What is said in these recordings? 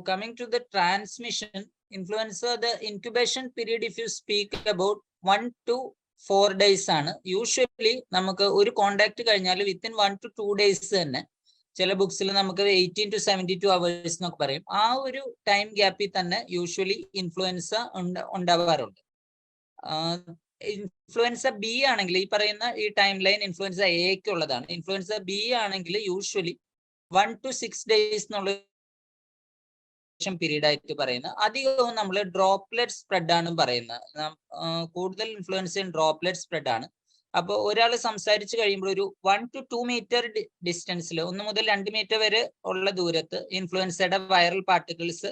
coming to the transmission, influenza, the incubation period, if you speak about 1 to 4 days ആണ്. Usually നമുക്ക് ഒരു contact കഴിഞ്ഞാൽ within 1 to 2 days തന്നെ, ചില ബുക്സിൽ നമുക്ക് 18 to 72 hours എന്നൊക്കെ പറയും, ആ ഒരു ടൈം ഗ്യാപ്പിൽ തന്നെ യൂഷ്വലി ഇൻഫ്ലുവൻസ ഉണ്ടാവാറുണ്ട്. ഇൻഫ്ലുവൻസ ബി ആണെങ്കിൽ, ഈ പറയുന്ന ഈ ടൈം ലൈൻ ഇൻഫ്ലുവൻസ എക്ക് ഉള്ളതാണ്. ഇൻഫ്ലുവൻസ ബി ആണെങ്കിൽ യൂഷ്വലി 1 to 6 days എന്നുള്ള പീരീഡ് ആയിട്ട് പറയുന്നത്. അധികവും നമ്മൾ ഡ്രോപ്ലെറ്റ് സ്പ്രെഡ് ആണ് പറയുന്നത്. കൂടുതൽ ഇൻഫ്ലുവൻസ് ഡ്രോപ്ലെറ്റ് സ്പ്രെഡ് ആണ്. അപ്പോൾ ഒരാൾ സംസാരിച്ച് കഴിയുമ്പോൾ ഒരു 1 to 2 meter ഡിസ്റ്റൻസിൽ, 1 മുതൽ 2 meter വരെ ഉള്ള ദൂരത്ത് ഇൻഫ്ലുവൻസയുടെ വൈറൽ പാർട്ടിക്കിൾസ്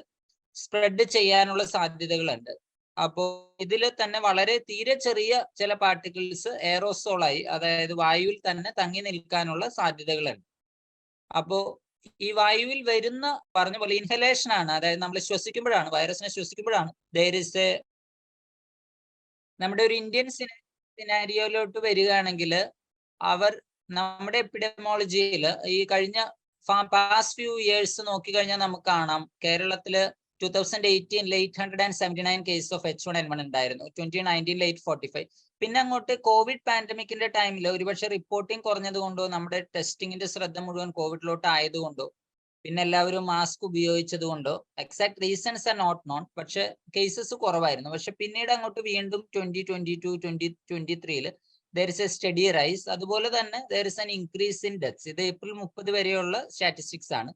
സ്പ്രെഡ് ചെയ്യാനുള്ള സാധ്യതകളുണ്ട്. അപ്പോൾ ഇതിൽ തന്നെ വളരെ തീരെ ചെറിയ ചില പാർട്ടിക്കിൾസ് എയറോസോളായി, അതായത് വായുവിൽ തന്നെ തങ്ങി നിൽക്കാനുള്ള സാധ്യതകളുണ്ട്. അപ്പോ ഈ വായുവിൽ വരുന്ന, പറഞ്ഞ പോലെ ഇൻഹലേഷൻ ആണ്, അതായത് നമ്മൾ ശ്വസിക്കുമ്പോഴാണ്, വൈറസിനെ ശ്വസിക്കുമ്പോഴാണ് നമ്മുടെ ഒരു ഇന്ത്യൻ സിനാരിയോയിലോട്ട് വരികയാണെങ്കിൽ, അവർ നമ്മുടെ എപ്പിഡമോളജിയിൽ ഈ കഴിഞ്ഞ പാസ്റ്റ് ഫ്യൂ ഇയേഴ്സ് നോക്കിക്കഴിഞ്ഞാൽ നമുക്ക് കാണാം, കേരളത്തില് 2018 879 കേസ് ഓഫ് H1N1 ഉണ്ടായിരുന്നു, 2019 845. പിന്നെ അങ്ങോട്ട് കോവിഡ് പാൻഡമിക്കിന്റെ ടൈമിൽ ഒരുപക്ഷെ റിപ്പോർട്ടിംഗ് കുറഞ്ഞത് കൊണ്ടോ, നമ്മുടെ ടെസ്റ്റിങ്ങിന്റെ ശ്രദ്ധ മുഴുവൻ കോവിഡിലോട്ട് ആയതുകൊണ്ടോ, പിന്നെ എല്ലാവരും മാസ്ക് ഉപയോഗിച്ചത് കൊണ്ടോ, exact reasons are not known, പക്ഷെ കേസസ് കുറവായിരുന്നു. പക്ഷെ പിന്നീട് അങ്ങോട്ട് വീണ്ടും 2022 2023 there is a steady rise. അതുപോലെ തന്നെ there is an increase in deaths. ഇത് ഏപ്രിൽ 30 വരെയുള്ള സ്റ്റാറ്റിസ്റ്റിക്സ് ആണ്.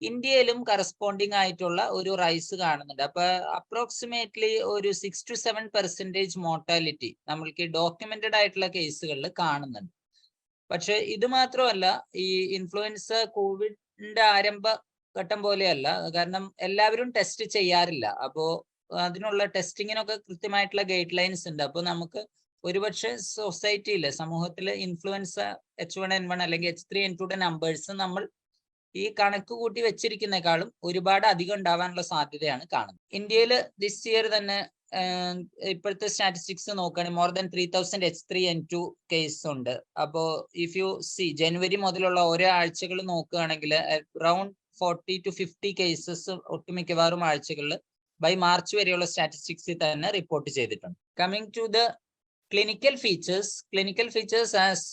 ഇന്ത്യയിലും കറസ്പോണ്ടിങ് ആയിട്ടുള്ള ഒരു റൈസ് കാണുന്നുണ്ട്. അപ്പൊ അപ്രോക്സിമേറ്റ്ലി ഒരു 6 to 7% മോർട്ടാലിറ്റി നമ്മൾക്ക് ഡോക്യുമെന്റഡ് ആയിട്ടുള്ള കേസുകളിൽ കാണുന്നുണ്ട്. പക്ഷെ ഇത് മാത്രമല്ല, ഈ ഇൻഫ്ലുവൻസ കോവിഡിന്റെ ആരംഭ ഘട്ടം പോലെയല്ല, കാരണം എല്ലാവരും ടെസ്റ്റ് ചെയ്യാറില്ല. അപ്പോ അതിനുള്ള ടെസ്റ്റിങ്ങിനൊക്കെ കൃത്യമായിട്ടുള്ള ഗൈഡ് ലൈൻസ് ഉണ്ട്. അപ്പൊ നമുക്ക് ഒരുപക്ഷെ സൊസൈറ്റിയിലെ, സമൂഹത്തിലെ ഇൻഫ്ലുവൻസ H1N1 അല്ലെങ്കിൽ H3N2 നമ്പേഴ്സ് നമ്മൾ ഈ കണക്ക് കൂട്ടി വെച്ചിരിക്കുന്നേക്കാളും ഒരുപാട് അധികം ഉണ്ടാവാനുള്ള സാധ്യതയാണ് കാണുന്നത്. ഇന്ത്യയിൽ ദിസ് ഇയർ തന്നെ ഇപ്പോഴത്തെ സ്റ്റാറ്റിസ്റ്റിക്സ് നോക്കുകയാണെങ്കിൽ മോർ ദാൻ 3000 H3N2 കേസ് ഉണ്ട്. അപ്പോ ഇഫ് യു സി ജനുവരി മുതലുള്ള ഓരോ ആഴ്ചകൾ നോക്കുകയാണെങ്കിൽ അറൌണ്ട് 40 to 50 കേസസ് ഒട്ടുമിക്കവാറും ആഴ്ചകളിൽ ബൈ മാർച്ച് വരെയുള്ള സ്റ്റാറ്റിസ്റ്റിക്സിൽ തന്നെ റിപ്പോർട്ട് ചെയ്തിട്ടുണ്ട്. Coming to the clinical features as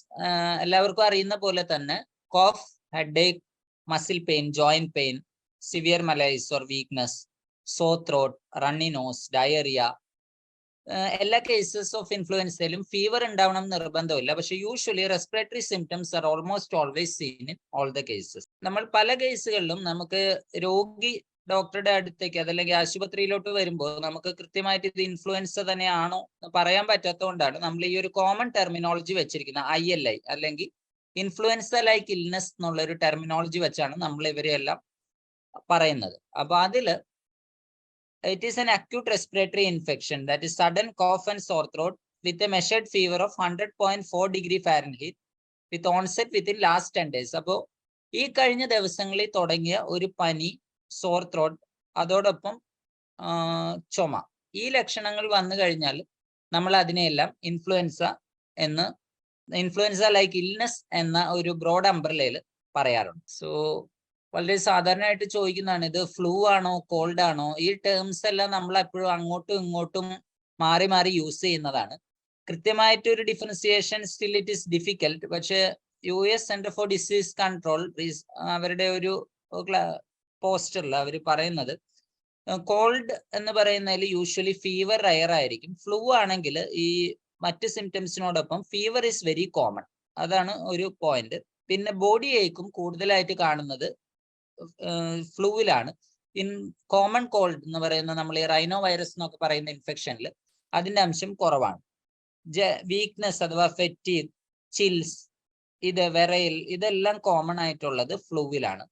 എല്ലാവർക്കും അറിയുന്ന പോലെ തന്നെ cough, headache, muscle pain, joint pain, severe malaise or weakness, sore throat, runny nose, diarrhea. എല്ലാ കേസസ് ഓഫ് ഇൻഫ്ലുവൻസയിലും ഫീവർ ഉണ്ടാവണം നിർബന്ധമില്ല. പക്ഷെ usually respiratory symptoms are almost always scene in all the cases. നമ്മൾ പല കേസുകളിലും നമുക്ക് രോഗി ഡോക്ടറുടെ അടുത്തേക്ക് അതല്ലെങ്കിൽ ആശുപത്രിയിലോട്ട് വരുമ്പോൾ നമുക്ക് കൃത്യമായിട്ട് ഇത് ഇൻഫ്ലുവൻസ തന്നെയാണോ പറയാൻ പറ്റാത്തതുകൊണ്ടാണ് നമ്മൾ ഈ ഒരു കോമൺ ടെർമിനോളജി വെച്ചിരിക്കുന്നത്, ILI അല്ലെങ്കിൽ ഇൻഫ്ലുവൻസ ലൈക്ക് ഇൽനെസ് എന്നുള്ള ഒരു ടെർമിനോളജി വെച്ചാണ് നമ്മൾ ഇവരെല്ലാം പറയുന്നത്. അപ്പൊ അതില് it is an acute respiratory infection that is sudden cough and sore throat with a measured fever of 100.4 degree Fahrenheit with onset within last 10 days. അപ്പോൾ ഈ കഴിഞ്ഞ ദിവസങ്ങളിൽ തുടങ്ങിയ ഒരു പനി, സോർ ത്രോട്ട്, അതോടൊപ്പം ചുമ, ഈ ലക്ഷണങ്ങൾ വന്നു കഴിഞ്ഞാൽ നമ്മൾ അതിനെയെല്ലാം ഇൻഫ്ലുവൻസ ലൈക്ക് ഇൽനെസ് എന്ന ഒരു ബ്രോഡ് അംബ്രലയിൽ പറയാറുണ്ട്. സോ വളരെ സാധാരണയായിട്ട് ചോദിക്കുന്നതാണ്, ഇത് ഫ്ലൂ ആണോ കോൾഡ് ആണോ? ഈ ടേംസ് എല്ലാം നമ്മൾ എപ്പോഴും അങ്ങോട്ടും ഇങ്ങോട്ടും മാറി മാറി യൂസ് ചെയ്യുന്നതാണ്. കൃത്യമായിട്ട് ഒരു differentiation still it is difficult. പക്ഷെ US centre for disease control അവരുടെ ഒരു പോസ്റ്ററിൽ അവർ പറയുന്നത് കോൾഡ് എന്ന് പറയുന്നതിൽ യൂഷ്വലി ഫീവർ റയർ ആയിരിക്കും. ഫ്ലൂ ആണെങ്കിൽ ഈ മറ്റ് സിംറ്റംസിനോടൊപ്പം ഫീവർ ഈസ് വെരി കോമൺ. അതാണ് ഒരു പോയിന്റ്. പിന്നെ ബോഡി ഏക്കും കൂടുതലായിട്ട് കാണുന്നത് ഫ്ലൂവിലാണ്. ഇൻ കോമൺ കോൾഡ് എന്ന് പറയുന്ന നമ്മൾ ഈ റൈനോ വൈറസ് എന്നൊക്കെ പറയുന്ന ഇൻഫെക്ഷനിൽ അതിന്റെ അംശം കുറവാണ്. വീക്ക്നെസ് അഥവാ ഫെറ്റീഗ്, ചിൽസ്, ഇത് വിറയൽ, ഇതെല്ലാം കോമൺ ആയിട്ടുള്ളത് ഫ്ലൂവിലാണ്.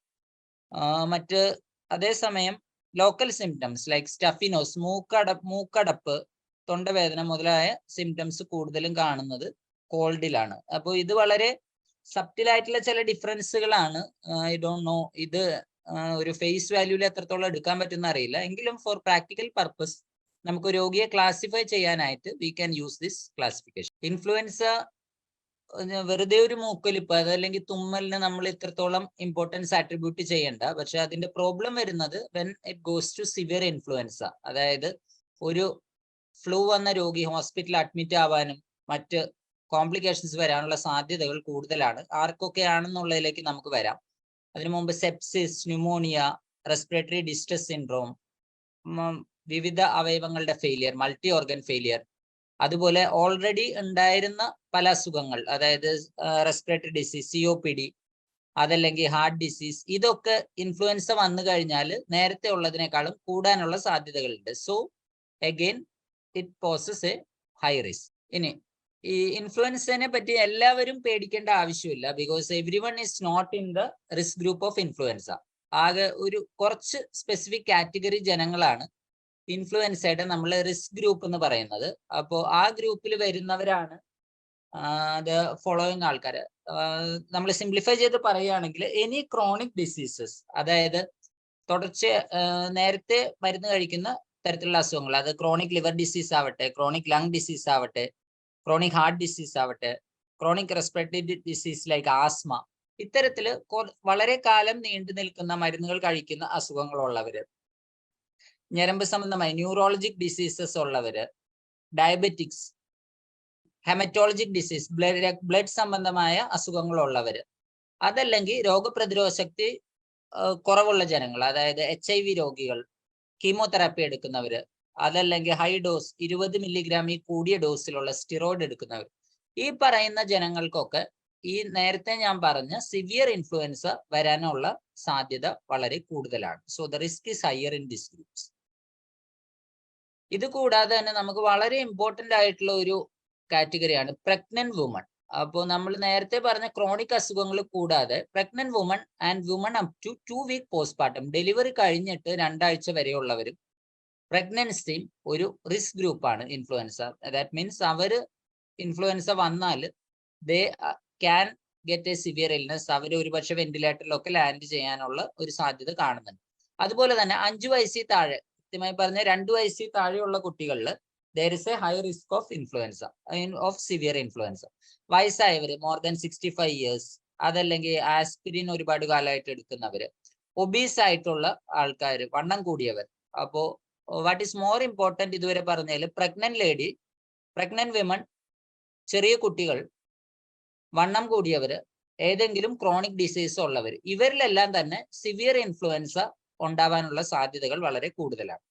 മറ്റ് അതേസമയം ലോക്കൽ സിംറ്റംസ് ലൈക്ക് സ്റ്റഫിനോസ്, മൂക്കടപ്പ്, തൊണ്ടവേദന മുതലായ സിംറ്റംസ് കൂടുതലും കാണുന്നത് കോൾഡിലാണ്. അപ്പോൾ ഇത് വളരെ സബ്റ്റിലായിട്ടുള്ള ചില ഡിഫറൻസുകളാണ്. ഐ ഡോണ്ട് നോ ഇത് ഒരു ഫേസ് വാല്യൂവിൽ എത്രത്തോളം എടുക്കാൻ പറ്റുന്ന അറിയില്ല. എങ്കിലും ഫോർ പ്രാക്ടിക്കൽ പർപ്പസ് നമുക്ക് രോഗിയെ ക്ലാസിഫൈ ചെയ്യാനായിട്ട് we can use this classification. Influenza വെറുതെ ഒരു മൂക്കൊലിപ്പ് അതല്ലെങ്കിൽ തുമ്മലിന് നമ്മൾ ഇത്രത്തോളം ഇമ്പോർട്ടൻസ് അട്രിബ്യൂട്ട് ചെയ്യണ്ട. പക്ഷെ അതിന്റെ പ്രോബ്ലം വരുന്നത് when it goes to severe influenza. അതായത് ഒരു ഫ്ലൂ വന്ന രോഗി ഹോസ്പിറ്റലിൽ അഡ്മിറ്റ് ആവാനും മറ്റ് കോംപ്ലിക്കേഷൻസ് വരാനുള്ള സാധ്യതകൾ കൂടുതലാണ്. ആർക്കൊക്കെ ആണെന്നുള്ളതിലേക്ക് നമുക്ക് വരാം. അതിനു മുമ്പ് sepsis, pneumonia, respiratory distress syndrome, വിവിധ അവയവങ്ങളുടെ ഫെയിലിയർ, മൾട്ടി ഓർഗൻ ഫെയിലിയർ, അതുപോലെ ഓൾറെഡി ഉണ്ടായിരുന്ന പല അസുഖങ്ങൾ, അതായത് റെസ്പിറേറ്ററി ഡിസീസ്, COPD, അതല്ലെങ്കിൽ ഹാർട്ട് ഡിസീസ്, ഇതൊക്കെ ഇൻഫ്ലുവൻസ വന്നു കഴിഞ്ഞാൽ നേരത്തെ ഉള്ളതിനേക്കാളും കൂടാനുള്ള സാധ്യതകളുണ്ട്. So again it poses a high risk. ഇനി ഈ ഇൻഫ്ലുവൻസനെ പറ്റി എല്ലാവരും പേടിക്കേണ്ട ആവശ്യമില്ല. Because everyone is not in the risk group of influenza. ആകെ ഒരു കുറച്ച് സ്പെസിഫിക് കാറ്റഗറി ജനങ്ങളാണ് ഇൻഫ്ലുവൻസയുടെ നമ്മൾ റിസ്ക് ഗ്രൂപ്പ് എന്ന് പറയുന്നത്. അപ്പോൾ ആ ഗ്രൂപ്പിൽ വരുന്നവരാണ് ഫോളോയിങ് ആൾക്കാർ. നമ്മൾ സിംപ്ലിഫൈ ചെയ്ത് പറയുകയാണെങ്കിൽ എനി ക്രോണിക് ഡിസീസസ്, അതായത് നേരത്തെ മരുന്ന് കഴിക്കുന്ന തരത്തിലുള്ള അസുഖങ്ങൾ, അത് ക്രോണിക് ലിവർ ഡിസീസ് ആവട്ടെ, ക്രോണിക് ലങ് ഡിസീസ് ആവട്ടെ, ക്രോണിക് ഹാർട്ട് ഡിസീസ് ആവട്ടെ, chronic respiratory disease like asthma, ഇത്തരത്തില് വളരെ കാലം നീണ്ടു നിൽക്കുന്ന മരുന്നുകൾ കഴിക്കുന്ന അസുഖങ്ങളുള്ളവര്, ഞരമ്പ് സംബന്ധമായ ന്യൂറോളജിക് ഡിസീസസ് ഉള്ളവര്, ഡയബറ്റിക്സ്, ഹെമറ്റോളജിക് ഡിസീസ്, ബ്ലഡ് സംബന്ധമായ അസുഖങ്ങളുള്ളവര്, അതല്ലെങ്കിൽ രോഗപ്രതിരോധ ശക്തി കുറവുള്ള ജനങ്ങൾ, അതായത് HIV രോഗികൾ, കീമോതെറാപ്പി എടുക്കുന്നവര്, അതല്ലെങ്കിൽ ഹൈ ഡോസ് 20 മില്ലിഗ്രാം കൂടിയ ഡോസിലുള്ള സ്റ്റിറോയിഡ് എടുക്കുന്നവർ, ഈ പറയുന്ന ജനങ്ങൾക്കൊക്കെ ഈ നേരത്തെ ഞാൻ പറഞ്ഞ സിവിയർ ഇൻഫ്ലുവൻസ വരാനുള്ള സാധ്യത വളരെ കൂടുതലാണ്. So the risk is higher in this groups. ഇത് കൂടാതെ തന്നെ നമുക്ക് വളരെ ഇമ്പോർട്ടന്റ് ആയിട്ടുള്ള ഒരു കാറ്റഗറിയാണ് പ്രഗ്നന്റ് വുമൺ. അപ്പോൾ നമ്മൾ നേരത്തെ പറഞ്ഞ ക്രോണിക് അസുഖങ്ങൾ കൂടാതെ pregnant woman and woman up to 2 week postmortem, delivery കഴിഞ്ഞിട്ട് 2 ആഴ്ച വരെയുള്ളവരും പ്രഗ്നൻസിയും ഒരു റിസ്ക് ഗ്രൂപ്പാണ് ഇൻഫ്ലുവൻസ. ദാറ്റ് മീൻസ് അവര് ഇൻഫ്ലുവൻസ വന്നാൽ they can get a severe illness. അവർ ഒരുപക്ഷെ വെന്റിലേറ്ററിലൊക്കെ ലാൻഡ് ചെയ്യാനുള്ള ഒരു സാധ്യത കാണുന്നുണ്ട്. അതുപോലെ തന്നെ 5 വയസ്സിൽ താഴെ, കൃത്യമായി പറഞ്ഞ 2 വയസ്സിൽ താഴെയുള്ള കുട്ടികളിൽ there is a high risk of influenza, of severe influenza. വയസ്സായവര് മോർ ദാൻ 65 years, അതല്ലെങ്കിൽ ആസ്പിരിൻ ഒരുപാട് കാലമായിട്ട് എടുക്കുന്നവര്, ഒബീസ് ആയിട്ടുള്ള ആൾക്കാർ, വണ്ണം കൂടിയവർ. അപ്പോ വാട്ട് ഈസ് മോർ ഇമ്പോർട്ടന്റ് ഇതുവരെ പറഞ്ഞാൽ പ്രഗ്നന്റ് ലേഡി, പ്രഗ്നന്റ് വിമൺ, ചെറിയ കുട്ടികൾ, വണ്ണം കൂടിയവര്, ഏതെങ്കിലും ക്രോണിക് ഡിസീസ് ഉള്ളവർ, ഇവരിലെല്ലാം തന്നെ സിവിയർ ഇൻഫ്ലുവൻസ ഉണ്ടാവാനുള്ള സാധ്യതകൾ വളരെ കൂടുതലാണ്.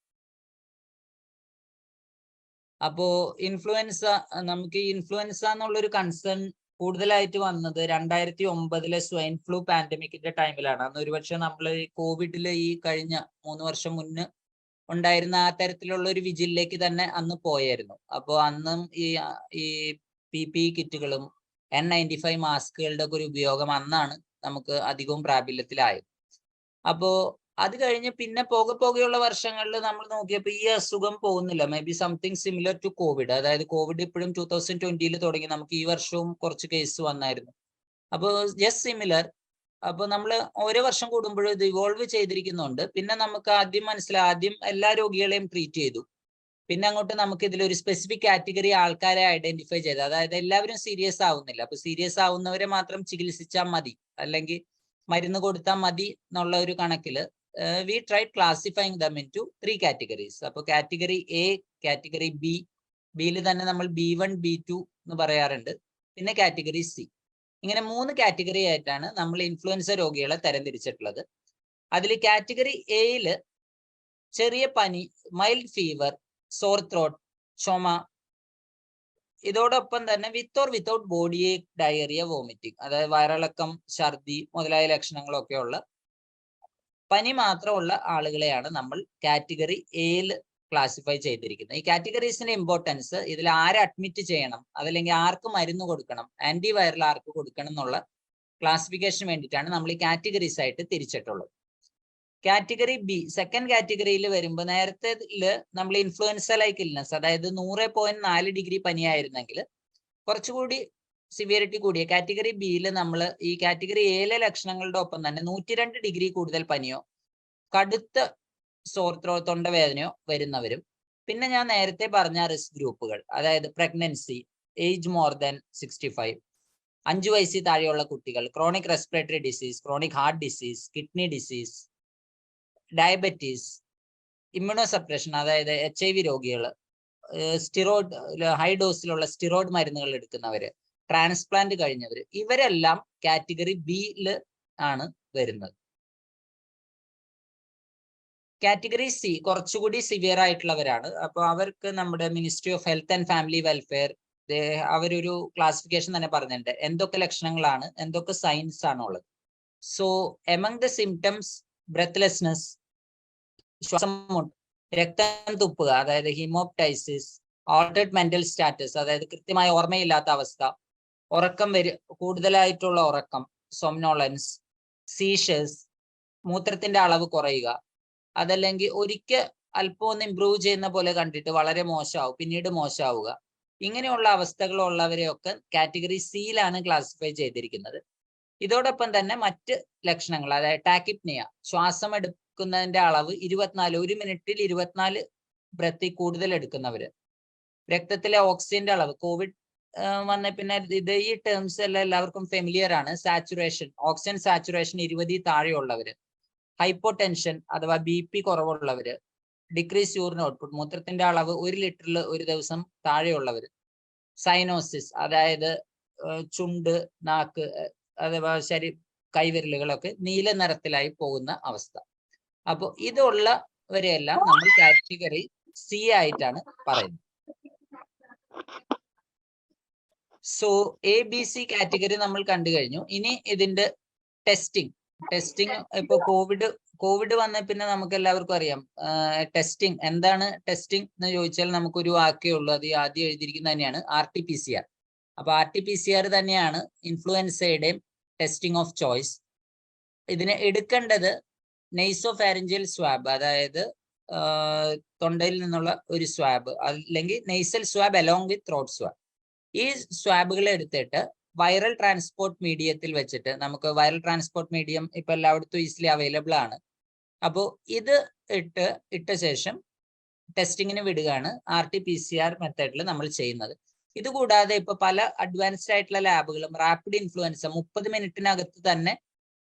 അപ്പോ ഇൻഫ്ലുവൻസ, നമുക്ക് ഇൻഫ്ലുവൻസ എന്നുള്ളൊരു കൺസേൺ കൂടുതലായിട്ട് വന്നത് 2009 സ്വൈൻ ഫ്ലൂ പാൻഡമിക്കിന്റെ ടൈമിലാണ്. അന്ന് ഒരുപക്ഷെ നമ്മൾ കോവിഡില് ഈ കഴിഞ്ഞ 3 വർഷം മുന്നേ ഉണ്ടായിരുന്ന ആ തരത്തിലുള്ള ഒരു വിജിലിലേക്ക് തന്നെ അന്ന് പോയായിരുന്നു. അപ്പോൾ അന്നും ഈ PPE കിറ്റുകളും N95 മാസ്കുകളുടെ ഒക്കെ ഒരു ഉപയോഗം അന്നാണ് നമുക്ക് അധികവും പ്രാബല്യത്തിലായത്. അപ്പോ അത് കഴിഞ്ഞ് പിന്നെ പോകെയുള്ള വർഷങ്ങളിൽ നമ്മൾ നോക്കിയപ്പോൾ ഈ അസുഖം പോകുന്നില്ല. Maybe something similar to COVID. അതായത് കോവിഡ് ഇപ്പോഴും 2020 തുടങ്ങി, നമുക്ക് ഈ വർഷവും കുറച്ച് കേസ് വന്നായിരുന്നു. അപ്പോൾ ജസ്റ്റ് സിമിലർ. അപ്പൊ നമ്മൾ ഓരോ വർഷം കൂടുമ്പോഴും ഇത് ഇവോൾവ് ചെയ്തിരിക്കുന്നുണ്ട്. പിന്നെ നമുക്ക് ആദ്യം എല്ലാ രോഗികളെയും ട്രീറ്റ് ചെയ്തു. പിന്നെ അങ്ങോട്ട് നമുക്ക് ഇതിലൊരു സ്പെസിഫിക് കാറ്റഗറി ആൾക്കാരെ ഐഡന്റിഫൈ ചെയ്ത്, അതായത് എല്ലാവരും സീരിയസ് ആവുന്നില്ല, അപ്പൊ സീരിയസ് ആവുന്നവരെ മാത്രം ചികിത്സിച്ചാൽ മതി, അല്ലെങ്കിൽ മരുന്ന് കൊടുത്താൽ മതി എന്നുള്ള ഒരു കണക്കില് we try classifying them into 3 categories. അപ്പൊ കാറ്റഗറി A, കാറ്റഗറി B, ബിയിൽ തന്നെ നമ്മൾ B1, B2 എന്ന് പറയാറുണ്ട്, പിന്നെ കാറ്റഗറി C. ഇങ്ങനെ 3 കാറ്റഗറി ആയിട്ടാണ് നമ്മൾ ഇൻഫ്ലുവൻസ രോഗികളെ തരംതിരിച്ചിട്ടുള്ളത്. അതിൽ കാറ്റഗറി എയില് ചെറിയ പനി, മൈൽഡ് ഫീവർ, സോർ ത്രോട്ട്, ചുമ, ഇതോടൊപ്പം തന്നെ with or without body Ek, diarrhoea, vomiting, അതായത് വയറിളക്കം, ഛർദി മുതലായ ലക്ഷണങ്ങളൊക്കെ ഉള്ള പനി മാത്രമുള്ള ആളുകളെയാണ് നമ്മൾ കാറ്റഗറി എയിൽ ക്ലാസിഫൈ ചെയ്തിരിക്കുന്നത്. ഈ കാറ്റഗറീസിന്റെ ഇമ്പോർട്ടൻസ്, ഇതിൽ ആരെ അഡ്മിറ്റ് ചെയ്യണം, അതല്ലെങ്കിൽ ആർക്ക് മരുന്ന് കൊടുക്കണം, ആന്റി വൈറൽ ആർക്ക് കൊടുക്കണം എന്നുള്ള ക്ലാസിഫിക്കേഷൻ വേണ്ടിയിട്ടാണ് നമ്മൾ ഈ കാറ്റഗറീസ് ആയിട്ട് തിരിച്ചിട്ടുള്ളത്. കാറ്റഗറി B, സെക്കൻഡ് കാറ്റഗറിയിൽ വരുമ്പോൾ നേരത്തെ നമ്മൾ ഇൻഫ്ലുവൻസ ലൈക്ക് ഇൽനസ്, അതായത് 100.4 ഡിഗ്രി പനിയായിരുന്നെങ്കിൽ കുറച്ചുകൂടി സിവിയറിറ്റി കൂടിയ കാറ്റഗറി ബിയിൽ നമ്മൾ ഈ കാറ്റഗറി എയിലെ ലക്ഷണങ്ങളുടെ ഒപ്പം തന്നെ 102 ഡിഗ്രി കൂടുതൽ പനിയോ കടുത്ത തൊണ്ടവേദനയോ വരുന്നവരും, പിന്നെ ഞാൻ നേരത്തെ പറഞ്ഞ റിസ്ക് ഗ്രൂപ്പുകൾ, അതായത് പ്രഗ്നൻസി, ഏജ് മോർ ദാൻ 65, 5 വയസ്സിൽ താഴെയുള്ള കുട്ടികൾ, chronic respiratory disease, chronic heart disease, kidney disease, diabetes, immuno suppression, അതായത് HIV രോഗികൾ, സ്റ്റിറോയിഡ് ഹൈ ഡോസിലുള്ള സ്റ്റിറോയിഡ് മരുന്നുകൾ എടുക്കുന്നവര്, ട്രാൻസ്പ്ലാന്റ് കഴിഞ്ഞവര്, ഇവരെല്ലാം കാറ്റഗറി ബിയിൽ ആണ് വരുന്നത്. കാറ്റഗറി സി കുറച്ചുകൂടി സിവിയർ ആയിട്ടുള്ളവരാണ്. അപ്പോൾ അവർക്ക് നമ്മുടെ ministry of health and family welfare അവരൊരു ക്ലാസിഫിക്കേഷൻ തന്നെ പറഞ്ഞിട്ടുണ്ട്, എന്തൊക്കെ ലക്ഷണങ്ങളാണ്, എന്തൊക്കെ സൈൻസ് ആണ് ഉള്ളത്. So among the symptoms breathlessness, ശ്വാസം മുട്ട്, രക്തം തുപ്പുക, അതായത് ഹീമോപ്റ്റൈസിസ്, ഓൾട്ടേർഡ് മെന്റൽ സ്റ്റാറ്റസ്, അതായത് കൃത്യമായ ഓർമ്മയില്ലാത്ത അവസ്ഥ, ഉറക്കം കൂടുതലായിട്ടുള്ള ഉറക്കം, സൊംനോളൻസ്, സീഷേഴ്സ്, മൂത്രത്തിന്റെ അളവ് കുറയുക, അതല്ലെങ്കിൽ ഒരിക്കൽ അല്പം ഒന്ന് ഇംപ്രൂവ് ചെയ്യുന്ന പോലെ കണ്ടിട്ട് വളരെ മോശമാവും, പിന്നീട് മോശമാവുക, ഇങ്ങനെയുള്ള അവസ്ഥകളുള്ളവരെയൊക്കെ കാറ്റഗറി സിയിലാണ് ക്ലാസിഫൈ ചെയ്തിരിക്കുന്നത്. ഇതോടൊപ്പം തന്നെ മറ്റ് ലക്ഷണങ്ങൾ, അതായത് ടാക്കിപ്നിയ, ശ്വാസം എടുക്കുന്നതിന്റെ അളവ് 24, 1 മിനിറ്റിൽ 24 ബ്രത്തിൽ കൂടുതൽ എടുക്കുന്നവര്, രക്തത്തിലെ ഓക്സിജന്റെ അളവ്, കോവിഡ് വന്ന പിന്നെ ഈ ടേംസ് എല്ലാം എല്ലാവർക്കും ഫെമിലിയർ ആണ്. സാച്ചുറേഷൻ, ഓക്സിജൻ സാച്ചുറേഷൻ 20 താഴെയുള്ളവര്, ഹൈപ്പോടെൻഷൻ അഥവാ BP കുറവുള്ളവര്, ഡിക്രീസ് യൂറിൻ ഔട്ട്പുട്ട്, മൂത്രത്തിന്റെ അളവ് 1 ലിറ്ററിൽ ഒരു ദിവസം താഴെയുള്ളവര്, സൈനോസിസ്, അതായത് ചുണ്ട്, നാക്ക് അഥവാ കൈവിരലുകളൊക്കെ നീല നിറത്തിലായി പോകുന്ന അവസ്ഥ. അപ്പോൾ ഇതുള്ളവരെയെല്ലാം നമ്മൾ കാറ്റഗറി സി ആയിട്ടാണ് പറയുന്നത്. സോ ABC കാറ്റഗറി നമ്മൾ കണ്ടു കഴിഞ്ഞു. ഇനി ഇതിന്റെ ടെസ്റ്റിംഗ് ഇപ്പൊ കോവിഡ് വന്ന പിന്നെ നമുക്ക് എല്ലാവർക്കും അറിയാം ടെസ്റ്റിംഗ് എന്താണ്. ടെസ്റ്റിംഗ് എന്ന് ചോദിച്ചാൽ നമുക്കൊരു വാക്കേ ഉള്ളൂ, അത് ആദ്യം എഴുതിയിരിക്കുന്നത് തന്നെയാണ് RT-PCR. അപ്പൊ RT-PCR തന്നെയാണ് ഇൻഫ്ലുവൻസയുടെയും ടെസ്റ്റിംഗ് ഓഫ് ചോയ്സ്. ഇതിന് എടുക്കേണ്ടത് നെയ്സോഫാരിഞ്ചിയൽ സ്വാബ്, അതായത് തൊണ്ടയിൽ നിന്നുള്ള ഒരു സ്വാബ്, അല്ലെങ്കിൽ nasal swab along with throat swab. ഈ സ്വാബുകൾ എടുത്തിട്ട് വൈറൽ ട്രാൻസ്പോർട്ട് മീഡിയത്തിൽ വെച്ചിട്ട്, നമുക്ക് വൈറൽ ട്രാൻസ്പോർട്ട് മീഡിയം ഇപ്പൊ എല്ലായിടത്തും ഈസിലി അവൈലബിൾ ആണ്. അപ്പോൾ ഇത് ഇട്ട ശേഷം ടെസ്റ്റിങ്ങിന് വിടുകയാണ് RT-PCR മെത്തേഡിൽ നമ്മൾ ചെയ്യുന്നത്. ഇതുകൂടാതെ ഇപ്പൊ പല അഡ്വാൻസ്ഡ് ആയിട്ടുള്ള ലാബുകളും റാപ്പിഡ് ഇൻഫ്ലുവൻസ 30 മിനിറ്റിനകത്ത് തന്നെ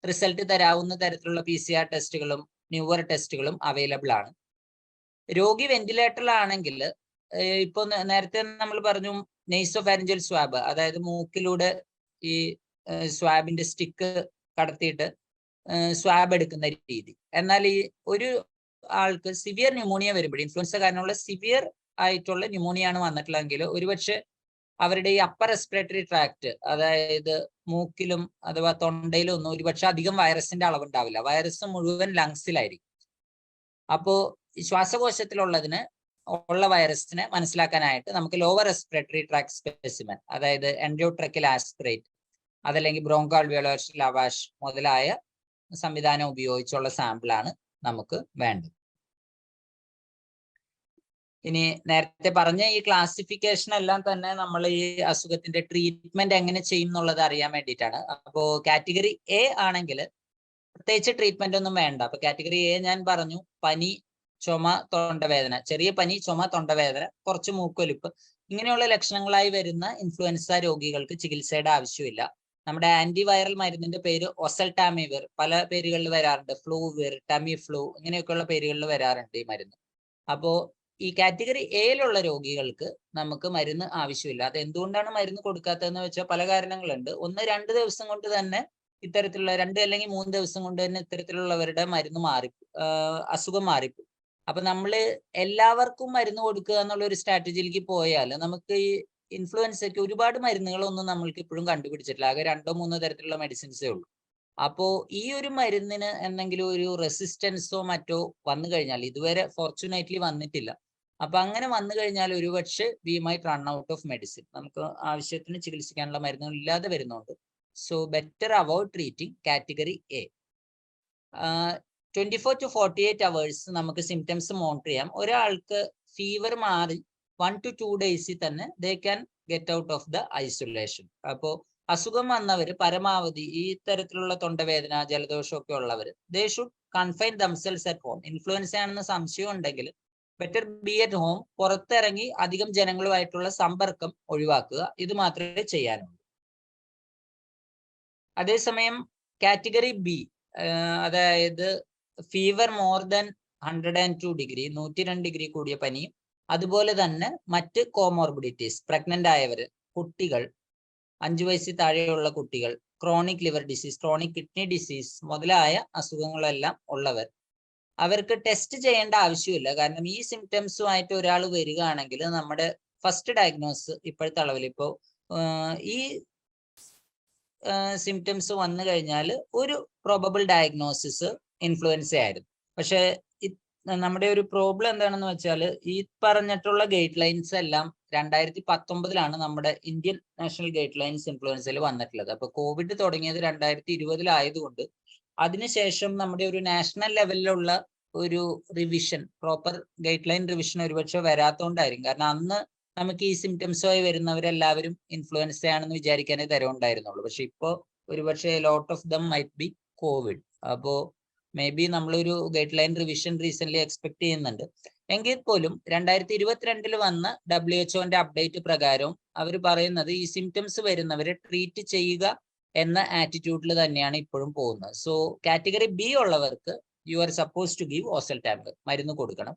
റിസൾട്ട് തരാവുന്ന തരത്തിലുള്ള PCR ടെസ്റ്റുകളും ന്യൂവർ ടെസ്റ്റുകളും അവൈലബിൾ ആണ്. രോഗി വെന്റിലേറ്ററിലാണെങ്കിൽ ഇപ്പൊ നേരത്തെ നമ്മൾ പറഞ്ഞു നെയ്സോഫാരിഞ്ചൽ സ്വാബ്, അതായത് മൂക്കിലൂടെ ഈ സ്വാബിന്റെ സ്റ്റിക്ക് കടത്തിയിട്ട് സ്വാബ് എടുക്കുന്ന രീതി. എന്നാൽ ഈ ഒരു ആൾക്ക് സിവിയർ ന്യൂമോണിയ വരുമ്പോൾ, ഇൻഫ്ലുവൻസ കാരണമുള്ള സിവിയർ ആയിട്ടുള്ള ന്യൂമോണിയ ആണ് വന്നിട്ടുള്ളതെങ്കിൽ ഒരുപക്ഷെ അവരുടെ ഈ അപ്പർ റെസ്പിറേറ്ററി ട്രാക്ട്, അതായത് മൂക്കിലും അഥവാ തൊണ്ടയിലും ഒന്നും ഒരുപക്ഷെ അധികം വൈറസിന്റെ അളവുണ്ടാവില്ല, വൈറസ് മുഴുവൻ ലങ്സിലായിരിക്കും. അപ്പോ ശ്വാസകോശത്തിലുള്ളതിന് ഉള്ള വൈറസിനെ മനസ്സിലാക്കാനായിട്ട് നമുക്ക് ലോവർ റെസ്പിറേറ്ററി ട്രാക്ട് സ്പെസിമെൻ, അതായത് എൻഡോട്രക്കിൽ ആസ്പിറേറ്റ്, അതല്ലെങ്കിൽ ബ്രോങ്കോഅൽവിയോളാർ ലവാഷ് മുതലായ സംവിധാനം ഉപയോഗിച്ചുള്ള സാമ്പിളാണ് നമുക്ക് വേണ്ടത്. ഇനി നേരത്തെ പറഞ്ഞ ഈ ക്ലാസിഫിക്കേഷൻ എല്ലാം തന്നെ നമ്മൾ ഈ അസുഖത്തിന്റെ ട്രീറ്റ്മെന്റ് എങ്ങനെ ചെയ്യും എന്നുള്ളത് അറിയാൻ വേണ്ടിയിട്ടാണ്. അപ്പോ കാറ്റഗറി A ആണെങ്കിൽ പ്രത്യേകിച്ച് ട്രീറ്റ്മെന്റ് ഒന്നും വേണ്ട. അപ്പൊ കാറ്റഗറി A ഞാൻ പറഞ്ഞു, പനി, ചുമ, തൊണ്ടവേദന, ചെറിയ പനി, ചുമ, തൊണ്ടവേദന, കുറച്ച് മൂക്കൊലിപ്പ്, ഇങ്ങനെയുള്ള ലക്ഷണങ്ങളായി വരുന്ന ഇൻഫ്ലുവൻസ രോഗികൾക്ക് ചികിത്സയുടെ ആവശ്യമില്ല. നമ്മുടെ ആന്റിവൈറൽ മരുന്നിന്റെ പേര് ഒസൽടാമിവിർ, പല പേരുകളിൽ വരാറുണ്ട്, ഫ്ലൂവിർ, ടമിഫ്ലൂ, ഇങ്ങനെയൊക്കെയുള്ള പേരുകളിൽ വരാറുണ്ട് ഈ മരുന്ന്. അപ്പോ ഈ കാറ്റഗറി എയിലുള്ള രോഗികൾക്ക് നമുക്ക് മരുന്ന് ആവശ്യമില്ല. അത് എന്തുകൊണ്ടാണ് മരുന്ന് കൊടുക്കാത്തതെന്ന് വെച്ചാൽ പല കാരണങ്ങളുണ്ട്. 1-2 ദിവസം കൊണ്ട് തന്നെ ഇത്തരത്തിലുള്ള 2 അല്ലെങ്കിൽ 3 ദിവസം കൊണ്ട് തന്നെ ഇത്തരത്തിലുള്ളവരുടെ മരുന്ന് അസുഖം മാറിപ്പോകും. അപ്പൊ നമ്മള് എല്ലാവർക്കും മരുന്ന് കൊടുക്കുക എന്നുള്ള ഒരു സ്ട്രാറ്റജിയിലേക്ക് പോയാൽ നമുക്ക് ഈ ഇൻഫ്ലുവൻസയ്ക്ക് ഒരുപാട് മരുന്നുകളൊന്നും നമ്മൾക്ക് ഇപ്പോഴും കണ്ടുപിടിച്ചിട്ടില്ല. ആകെ 2-3 തരത്തിലുള്ള മെഡിസിൻസേ ഉള്ളൂ. അപ്പോ ഈ ഒരു മരുന്നിന് എന്തെങ്കിലും ഒരു റെസിസ്റ്റൻസോ മറ്റോ വന്നു കഴിഞ്ഞാൽ, ഇതുവരെ ഫോർച്യൂനേറ്റ്ലി വന്നിട്ടില്ല. അപ്പൊ അങ്ങനെ വന്നു കഴിഞ്ഞാൽ ഒരുപക്ഷെ V might run out of medicine, നമുക്ക് ആവശ്യത്തിന് ചികിത്സിക്കാനുള്ള മരുന്നുകൾ ഇല്ലാതെ വരുന്നുണ്ട്. So better avoid treating category A. 24 to 48 hours നമുക്ക് സിംറ്റംസ് മോണിറ്റർ ചെയ്യാം. ഒരാൾക്ക് ഫീവർ മാറി 1 to 2 ഡേയ്സിൽ തന്നെ ദേ can get out of the isolation. അപ്പോൾ അസുഖം വന്നവർ പരമാവധി ഈ തരത്തിലുള്ള തൊണ്ടവേദന, ജലദോഷം ഒക്കെ ഉള്ളവർ they should confine themselves at home. Influenza ആണെന്ന് സംശയം ഉണ്ടെങ്കിൽ ബെറ്റർ ബി അറ്റ് ഹോം. പുറത്തിറങ്ങി അധികം ജനങ്ങളുമായിട്ടുള്ള സമ്പർക്കം ഒഴിവാക്കുക. ഇത് മാത്രമേ ചെയ്യാനുള്ളൂ. അതേസമയം കാറ്റഗറി ബി, അതായത് fever more than 102 degree, 102 degree കൂടിയ പനിയും അതുപോലെ തന്നെ മറ്റ് കോമോർബിഡിറ്റീസ്, പ്രഗ്നന്റ് ആയവർ, കുട്ടികൾ, 5 വയസ്സിൽ താഴെയുള്ള കുട്ടികൾ, chronic liver disease, chronic kidney disease മുതലായ അസുഖങ്ങളെല്ലാം ഉള്ളവർ, അവർക്ക് ടെസ്റ്റ് ചെയ്യേണ്ട ആവശ്യമില്ല. കാരണം ഈ സിംറ്റംസുമായിട്ട് ഒരാൾ വരികയാണെങ്കിൽ നമ്മുടെ ഫസ്റ്റ് ഡയഗ്നോസ് ഇപ്പോഴത്തെ അളവിൽ ഇപ്പോൾ ഈ സിംറ്റംസ് വന്നു കഴിഞ്ഞാൽ ഒരു പ്രോബബിൾ ഡയഗ്നോസിസ് ഇൻഫ്ലുവൻസ ആയിരുന്നു. പക്ഷേ നമ്മുടെ ഒരു പ്രോബ്ലം എന്താണെന്ന് വെച്ചാൽ ഈ പറഞ്ഞിട്ടുള്ള ഗൈഡ് ലൈൻസ് എല്ലാം 2019 നമ്മുടെ ഇന്ത്യൻ നാഷണൽ ഗൈഡ് ലൈൻസ് ഇൻഫ്ലുവൻസയിൽ വന്നിട്ടുള്ളത്. അപ്പൊ കോവിഡ് തുടങ്ങിയത് 2020 ആയതുകൊണ്ട് അതിനുശേഷം നമ്മുടെ ഒരു നാഷണൽ ലെവലിലുള്ള ഒരു revision, proper guide line revision ഒരുപക്ഷെ വരാത്തതുകൊണ്ടായിരിക്കും. കാരണം അന്ന് നമുക്ക് ഈ സിംറ്റംസുമായി വരുന്നവരെല്ലാവരും ഇൻഫ്ലുവൻസ ആണെന്ന് വിചാരിക്കാനേ തരവുണ്ടായിരുന്നുള്ളൂ. പക്ഷെ ഇപ്പോൾ ഒരുപക്ഷെ lot of them might be Covid. അപ്പോ മേ ബി നമ്മളൊരു guide line revision recent expect ചെയ്യുന്നുണ്ട്. എങ്കിൽ പോലും 2022 വന്ന WHO അപ്ഡേറ്റ് പ്രകാരം അവർ പറയുന്നത് ഈ സിംറ്റംസ് വരുന്നവരെ ട്രീറ്റ് ചെയ്യുക എന്ന ആറ്റിറ്റ്യൂഡിൽ തന്നെയാണ് ഇപ്പോഴും പോകുന്നത്. സോ കാറ്റഗറി ബി ഉള്ളവർക്ക് you are suppose to give oseltamivir, മരുന്ന് കൊടുക്കണം.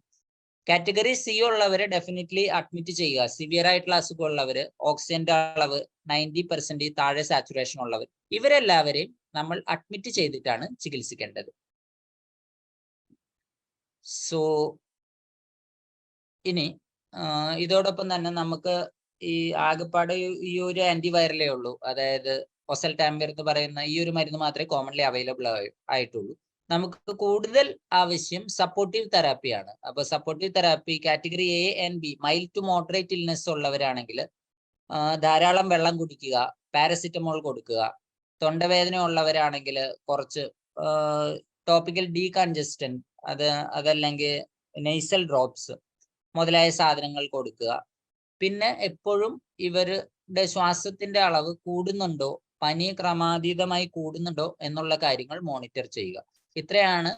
കാറ്റഗറി സി ഉള്ളവരെ ഡെഫിനറ്റ്ലി അഡ്മിറ്റ് ചെയ്യുക. സിവിയർ ആയിട്ടുള്ള അസുഖമുള്ളവര്, ഓക്സിജന്റെ അളവ് 90% താഴെ സാച്ചുറേഷൻ ഉള്ളവർ, ഇവരെല്ലാവരെയും നമ്മൾ അഡ്മിറ്റ് ചെയ്തിട്ടാണ് ചികിത്സിക്കേണ്ടത്. സോ ഇനി ഇതോടൊപ്പം തന്നെ നമുക്ക് ഈ ആകെപ്പാടെ ഈ ഒരു ആന്റിവൈറലേ ഉള്ളൂ, അതായത് ഓസൽടാമ്പർ എന്ന് പറയുന്ന ഈ ഒരു മരുന്ന് മാത്രമേ കോമൺലി അവൈലബിൾ ആയിട്ടുള്ളൂ. നമുക്ക് കൂടുതൽ ആവശ്യം സപ്പോർട്ടീവ് തെറാപ്പിയാണ്. അപ്പൊ supportive therapy category A and B, mild to moderate illness ഉള്ളവരാണെങ്കിൽ ധാരാളം വെള്ളം കുടിക്കുക, പാരസിറ്റമോൾ കൊടുക്കുക. തൊണ്ടവേദന ഉള്ളവരാണെങ്കിൽ കുറച്ച് ടോപ്പിക്കൽ ഡീകൺജസ്റ്റന്റ്, അതല്ലെങ്കിൽ നെയ്സൽ ഡ്രോപ്സ് മുതലായ സാധനങ്ങൾ കൊടുക്കുക. പിന്നെ എപ്പോഴും ഇവരുടെ ശ്വാസത്തിന്റെ അളവ് കൂടുന്നുണ്ടോ, പനി ക്രമാതീതമായി കൂടുന്നുണ്ടോ എന്നുള്ള കാര്യങ്ങൾ മോണിറ്റർ ചെയ്യുക. ഇത്രയാണ്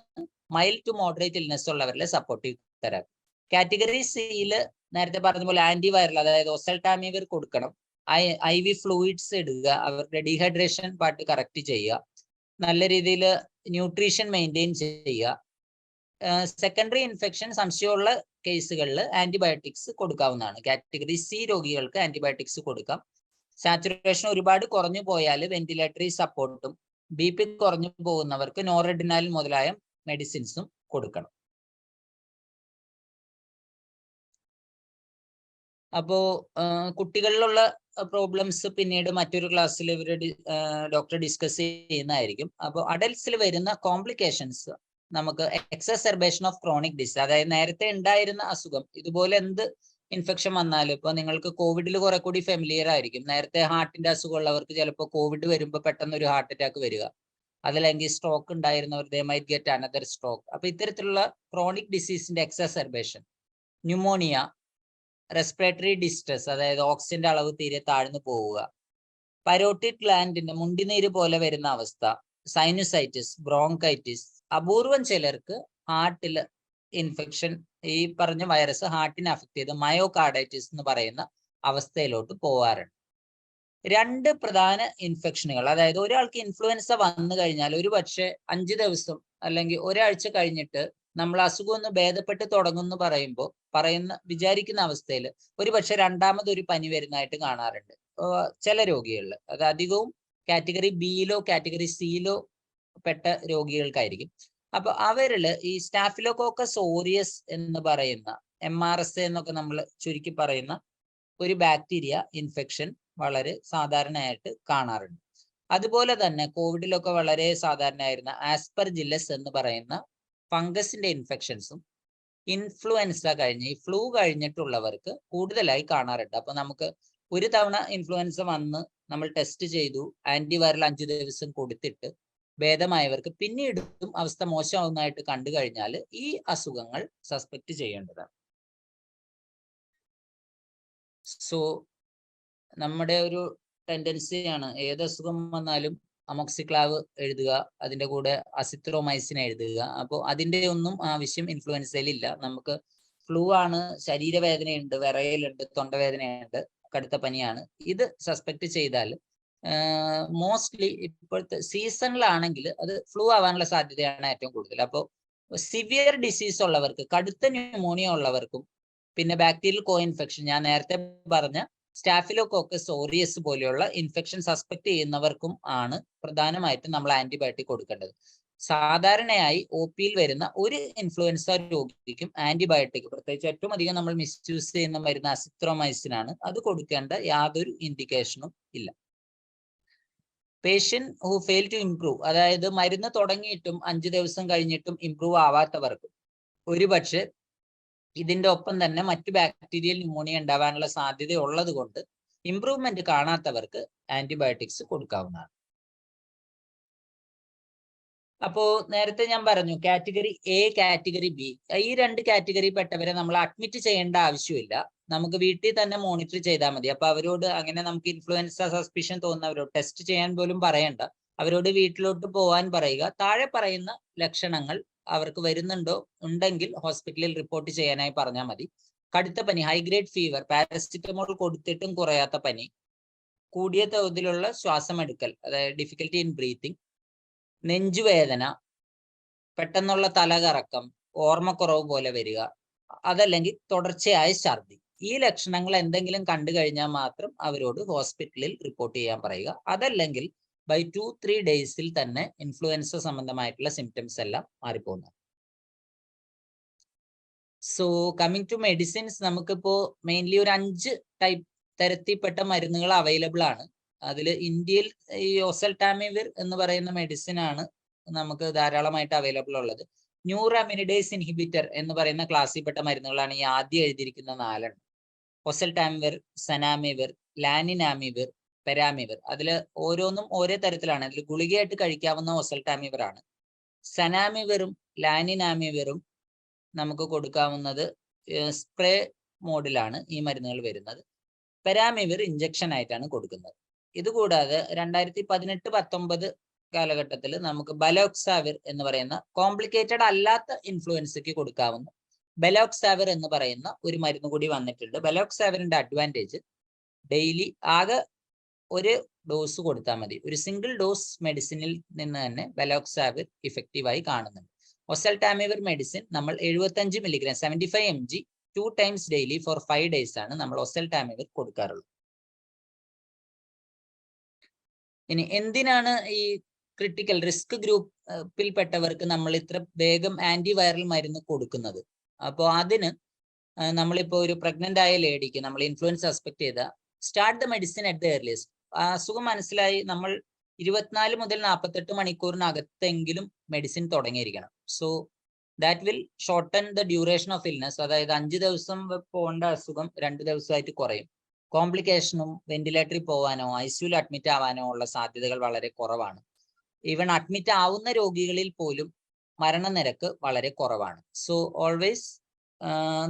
മൈൽഡ് ടു മോഡറേറ്റ് ഇൽനെസ് ഉള്ളവരിലെ സപ്പോർട്ടീവ് തെറാപ്പി. കാറ്റഗറി സിയിൽ നേരത്തെ പറഞ്ഞ പോലെ ആന്റിവൈറൽ, അതായത് ഓസൽടാമിവർ കൊടുക്കണം. IV ഫ്ലൂയിഡ്സ് ഇടുക, അവരുടെ ഡീഹൈഡ്രേഷൻ പാർട്ട് കറക്റ്റ് ചെയ്യുക, നല്ല രീതിയിൽ ന്യൂട്രീഷൻ മെയിൻറ്റെയിൻ ചെയ്യുക. സെക്കൻഡറി ഇൻഫെക്ഷൻ സംശയമുള്ള കേസുകളിൽ ആന്റിബയോട്ടിക്സ് കൊടുക്കാവുന്നതാണ്. കാറ്റഗറി സി രോഗികൾക്ക് ആന്റിബയോട്ടിക്സ് കൊടുക്കാം. സാച്ചുറേഷൻ ഒരുപാട് കുറഞ്ഞു പോയാൽ വെന്റിലേറ്ററി സപ്പോർട്ടും, BP കുറഞ്ഞു പോകുന്നവർക്ക് നോറെഡിനാൽ മുതലായ മെഡിസിൻസും കൊടുക്കണം. അപ്പോ കുട്ടികളിലുള്ള പ്രോബ്ലംസ് പിന്നീട് മറ്റൊരു ക്ലാസ്സിൽ ഡോക്ടർ ഡിസ്കസ് ചെയ്യുന്നതായിരിക്കും. അപ്പോൾ അഡൽട്സിൽ വരുന്ന കോംപ്ലിക്കേഷൻസ് നമുക്ക് എക്സസർബേഷൻ ഓഫ് ക്രോണിക് ഡിസീസ്, അതായത് നേരത്തെ ഉണ്ടായിരുന്ന അസുഖം, ഇതുപോലെ എന്ത് ഇൻഫെക്ഷൻ വന്നാലും, ഇപ്പൊ നിങ്ങൾക്ക് കോവിഡിൽ കുറെ കൂടി ഫെമിലിയർ ആയിരിക്കും. നേരത്തെ ഹാർട്ടിന്റെ അസുഖമുള്ളവർക്ക് ചിലപ്പോൾ കോവിഡ് വരുമ്പോൾ പെട്ടെന്ന് ഒരു ഹാർട്ട് അറ്റാക്ക് വരിക, അതല്ലെങ്കിൽ സ്ട്രോക്ക് ഉണ്ടായിരുന്നവർ they might get another stroke. അപ്പൊ ഇത്തരത്തിലുള്ള ക്രോണിക് ഡിസീസിന്റെ എക്സസർബേഷൻ, ന്യൂമോണിയ, റെസ്പിറേറ്ററി ഡിസ്ട്രസ്, അതായത് ഓക്സിജന്റെ അളവ് തീരെ താഴ്ന്നു പോവുക, പൈറോട്ടിക് ഗ്ലാൻഡിന്റെ മുണ്ടിനീര് പോലെ വരുന്ന അവസ്ഥ, സൈനുസൈറ്റിസ്, ബ്രോങ്കൈറ്റിസ്, അപൂർവം ചിലർക്ക് ഹാർട്ടിൽ ഇൻഫെക്ഷൻ, ഈ പറഞ്ഞ വൈറസ് ഹാർട്ടിനെ അഫക്ട് ചെയ്ത് മയോകാർഡൈറ്റിസ് എന്ന് പറയുന്ന അവസ്ഥയിലോട്ട് പോവാറുണ്ട്. 2 പ്രധാന ഇൻഫെക്ഷനുകൾ, അതായത് ഒരാൾക്ക് ഇൻഫ്ലുവൻസ വന്നു കഴിഞ്ഞാൽ ഒരു പക്ഷേ 5 ദിവസം അല്ലെങ്കിൽ ഒരാഴ്ച കഴിഞ്ഞിട്ട് നമ്മൾ അസുഖം ഒന്ന് ഭേദപ്പെട്ട് തുടങ്ങുന്നു വിചാരിക്കുന്ന അവസ്ഥയിൽ ഒരു പക്ഷെ രണ്ടാമതൊരു പനി വരുന്നതായിട്ട് കാണാറുണ്ട് ചില രോഗികളിൽ. അത് അധികവും കാറ്റഗറി ബിയിലോ കാറ്റഗറി സിയിലോ പെട്ട രോഗികൾക്കായിരിക്കും. അപ്പൊ അവരിൽ ഈ സ്റ്റാഫിലോകോക്കസ് ഓറിയസ് എന്ന് പറയുന്ന MRSA എന്നൊക്കെ നമ്മൾ ചുരുക്കി പറയുന്ന ഒരു ബാക്ടീരിയ ഇൻഫെക്ഷൻ വളരെ സാധാരണയായിട്ട് കാണാറുണ്ട്. അതുപോലെ തന്നെ കോവിഡിലൊക്കെ വളരെ സാധാരണയായിരുന്ന ആസ്പെർജില്ലസ് എന്ന് പറയുന്ന ഫംഗസിന്റെ ഇൻഫെക്ഷൻസും ഇൻഫ്ലുവൻസ കഴിഞ്ഞ് ഈ ഫ്ലൂ കഴിഞ്ഞിട്ടുള്ളവർക്ക് കൂടുതലായി കാണാറുണ്ട്. അപ്പൊ നമുക്ക് ഒരു തവണ ഇൻഫ്ലുവൻസ വന്ന് നമ്മൾ ടെസ്റ്റ് ചെയ്തു, ആന്റിവൈറൽ 5 ദിവസം കൊടുത്തിട്ട് ഭേദമായവർക്ക് പിന്നീടും അവസ്ഥ മോശമാവുന്നതായിട്ട് കണ്ടു കഴിഞ്ഞാൽ ഈ അസുഖങ്ങൾ സസ്പെക്ട് ചെയ്യേണ്ടതാണ്. സോ നമ്മുടെ ഒരു ടെൻഡൻസിയാണ് ഏത് അസുഖം വന്നാലും അമോക്സിക്ലാവ് എഴുതുക, അതിന്റെ കൂടെ അസിത്രോമൈസിൻ എഴുതുക. അപ്പോൾ അതിന്റെ ഒന്നും ആവശ്യം ഇൻഫ്ലുവൻസയിൽ ഇല്ല. നമുക്ക് ഫ്ലൂ ആണ്, ശരീരവേദനയുണ്ട്, വിറയലുണ്ട്, തൊണ്ടവേദനയുണ്ട്, കടുത്ത പനിയാണ്, ഇത് സസ്പെക്ട് ചെയ്താൽ മോസ്റ്റ്ലി ഇപ്പോഴത്തെ സീസണിലാണെങ്കിൽ അത് ഫ്ലൂ ആവാനുള്ള സാധ്യതയാണ് ഏറ്റവും കൂടുതൽ. അപ്പോൾ സിവിയർ ഡിസീസ് ഉള്ളവർക്ക്, കടുത്ത ന്യൂമോണിയ ഉള്ളവർക്കും, പിന്നെ ബാക്ടീരിയൽ കോ ഇൻഫെക്ഷൻ, ഞാൻ നേരത്തെ പറഞ്ഞ സ്റ്റാഫിലോകോക്കസ് ഓറിയസ് പോലെയുള്ള ഇൻഫെക്ഷൻ സസ്പെക്ട് ചെയ്യുന്നവർക്കും ആണ് പ്രധാനമായിട്ടും നമ്മൾ ആന്റിബയോട്ടിക് കൊടുക്കേണ്ടത്. സാധാരണയായി ഒ പിയിൽ വരുന്ന ഒരു ഇൻഫ്ലുവൻസ രോഗിക്കും ആന്റിബയോട്ടിക്, പ്രത്യേകിച്ച് ഏറ്റവും അധികം നമ്മൾ മിസ്യൂസ് ചെയ്യുന്ന മരുന്ന് അസിത്രോമൈസിൻ ആണ്, അത് കൊടുക്കേണ്ട യാതൊരു ഇൻഡിക്കേഷനും ഇല്ല. Patient who fail to improve, അതായത് മരുന്ന് തുടങ്ങിയിട്ടും 5 ദിവസം കഴിഞ്ഞിട്ടും ഇംപ്രൂവ് ആവാത്തവർക്കും ഒരുപക്ഷെ ഇതിന്റെ ഒപ്പം തന്നെ മറ്റു ബാക്ടീരിയൽ ന്യൂമോണിയ ഉണ്ടാവാനുള്ള സാധ്യത ഉള്ളത് കൊണ്ട് ഇംപ്രൂവ്മെന്റ് കാണാത്തവർക്ക് ആന്റിബയോട്ടിക്സ് കൊടുക്കാവുന്നതാണ്. അപ്പോ നേരത്തെ ഞാൻ പറഞ്ഞു കാറ്റഗറി എ, കാറ്റഗറി ബി. ഈ 2 കാറ്റഗറി പെട്ടവരെ നമ്മൾ അഡ്മിറ്റ് ചെയ്യേണ്ട ആവശ്യമില്ല, നമുക്ക് വീട്ടിൽ തന്നെ മോണിറ്റർ ചെയ്താൽ മതി. അപ്പൊ അവരോട് അങ്ങനെ നമുക്ക് ഇൻഫ്ലുവൻസ സസ്പിഷൻ തോന്നുന്നവരോട് ടെസ്റ്റ് ചെയ്യാൻ പോലും പറയണ്ട, അവരോട് വീട്ടിലോട്ട് പോവാൻ പറയുക. താഴെ പറയുന്ന ലക്ഷണങ്ങൾ അവർക്ക് വരുന്നുണ്ടോ ഉണ്ടെങ്കിൽ ഹോസ്പിറ്റലിൽ റിപ്പോർട്ട് ചെയ്യാനായി പറഞ്ഞാൽ മതി. കടുത്ത പനി, ഹൈഗ്രേഡ് ഫീവർ, പാരസിറ്റമോൾ കൊടുത്തിട്ടും കുറയാത്ത പനി, കൂടിയ തോതിലുള്ള ശ്വാസമെടുക്കൽ, അതായത് ഡിഫിക്കൽറ്റി ഇൻ ബ്രീത്തിങ്, നെഞ്ചുവേദന, പെട്ടെന്നുള്ള തലകറക്കം, ഓർമ്മക്കുറവ് പോലെ വരിക, അതല്ലെങ്കിൽ തുടർച്ചയായ ഛർദി. ഈ ലക്ഷണങ്ങൾ എന്തെങ്കിലും കണ്ടു കഴിഞ്ഞാൽ മാത്രം അവരോട് ഹോസ്പിറ്റലിൽ റിപ്പോർട്ട് ചെയ്യാൻ പറയുക. അതല്ലെങ്കിൽ ബൈ 2-3 ഡേയ്സിൽ തന്നെ ഇൻഫ്ലുവൻസ സംബന്ധമായിട്ടുള്ള സിംറ്റംസ് എല്ലാം മാറിപ്പോകുന്നു. സോ കമ്മിങ് ടു മെഡിസിൻസ്, നമുക്കിപ്പോ മെയിൻലി ഒരു 5 തരത്തിൽപ്പെട്ട മരുന്നുകൾ അവൈലബിൾ ആണ്. അതിൽ ഇന്ത്യയിൽ ഈ ഓസൽടാമിവിർ എന്ന് പറയുന്ന മെഡിസിൻ ആണ് നമുക്ക് ധാരാളമായിട്ട് അവൈലബിൾ ഉള്ളത്. ന്യൂറാമിനിഡേസ് ഇൻഹിബിറ്റർ എന്ന് പറയുന്ന ക്ലാസ്സിൽപ്പെട്ട മരുന്നുകളാണ് ഈ ആദ്യം എഴുതിയിരിക്കുന്ന 4. ഓസൽടാമിവിർ, സനാമിവിർ, ലാനിനാമിവിർ, പെരാമിവിർ. അതിൽ ഓരോന്നും ഓരോ തരത്തിലാണ്. അതിൽ ഗുളികയായിട്ട് കഴിക്കാവുന്ന ഓസൽടാമിവിർ ആണ്. സനാമിവിറും ലാനിനാമിവിറും നമുക്ക് കൊടുക്കാവുന്നത് സ്പ്രേ മോഡിലാണ് ഈ മരുന്നുകൾ വരുന്നത്. പെരാമിവിർ ഇഞ്ചക്ഷൻ ആയിട്ടാണ് കൊടുക്കുന്നത്. ഇതുകൂടാതെ 2018-19 കാലഘട്ടത്തിൽ നമുക്ക് ബലോക്സാവിർ എന്ന് പറയുന്ന കോംപ്ലിക്കേറ്റഡ് അല്ലാത്ത ഇൻഫ്ലുവൻസയ്ക്ക് കൊടുക്കാവുന്ന ബലോക്സാവിർ എന്ന് പറയുന്ന ഒരു മരുന്ന് കൂടി വന്നിട്ടുണ്ട്. ബലോക്സാവിറിന്റെ അഡ്വാൻറ്റേജ്, ഡെയിലി ആകെ ഒരു ഡോസ് കൊടുത്താൽ മതി. ഒരു സിംഗിൾ ഡോസ് മെഡിസിനിൽ നിന്ന് തന്നെ ബലോക്സാവിർ ഇഫക്റ്റീവായി കാണുന്നുണ്ട്. ഓസൽടാമിവിർ മെഡിസിൻ നമ്മൾ 75 milligram 75 mg 2 times daily for 5 days ആണ് നമ്മൾ ഓസൽടാമിവിർ കൊടുക്കാറുള്ളത്. ഇനി എന്തിനാണ് ഈ ക്രിട്ടിക്കൽ റിസ്ക് ഗ്രൂപ്പിൽപ്പെട്ടവർക്ക് നമ്മൾ ഇത്ര വേഗം ആന്റിവൈറൽ മരുന്ന് കൊടുക്കുന്നത്? അപ്പോൾ അതിന് നമ്മളിപ്പോൾ ഒരു പ്രഗ്നന്റ് ആയ ലേഡിക്ക് നമ്മൾ ഇൻഫ്ലുവൻസ സസ്പെക്ട് ചെയ്ത start the medicine at the earliest. അസുഖം മനസ്സിലായി നമ്മൾ 24 മുതൽ 48 മണിക്കൂറിനകത്തെങ്കിലും മെഡിസിൻ തുടങ്ങിയിരിക്കണം. So that will shorten the duration of illness. അതായത് 5 ദിവസം പോകേണ്ട അസുഖം 2 ദിവസമായിട്ട് കുറയും. കോംപ്ലിക്കേഷനും വെന്റിലേറ്ററിൽ പോകാനോ ഐസിയുയിൽ അഡ്മിറ്റ് ആവാനോ ഉള്ള സാധ്യതകൾ വളരെ കുറവാണ്. ഈവൻ അഡ്മിറ്റ് ആവുന്ന രോഗികളിൽ പോലും മരണനിരക്ക് വളരെ കുറവാണ്. സോ ഓൾവേസ്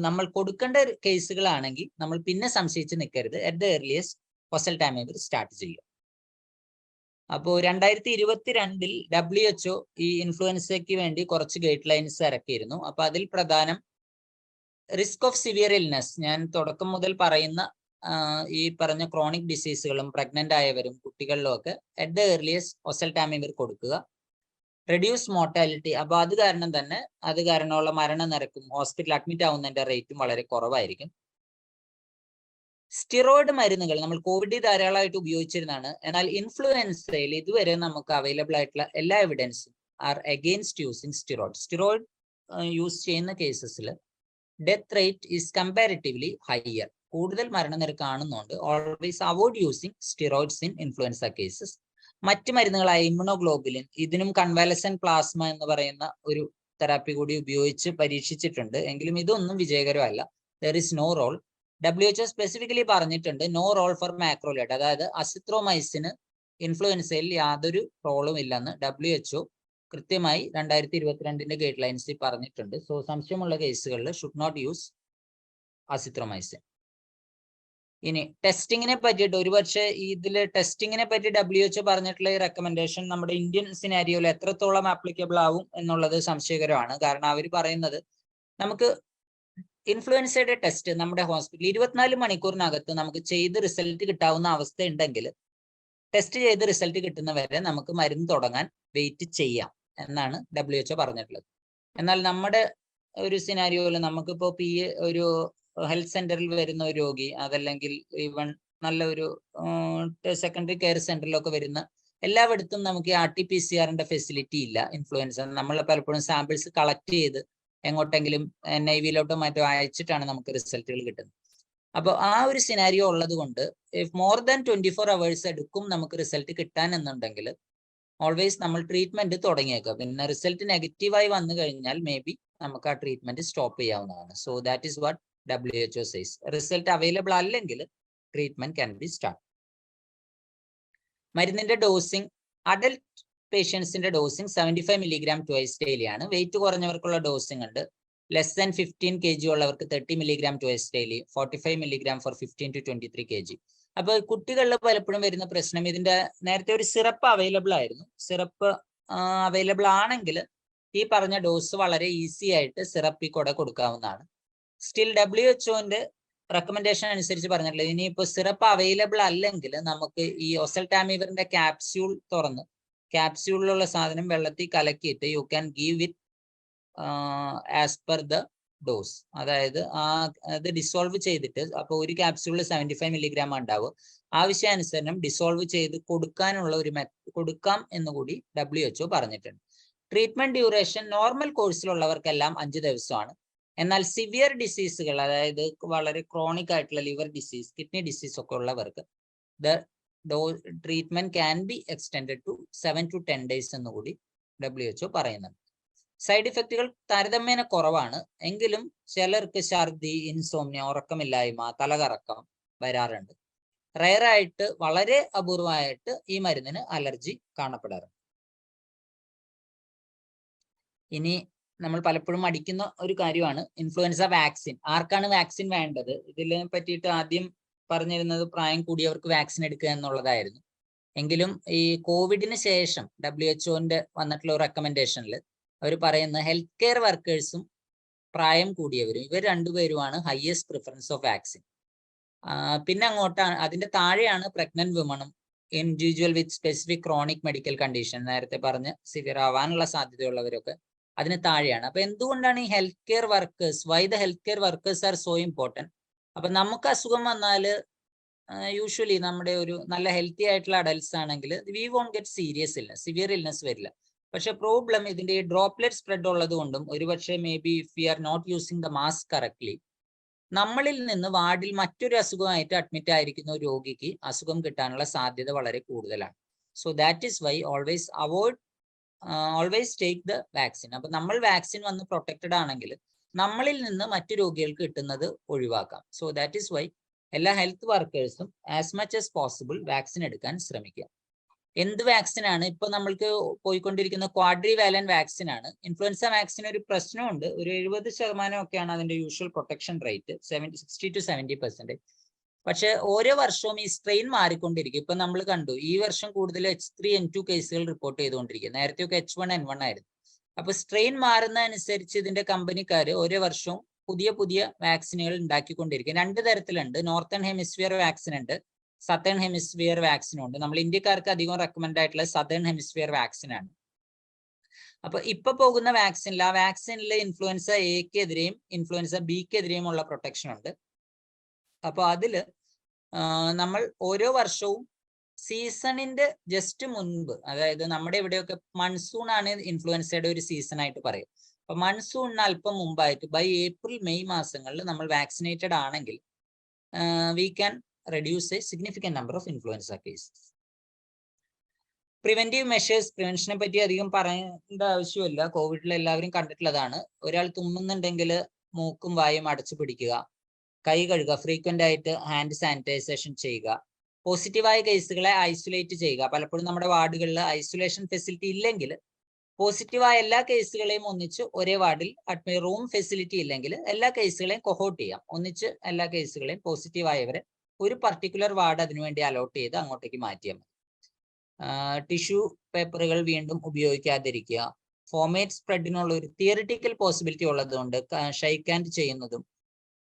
നമ്മൾ കൊടുക്കേണ്ട കേസുകളാണെങ്കിൽ നമ്മൾ പിന്നെ സംശയിച്ച് നിൽക്കരുത്. അറ്റ് ദ ഏർലിയസ്റ്റ് ഓസൽടാമിവിർ സ്റ്റാർട്ട് ചെയ്യുക. അപ്പോൾ 2022 WHO ഈ ഇൻഫ്ലുവൻസയ്ക്ക് വേണ്ടി കുറച്ച് ഗൈഡ് ലൈൻസ് ഇറക്കിയിരുന്നു. അപ്പൊ അതിൽ പ്രധാനം റിസ്ക് ഓഫ് സിവിയർ ഇൽനെസ്, ഞാൻ തുടക്കം മുതൽ പറയുന്ന ഈ പറഞ്ഞ ക്രോണിക് ഡിസീസുകളും പ്രഗ്നന്റ് ആയവരും കുട്ടികളിലും ഒക്കെ അറ്റ് ദ ഏർലിയസ്റ്റ് ഓസൽടാമിവിർ കൊടുക്കുക. റെഡ്യൂസ് മോർട്ടാലിറ്റി, അപ്പൊ അത് കാരണമുള്ള മരണനിരക്കും ഹോസ്പിറ്റൽ അഡ്മിറ്റ് ആവുന്നതിന്റെ റേറ്റും വളരെ കുറവായിരിക്കും. സ്റ്റിറോയിഡ് മരുന്നുകൾ നമ്മൾ കോവിഡ് ധാരാളമായിട്ട് ഉപയോഗിച്ചിരുന്നതാണ്. എന്നാൽ ഇൻഫ്ലുവൻസയിൽ ഇതുവരെ നമുക്ക് അവൈലബിൾ ആയിട്ടുള്ള എല്ലാ എവിഡൻസും are against using steroid. Steroid use ചെയ്യുന്ന കേസസിൽ death rate is comparatively higher, കൂടുതൽ മരണനിരക്ക് കാണുന്നുണ്ട്. Always avoid using steroids in influenza cases. മറ്റ് മരുന്നുകളായ ഇമ്മ്യൂണോഗ്ലോബുലിൻ, ഇതിനും കൺവാലസെന്റ് പ്ലാസ്മ എന്ന് പറയുന്ന ഒരു തെറാപ്പി കൂടി ഉപയോഗിച്ച് പരീക്ഷിച്ചിട്ടുണ്ട്. എങ്കിലും ഇതൊന്നും വിജയകരമല്ല. There is no role. WHO specifically പറഞ്ഞിട്ടുണ്ട് നോ റോൾ ഫോർ മാക്രോലൈഡ്, അതായത് അസിത്രോമൈസിന് ഇൻഫ്ലുവൻസയിൽ യാതൊരു റോളും ഇല്ലെന്ന് WHO കൃത്യമായി 2022 ഗൈഡ് ലൈൻസിൽ പറഞ്ഞിട്ടുണ്ട്. സോ സംശയമുള്ള കേസുകളിൽ ഷുഡ് നോട്ട് യൂസ് അസിത്രോമൈസിൻ. ഇനി ടെസ്റ്റിങ്ങിനെ പറ്റിയിട്ട് ഒരുപക്ഷെ ഇതിൽ ടെസ്റ്റിങ്ങിനെ പറ്റി WHO പറഞ്ഞിട്ടുള്ള ഈ റെക്കമെൻഡേഷൻ നമ്മുടെ ഇന്ത്യൻ സിനാരിയോയിൽ എത്രത്തോളം ആപ്ലിക്കബിൾ ആവും എന്നുള്ളത് സംശയകരമാണ്. കാരണം അവർ പറയുന്നത് നമുക്ക് ഇൻഫ്ലുവൻസയുടെ ടെസ്റ്റ് നമ്മുടെ ഹോസ്പിറ്റലിൽ 24 മണിക്കൂറിനകത്ത് നമുക്ക് ചെയ്ത് റിസൾട്ട് കിട്ടാവുന്ന അവസ്ഥ ഉണ്ടെങ്കിൽ ടെസ്റ്റ് ചെയ്ത് റിസൾട്ട് കിട്ടുന്നവരെ നമുക്ക് മരുന്ന് തുടങ്ങാൻ വെയിറ്റ് ചെയ്യാം എന്നാണ് WHO പറഞ്ഞിട്ടുള്ളത്. എന്നാൽ നമ്മുടെ ഒരു സിനാരിയോയിൽ നമുക്കിപ്പോ ഒരു ഹെൽത്ത് സെന്ററിൽ വരുന്ന ഒരു രോഗി, അതല്ലെങ്കിൽ ഈവൺ നല്ല ഒരു സെക്കൻഡറി കെയർ സെന്ററിലൊക്കെ വരുന്ന എല്ലായിടത്തും നമുക്ക് RT-PCR ഫെസിലിറ്റി ഇല്ല. ഇൻഫ്ലുവൻസ നമ്മൾ പലപ്പോഴും സാമ്പിൾസ് കളക്ട് ചെയ്ത് എങ്ങോട്ടെങ്കിലും NIV-ലോട്ടോ മറ്റോ അയച്ചിട്ടാണ് നമുക്ക് റിസൾട്ടുകൾ കിട്ടുന്നത്. അപ്പോൾ ആ ഒരു സിനാരിയോ ഉള്ളത് കൊണ്ട് മോർ ദാൻ 24 hours എടുക്കും നമുക്ക് റിസൾട്ട് കിട്ടാൻ എന്നുണ്ടെങ്കിൽ ഓൾവേസ് നമ്മൾ ട്രീറ്റ്മെന്റ് തുടങ്ങിയേക്കാം. പിന്നെ റിസൾട്ട് നെഗറ്റീവായി വന്നു കഴിഞ്ഞാൽ മേ ബി നമുക്ക് ആ ട്രീറ്റ്മെന്റ് സ്റ്റോപ്പ് ചെയ്യാവുന്നതാണ്. So that is what WHO says. Result available അല്ലെങ്കിൽ ട്രീറ്റ്മെന്റ് ക്യാൻ ബി സ്റ്റാർട്ട്. മരുന്നിന്റെ ഡോസിങ്, അഡൽട്ട് പേഷ്യൻസിന്റെ ഡോസിങ് 75 mg ട്വൈസ് ഡെയിലി ആണ്. വെയിറ്റ് കുറഞ്ഞവർക്കുള്ള ഡോസിങ് ഉണ്ട്. ലെസ് ദാൻ 15 kg ഉള്ളവർക്ക് 30 mg twice daily, 45 mg for 15 to 23 kg. അപ്പൊ കുട്ടികളിൽ പലപ്പോഴും വരുന്ന പ്രശ്നം, ഇതിന്റെ നേരത്തെ ഒരു സിറപ്പ് അവൈലബിൾ ആയിരുന്നു. സിറപ്പ് അവൈലബിൾ ആണെങ്കിൽ ഈ പറഞ്ഞ ഡോസ് വളരെ ഈസി ആയിട്ട് സിറപ്പിൽ കൂടെ കൊടുക്കാവുന്നതാണ്. സ്റ്റിൽ WHO റെക്കമെൻഡേഷൻ അനുസരിച്ച് പറഞ്ഞിട്ടുള്ളത്, ഇനിയിപ്പോൾ സിറപ്പ് അവൈലബിൾ അല്ലെങ്കിൽ നമുക്ക് ഈ ഒസൽടാമിവറിന്റെ ക്യാപ്സ്യൂൾ തുറന്ന് ക്യാപ്സ്യൂളിലുള്ള സാധനം വെള്ളത്തിൽ കലക്കിയിട്ട് you can give it as per the dose. അതായത് അത് ഡിസോൾവ് ചെയ്തിട്ട്, അപ്പോൾ ഒരു ക്യാപ്സ്യൂളിൽ 75 mg ഉണ്ടാവും. ആവശ്യാനുസരണം ഡിസോൾവ് ചെയ്ത് കൊടുക്കാനുള്ള ഒരു കൊടുക്കാം എന്നുകൂടി WHO പറഞ്ഞിട്ടുണ്ട്. ട്രീറ്റ്മെന്റ് ഡ്യൂറേഷൻ നോർമൽ കോഴ്സിലുള്ളവർക്കെല്ലാം 5 ദിവസമാണ്. എന്നാൽ സിവിയർ ഡിസീസുകൾ, അതായത് വളരെ ക്രോണിക് ആയിട്ടുള്ള ലിവർ ഡിസീസ്, കിഡ്നി ഡിസീസ് ഒക്കെ ഉള്ളവർക്ക് treatment can be extended to 7 to 10 days എന്നുകൂടി WHO പറയുന്നുണ്ട്. സൈഡ് ഇഫക്റ്റുകൾ താരതമ്യേന കുറവാണ്. എങ്കിലും ചിലർക്ക് ഛർദി, ഇൻസോംനിയ, ഉറക്കമില്ലായ്മ, തലകറക്കം വരാറുണ്ട്. റയറായിട്ട്, വളരെ അപൂർവമായിട്ട് ഈ മരുന്നിന് അലർജി കാണപ്പെടാറുണ്ട്. ഇനി നമ്മൾ പലപ്പോഴും അടിക്കുന്ന ഒരു കാര്യമാണ് ഇൻഫ്ലുവൻസ വാക്സിൻ. ആർക്കാണ് വാക്സിൻ വേണ്ടത്? ഇതിനെ പറ്റിയിട്ട് ആദ്യം പറഞ്ഞിരുന്നത് പ്രായം കൂടിയവർക്ക് വാക്സിൻ എടുക്കുക എന്നുള്ളതായിരുന്നു. എങ്കിലും ഈ കോവിഡിന് ശേഷം WHO വന്നിട്ടുള്ള ഒരു റെക്കമെൻഡേഷനിൽ അവർ പറയുന്ന ഹെൽത്ത് കെയർ വർക്കേഴ്സും പ്രായം കൂടിയവരും, ഇവർ രണ്ടുപേരുമാണ് ഹയസ്റ്റ് പ്രിഫറൻസ് ഓഫ് വാക്സിൻ. പിന്നെ അങ്ങോട്ടാണ്, അതിന്റെ താഴെയാണ് പ്രഗ്നന്റ് വിമണും, individual with specific chronic medical condition, നേരത്തെ പറഞ്ഞ് സിവിയർ ആവാനുള്ള സാധ്യതയുള്ളവരൊക്കെ അതിന് താഴെയാണ്. അപ്പൊ എന്തുകൊണ്ടാണ് ഈ health care workers, why the health care workers are so important? അപ്പൊ നമുക്ക് അസുഖം വന്നാൽ യൂഷ്വലി നമ്മുടെ ഒരു നല്ല ഹെൽത്തി ആയിട്ടുള്ള അഡൽട്സ് ആണെങ്കിൽ we won't get serious illness, severe illness വരില്ല. പക്ഷെ പ്രോബ്ലം ഇതിന്റെ ഈ ഡ്രോപ്ലെറ്റ് സ്പ്രെഡ് ഉള്ളത് കൊണ്ടും ഒരുപക്ഷെ maybe if we are not using the mask correctly, നമ്മളിൽ നിന്ന് വാർഡിൽ മറ്റൊരു അസുഖമായിട്ട് അഡ്മിറ്റ് ആയിരിക്കുന്ന ഒരു രോഗിക്ക് അസുഖം കിട്ടാനുള്ള സാധ്യത വളരെ കൂടുതലാണ്. So that is why always take the vaccine. അപ്പൊ നമ്മൾ വാക്സിൻ വന്ന് പ്രൊട്ടക്റ്റഡ് ആണെങ്കിൽ നമ്മളിൽ നിന്ന് മറ്റു രോഗികൾക്ക് കിട്ടുന്നത് ഒഴിവാക്കാം. സോ ദാറ്റ് ഈസ് വൈ എല്ലാ ഹെൽത്ത് വർക്കേഴ്സും as much as possible vaccine എടുക്കാൻ ശ്രമിക്കുക. എന്ത് വാക്സിൻ ആണ് ഇപ്പൊ നമ്മൾക്ക് പോയിക്കൊണ്ടിരിക്കുന്ന? ക്വാഡ്രിവാലന്റ് വാക്സിൻ ആണ്. ഇൻഫ്ലുവൻസ വാക്സിൻ ഒരു പ്രശ്നമുണ്ട്, ഒരു 70% ഒക്കെയാണ് അതിന്റെ യൂഷ്വൽ പ്രൊട്ടക്ഷൻ റേറ്റ്, 60 to 70%. പക്ഷെ ഓരോ വർഷവും ഈ സ്ട്രെയിൻ മാറിക്കൊണ്ടിരിക്കും. ഇപ്പൊ നമ്മൾ കണ്ടു ഈ വർഷം കൂടുതൽ H3N2 കേസുകൾ റിപ്പോർട്ട് ചെയ്തുകൊണ്ടിരിക്കുക. നേരത്തെയൊക്കെ H1N1 ആയിരുന്നു. അപ്പൊ സ്ട്രെയിൻ മാറുന്ന അനുസരിച്ച് ഇതിന്റെ കമ്പനിക്കാർ ഓരോ വർഷവും പുതിയ വാക്സിനുകൾ ഉണ്ടാക്കിക്കൊണ്ടിരിക്കും. 2 തരത്തിലുണ്ട്. നോർത്തേൺ ഹെമിസ്ഫിയർ വാക്സിൻ ഉണ്ട്, സതേൺ ഹെമിസ്ഫിയർ വാക്സിനും ഉണ്ട്. നമ്മൾ ഇന്ത്യക്കാർക്ക് അധികം റെക്കമെൻഡ് ആയിട്ടുള്ള സതേൺ ഹെമിസ്ഫിയർ വാക്സിൻ ആണ്. അപ്പൊ ഇപ്പൊ പോകുന്ന വാക്സിനിൽ, ആ വാക്സിനിൽ ഇൻഫ്ലുവൻസ എക്കെതിരെയും ഇൻഫ്ലുവൻസ ബിക്കെതിരെയും ഉള്ള പ്രൊട്ടക്ഷൻ ഉണ്ട്. അപ്പൊ അതില് നമ്മൾ ഓരോ വർഷവും സീസണിന്റെ ജസ്റ്റ് മുൻപ്, അതായത് നമ്മുടെ ഇവിടെയൊക്കെ മൺസൂൺ ആണ് ഇൻഫ്ലുവൻസയുടെ ഒരു സീസൺ ആയിട്ട് പറയും. അപ്പൊ മൺസൂണിന് അല്പം മുമ്പായിട്ട് ബൈ ഏപ്രിൽ മെയ് മാസങ്ങളിൽ നമ്മൾ വാക്സിനേറ്റഡ് ആണെങ്കിൽ we can reduce a significant number of influenza cases. Preventive measures, പ്രിവെൻഷനെ പറ്റി അധികം പറയേണ്ട ആവശ്യമില്ല. കോവിഡിൽ എല്ലാവരും കണ്ടിട്ടുള്ളതാണ്. ഒരാൾ തുമ്മുന്നുണ്ടെങ്കിൽ മൂക്കും വായും അടച്ചു പിടിക്കുക, കൈ കഴുകുക, ഫ്രീക്വന്റ് ആയിട്ട് ഹാൻഡ് സാനിറ്റൈസേഷൻ ചെയ്യുക, പോസിറ്റീവായ കേസുകളെ ഐസൊലേറ്റ് ചെയ്യുക. പലപ്പോഴും നമ്മുടെ വാർഡുകളിൽ ഐസൊലേഷൻ ഫെസിലിറ്റി ഇല്ലെങ്കിൽ പോസിറ്റീവായ എല്ലാ കേസുകളെയും ഒന്നിച്ച് ഒരേ വാർഡിൽ റൂം ഫെസിലിറ്റി ഇല്ലെങ്കിൽ എല്ലാ കേസുകളെയും കൊഹോട്ട് ചെയ്യാം. ഒന്നിച്ച് എല്ലാ കേസുകളെയും പോസിറ്റീവായവരെ ഒരു പർട്ടിക്കുലർ വാർഡ് അതിനുവേണ്ടി അലോട്ട് ചെയ്ത് അങ്ങോട്ടേക്ക് മാറ്റിയാൽ മതി. ടിഷ്യൂ പേപ്പറുകൾ വീണ്ടും ഉപയോഗിക്കാതിരിക്കുക. ഫോമേറ്റ് സ്പ്രെഡിനുള്ള ഒരു തിയറിറ്റിക്കൽ പോസിബിലിറ്റി ഉള്ളതുകൊണ്ട് ഷെയ്ക്ക് ഹാൻഡ് ചെയ്യുന്നതും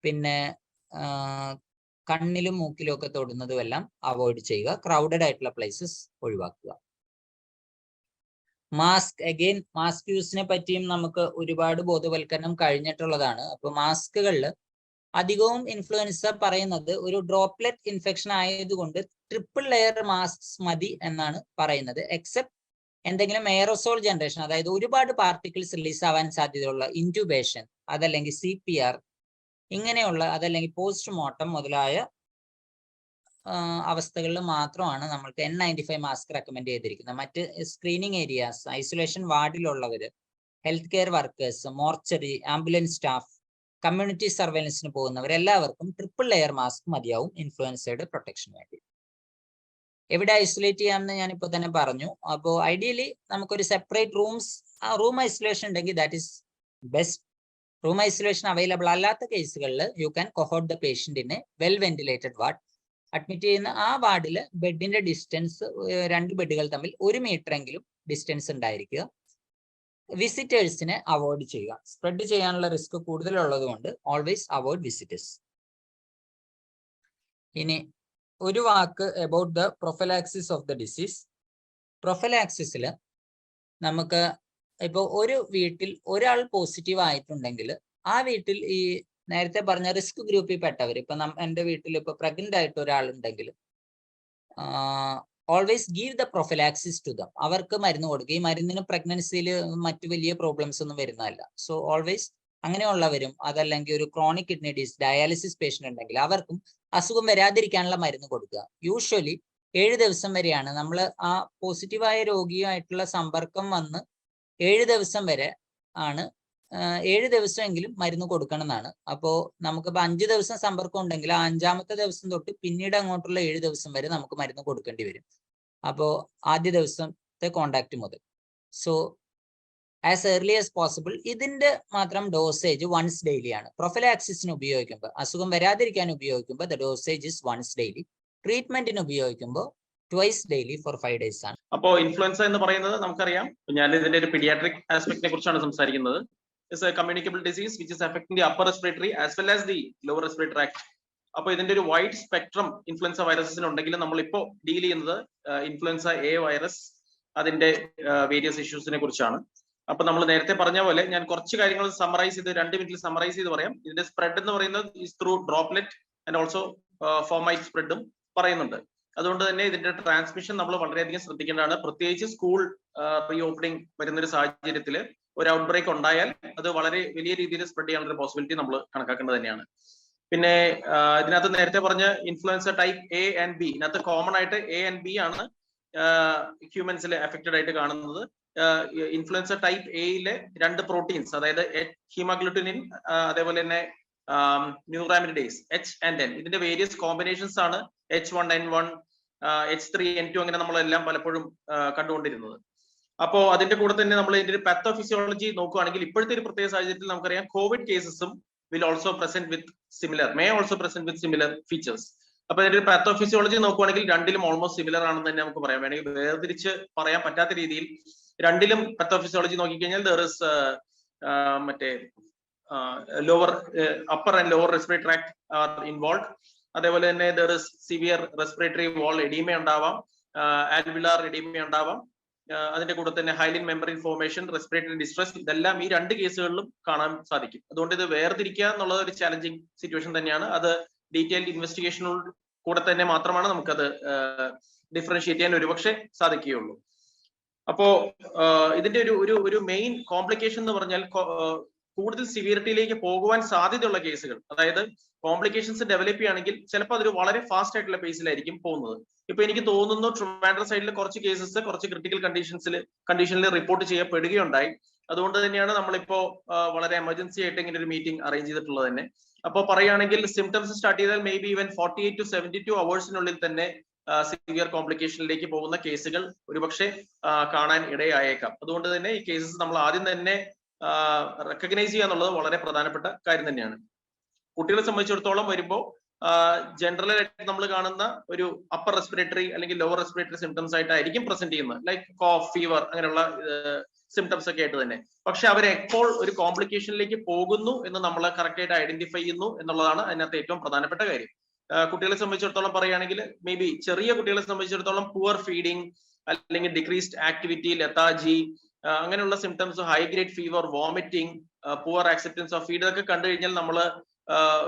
പിന്നെ കണ്ണിലും മൂക്കിലും ഒക്കെ തൊടുന്നതും എല്ലാം അവോയ്ഡ് ചെയ്യുക. ക്രൗഡഡ് ആയിട്ടുള്ള പ്ലേസസ് ഒഴിവാക്കുക. മാസ്ക്, അഗെയിൻ മാസ്ക് യൂസിനെ പറ്റിയും നമുക്ക് ഒരുപാട് ബോധവൽക്കരണം കഴിഞ്ഞിട്ടുള്ളതാണ്. അപ്പൊ മാസ്കുകളിൽ അധികവും ഇൻഫ്ലുവൻസ പറയുന്നത് ഒരു ഡ്രോപ്ലെറ്റ് ഇൻഫെക്ഷൻ ആയതുകൊണ്ട് ട്രിപ്പിൾ ലെയർ മാസ്ക് മതി എന്നാണ് പറയുന്നത്. എക്സെപ്റ്റ് എന്തെങ്കിലും എയറോസോൾ ജനറേഷൻ, അതായത് ഒരുപാട് പാർട്ടിക്കിൾസ് റിലീസ് ആവാൻ സാധ്യതയുള്ള ഇൻറ്റുബേഷൻ, അതല്ലെങ്കിൽ CPR ഇങ്ങനെയുള്ള, അതല്ലെങ്കിൽ പോസ്റ്റ്മോർട്ടം മുതലായ അവസ്ഥകളിൽ മാത്രമാണ് നമ്മൾക്ക് N95 മാസ്ക് റെക്കമെൻഡ് ചെയ്തിരിക്കുന്നത്. മറ്റ് സ്ക്രീനിങ് ഏരിയാസ്, ഐസൊലേഷൻ വാർഡിലുള്ളവർ, health care workers, mortuary, ambulance staff, community സർവൈലൻസിന് പോകുന്നവർ എല്ലാവർക്കും ട്രിപ്പിൾ ലെയർ മാസ്ക് മതിയാവും ഇൻഫ്ലുവൻസയുടെ പ്രൊട്ടക്ഷന് വേണ്ടി. എവിടെ ഐസൊലേറ്റ് ചെയ്യാമെന്ന് ഞാനിപ്പോൾ തന്നെ പറഞ്ഞു. അപ്പോൾ ഐഡിയലി നമുക്കൊരു സെപ്പറേറ്റ് റൂം ഐസൊലേഷൻ ഉണ്ടെങ്കിൽ that is best. Room isolation available അല്ലാത്ത കേസുകളിൽ you can cohort the patient in a well ventilated ward. Admit ചെയ്യുന്ന ആ വാർഡിൽ ബെഡിന്റെ ഡിസ്റ്റൻസ് 2 ബെഡുകൾ തമ്മിൽ 1 മീറ്റർ എങ്കിലും ഡിസ്റ്റൻസ് ഉണ്ടായിരിക്കുക. വിസിറ്റേഴ്സിനെ അവോയ്ഡ് ചെയ്യുക. സ്പ്രെഡ് ചെയ്യാനുള്ള റിസ്ക് കൂടുതലുള്ളത് കൊണ്ട് ഓൾവേസ് അവോയ്ഡ് വിസിറ്റേഴ്സ്. ഇനി ഒരു വാക്ക് about the prophylaxis of the disease. പ്രൊഫലാക്സിസിൽ നമുക്ക് ഇപ്പോൾ ഒരു വീട്ടിൽ ഒരാൾ പോസിറ്റീവ് ആയിട്ടുണ്ടെങ്കിൽ ആ വീട്ടിൽ ഈ നേരത്തെ പറഞ്ഞ റിസ്ക് ഗ്രൂപ്പിൽ പെട്ടവർ, ഇപ്പൊ എൻ്റെ വീട്ടിൽ ഇപ്പൊ പ്രഗ്നന്റ് ആയിട്ട് ഒരാളുണ്ടെങ്കിൽ always give the prophylaxis to them. അവർക്ക് മരുന്ന് കൊടുക്കുക. ഈ മരുന്നിന് പ്രഗ്നൻസിയിൽ മറ്റു വലിയ പ്രോബ്ലംസ് ഒന്നും വരുന്നതല്ല. സോ ഓൾവേസ് അങ്ങനെയുള്ളവരും, അതല്ലെങ്കിൽ ഒരു chronic kidney disease dialysis patient ഉണ്ടെങ്കിൽ അവർക്കും അസുഖം വരാതിരിക്കാനുള്ള മരുന്ന് കൊടുക്കുക. യൂഷ്വലി 7 ദിവസം വരെയാണ് നമ്മൾ ആ പോസിറ്റീവായ രോഗിയുമായിട്ടുള്ള സമ്പർക്കം വന്ന് 7 ദിവസം വരെ ആണ് 7 ദിവസമെങ്കിലും മരുന്ന് കൊടുക്കണം എന്നാണ്. അപ്പോൾ നമുക്കിപ്പോൾ 5 ദിവസം സമ്പർക്കം ഉണ്ടെങ്കിൽ ആ 5ാമത്തെ ദിവസം തൊട്ട് പിന്നീട് അങ്ങോട്ടുള്ള 7 ദിവസം വരെ നമുക്ക് മരുന്ന് കൊടുക്കേണ്ടി വരും. അപ്പോൾ ആദ്യ ദിവസത്തെ കോണ്ടാക്ട് മുതൽ. So as early as possible ഇതിന്റെ മാത്രം ഡോസേജ് വൺസ് ഡെയിലി ആണ്. പ്രൊഫലാക്സിസിന് ഉപയോഗിക്കുമ്പോൾ, അസുഖം വരാതിരിക്കാൻ ഉപയോഗിക്കുമ്പോൾ the dosage is once daily. ട്രീറ്റ്മെന്റിന് ഉപയോഗിക്കുമ്പോൾ ട്വൈസ് ഡെയിലി ഫോർ 5 days ആണ്. അപ്പോൾ ഇൻഫ്ലുവൻസ എന്ന് പറയുന്നത് നമുക്കറിയാം, ഞാൻ ഇതിന്റെ ഒരു പീഡിയാട്രിക് ആസ്പെക്ടിനെ കുറിച്ചാണ് സംസാരിക്കുന്നത്. It's a communicable disease which is affecting the upper respiratory as well as the lower respiratory tract. അപ്പോൾ ഇതിന്റെ ഒരു വൈഡ് സ്പെക്ട്രം ഇൻഫ്ലുവൻസ വൈറസിന് ഉണ്ടെങ്കിലും നമ്മളിപ്പോൾ ഡീൽ ചെയ്യുന്നത് ഇൻഫ്ലുവൻസ എ വൈറസ്, അതിന്റെ വേരിയസ് ഇഷ്യൂസിനെ കുറിച്ചാണ്. അപ്പൊ നമ്മൾ നേരത്തെ പറഞ്ഞ പോലെ ഞാൻ കുറച്ച് കാര്യങ്ങൾ സമ്മറൈസ് ചെയ്ത് 2 മിനിറ്റിൽ സമ്മറൈസ് ചെയ്ത് പറയാം. ഇതിന്റെ സ്പ്രെഡ് എന്ന് പറയുന്നത് is through droplet and also fomite സ്പ്രെഡും പറയുന്നുണ്ട്. അതുകൊണ്ട് തന്നെ ഇതിന്റെ ട്രാൻസ്മിഷൻ നമ്മൾ വളരെയധികം ശ്രദ്ധിക്കേണ്ടതാണ്. പ്രത്യേകിച്ച് സ്കൂൾ റീ ഓപ്പണിംഗ് വരുന്ന ഒരു സാഹചര്യത്തിൽ ഒരു ഔട്ട് ബ്രേക്ക് ഉണ്ടായാൽ അത് വളരെ വലിയ രീതിയിൽ സ്പ്രെഡ് ചെയ്യാനുള്ള ഒരു പോസിബിലിറ്റി നമ്മൾ കണക്കാക്കേണ്ടത് തന്നെയാണ്. പിന്നെ ഇതിനകത്ത് നേരത്തെ പറഞ്ഞ influenza type A and B, ഇതിനകത്ത് കോമൺ ആയിട്ട് എ ആൻഡ് ബി ആണ് ഹ്യൂമൻസിൽ എഫക്റ്റഡ് ആയിട്ട് കാണുന്നത്. ഇൻഫ്ലുവൻസ ടൈപ്പ് എയിലെ 2 പ്രോട്ടീൻസ്, അതായത് ഹീമോഗ്ലൂട്ടിനിൻ അതേപോലെ തന്നെ ന്യൂറാമിനിഡേസ് H and N, ഇതിന്റെ വേരിയസ് കോമ്പിനേഷൻസ് ആണ് H1N1 H3N2 അങ്ങനെ നമ്മളെല്ലാം പലപ്പോഴും കണ്ടുകൊണ്ടിരുന്നത്. അപ്പോ അതിന്റെ കൂടെ തന്നെ നമ്മൾ ഇതിന്റെ ഒരു പാത്തോഫിസിയോളജി നോക്കുകയാണെങ്കിൽ ഇപ്പോഴത്തെ ഒരു പ്രത്യേക സാഹചര്യത്തിൽ നമുക്കറിയാം Covid കേസസും will also present with may also present with similar features. അപ്പൊ ഇതിന്റെ ഒരു പാത്തോഫിസിയോളജി നോക്കുകയാണെങ്കിൽ രണ്ടിലും ഓൾമോസ്റ്റ് സിമിലർ ആണെന്ന് തന്നെ നമുക്ക് പറയാം. വേണമെങ്കിൽ വേർതിരിച്ച് പറയാൻ പറ്റാത്ത രീതിയിൽ രണ്ടിലും പാത്തോഫിസിയോളജി നോക്കിക്കഴിഞ്ഞാൽ there is മറ്റേ lower upper and lower respiratory tract are involve. അതേപോലെ തന്നെ there is severe respiratory wall oedema ഉണ്ടാവാം, ആൽവിലാർ എഡീമ ഉണ്ടാവാം. അതിന്റെ കൂടെ തന്നെ hyaline membrane formation, respiratory distress, ഇതെല്ലാം ഈ 2 കേസുകളിലും കാണാൻ സാധിക്കും. അതുകൊണ്ട് ഇത് വേർതിരിക്കുക എന്നുള്ളത് ഒരു ചാലഞ്ചിങ് സിറ്റുവേഷൻ തന്നെയാണ്. അത് ഡീറ്റെയിൽഡ് ഇൻവെസ്റ്റിഗേഷനോട് കൂടെ തന്നെ മാത്രമാണ് നമുക്കത് ഡിഫറൻഷിയേറ്റ് ചെയ്യാൻ ഒരുപക്ഷെ സാധിക്കുകയുള്ളൂ. അപ്പോ ഇതിന്റെ ഒരു മെയിൻ കോംപ്ലിക്കേഷൻ എന്ന് പറഞ്ഞാൽ കൂടുതൽ സിവിയറിറ്റിയിലേക്ക് പോകുവാൻ സാധ്യതയുള്ള കേസുകൾ, അതായത് കോംപ്ലിക്കേഷൻസ് ഡെവലപ്പ് ചെയ്യുകയാണെങ്കിൽ ചിലപ്പോൾ അതൊരു വളരെ ഫാസ്റ്റ് ആയിട്ടുള്ള പേസിലായിരിക്കും പോകുന്നത്. ഇപ്പൊ എനിക്ക് തോന്നുന്നു ട്രിവാൻഡ്രം സൈഡിൽ കുറച്ച് കേസസ് കുറച്ച് ക്രിട്ടിക്കൽ കണ്ടീഷനിൽ റിപ്പോർട്ട് ചെയ്യപ്പെടുകയുണ്ടായി. അതുകൊണ്ട് തന്നെയാണ് നമ്മളിപ്പോ വളരെ എമർജൻസി ആയിട്ട് ഇങ്ങനെ ഒരു മീറ്റിംഗ് അറേഞ്ച് ചെയ്തിട്ടുള്ളത് തന്നെ. അപ്പോൾ പറയുകയാണെങ്കിൽ സിംറ്റംസ് സ്റ്റാർട്ട് ചെയ്താൽ മേ ബി ഈവൻ 48 to 72 അവേഴ്സിനുള്ളിൽ തന്നെ സിവിയർ കോംപ്ലിക്കേഷനിലേക്ക് പോകുന്ന കേസുകൾ ഒരുപക്ഷെ കാണാൻ ഇടയായേക്കാം. അതുകൊണ്ട് തന്നെ ഈ കേസസ് നമ്മൾ ആദ്യം തന്നെ റെക്കഗ്നൈസ് ചെയ്യുക എന്നുള്ളത് വളരെ പ്രധാനപ്പെട്ട കാര്യം തന്നെയാണ്. കുട്ടികളെ സംബന്ധിച്ചിടത്തോളം വരുമ്പോൾ ജനറലായിട്ട് നമ്മൾ കാണുന്ന ഒരു അപ്പർ റെസ്പിറേറ്ററി അല്ലെങ്കിൽ ലോവർ റെസ്പിറേറ്ററി സിംറ്റംസ് ആയിട്ടായിരിക്കും പ്രസന്റ് ചെയ്യുന്നത്, ലൈക്ക് കോഫ്, ഫീവർ അങ്ങനെയുള്ള സിംറ്റംസ് ഒക്കെ ആയിട്ട് തന്നെ. പക്ഷെ അവരെപ്പോൾ ഒരു കോംപ്ലിക്കേഷനിലേക്ക് പോകുന്നു എന്ന് നമ്മൾ കറക്റ്റ് ആയിട്ട് ഐഡന്റിഫൈ ചെയ്യുന്നു എന്നുള്ളതാണ് അതിനകത്ത് ഏറ്റവും പ്രധാനപ്പെട്ട കാര്യം. കുട്ടികളെ സംബന്ധിച്ചിടത്തോളം പറയുകയാണെങ്കിൽ മേ ബി ചെറിയ കുട്ടികളെ സംബന്ധിച്ചിടത്തോളം പുവർ ഫീഡിങ് അല്ലെങ്കിൽ ഡിക്രീസ്ഡ് ആക്ടിവിറ്റി, ലെത്താജി, അങ്ങനെയുള്ള symptoms, high grade fever, vomiting, poor acceptance of feed, ഇതൊക്കെ കണ്ടു കഴിഞ്ഞാൽ നമ്മൾ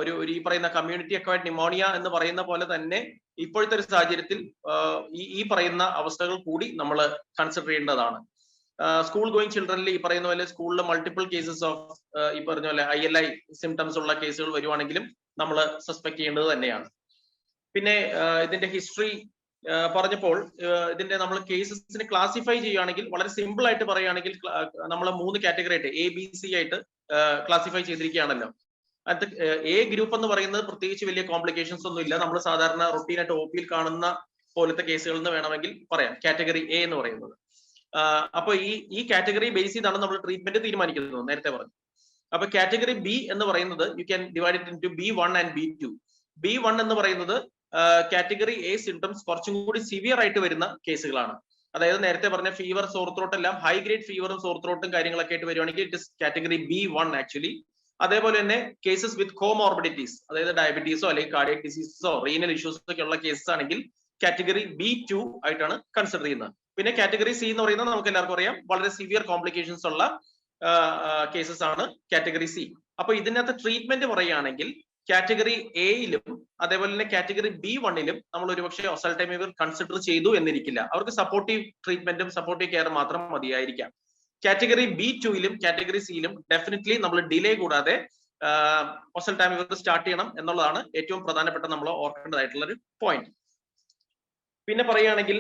ഒരു ഈ പറയുന്ന കമ്മ്യൂണിറ്റി അക്വയർഡ് ന്യൂമോണിയ എന്ന് പറയുന്ന പോലെ തന്നെ ഇപ്പോഴത്തെ ഒരു സാഹചര്യത്തിൽ ഈ പറയുന്ന അവസ്ഥകൾ കൂടി നമ്മൾ കൺസിഡർ ചെയ്യേണ്ടതാണ്. സ്കൂൾ ഗോയിങ് ചിൽഡ്രനിൽ ഈ പറയുന്ന പോലെ സ്കൂളിൽ മൾട്ടിപ്പിൾ കേസസ് ഓഫ് ഈ പറഞ്ഞ പോലെ ILI സിംറ്റംസ് ഉള്ള കേസുകൾ വരുവാണെങ്കിലും നമ്മൾ സസ്പെക്ട് ചെയ്യേണ്ടത് തന്നെയാണ്. പിന്നെ ഇതിന്റെ ഹിസ്റ്ററി പറഞ്ഞപ്പോൾ ഇതിന്റെ നമ്മൾ കേസസിനെ ക്ലാസിഫൈ ചെയ്യുകയാണെങ്കിൽ വളരെ സിമ്പിൾ ആയിട്ട് പറയുകയാണെങ്കിൽ നമ്മൾ 3 കാറ്റഗറി ആയിട്ട് ABC ആയിട്ട് ക്ലാസിഫൈ ചെയ്തിരിക്കുകയാണല്ലോ. അത് A ഗ്രൂപ്പ് എന്ന് പറയുന്നത് പ്രത്യേകിച്ച് വലിയ കോംപ്ലിക്കേഷൻസ് ഒന്നും ഇല്ല, നമ്മൾ സാധാരണ റൊട്ടീനായിട്ട് OP-യിൽ കാണുന്ന പോലത്തെ കേസുകൾ എന്ന് വേണമെങ്കിൽ പറയാം കാറ്റഗറി A എന്ന് പറയുന്നത്. അപ്പൊ ഈ കാറ്റഗറി ബേസ് ചെയ്താണ് നമ്മൾ ട്രീറ്റ്മെന്റ് തീരുമാനിക്കുന്നത്, നേരത്തെ പറഞ്ഞു. അപ്പൊ കാറ്റഗറി B എന്ന് പറയുന്നത് you can divide it into B1 and B2. B1 എന്ന് പറയുന്നത് കാറ്റഗറി A സിംറ്റംസ് കുറച്ചും കൂടി സിവിയർ ആയിട്ട് വരുന്ന കേസുകളാണ്. അതായത് നേരത്തെ പറഞ്ഞ ഫീവർ, സോർ ത്രോട്ട് എല്ലാം ഹൈ ഗ്രേഡ് ഫീവറും സോർ ത്രോട്ടും കാര്യങ്ങളൊക്കെ ആയിട്ട് വരുവാണെങ്കിൽ it is category B1 actually. അതേപോലെ തന്നെ കേസസ് വിത്ത് കോമോർബിഡിറ്റീസ്, അതായത് ഡയബറ്റീസോ അല്ലെങ്കിൽ കാർഡിയക് ഡിസീസസോ റീനൽ ഇഷ്യൂസോ ഒക്കെ ഉള്ള കേസസ് ആണെങ്കിൽ കാറ്റഗറി B2 ആയിട്ടാണ് കൺസിഡർ ചെയ്യുന്നത്. പിന്നെ കാറ്റഗറി C എന്ന് പറയുന്നത് നമുക്ക് എല്ലാവർക്കും അറിയാം വളരെ സിവിയർ കോംപ്ലിക്കേഷൻസ് ഉള്ള കേസസ് ആണ് കാറ്റഗറി C. അപ്പൊ ഇതിനകത്ത് ട്രീറ്റ്മെന്റ് പറയുകയാണെങ്കിൽ കാറ്റഗറി എയിലും അതേപോലെ തന്നെ കാറ്റഗറി B1-ലും നമ്മൾ ഒരുപക്ഷെ ഒസൽറ്റൈമിവർ കൺസിഡർ ചെയ്തു എന്നിരിക്കില്ല. അവർക്ക് സപ്പോർട്ടീവ് ട്രീറ്റ്മെന്റും സപ്പോർട്ടീവ് കെയർ മാത്രം മതിയായിരിക്കാം. കാറ്റഗറി B2-ലും കാറ്റഗറി C-ലും ഡെഫിനറ്റ്ലി നമ്മൾ ഡിലേ കൂടാതെ ഒസൽറ്റൈമിവർ സ്റ്റാർട്ട് ചെയ്യണം എന്നുള്ളതാണ് ഏറ്റവും പ്രധാനപ്പെട്ട നമ്മൾ ഓർക്കേണ്ടതായിട്ടുള്ള ഒരു പോയിന്റ്. പിന്നെ പറയുകയാണെങ്കിൽ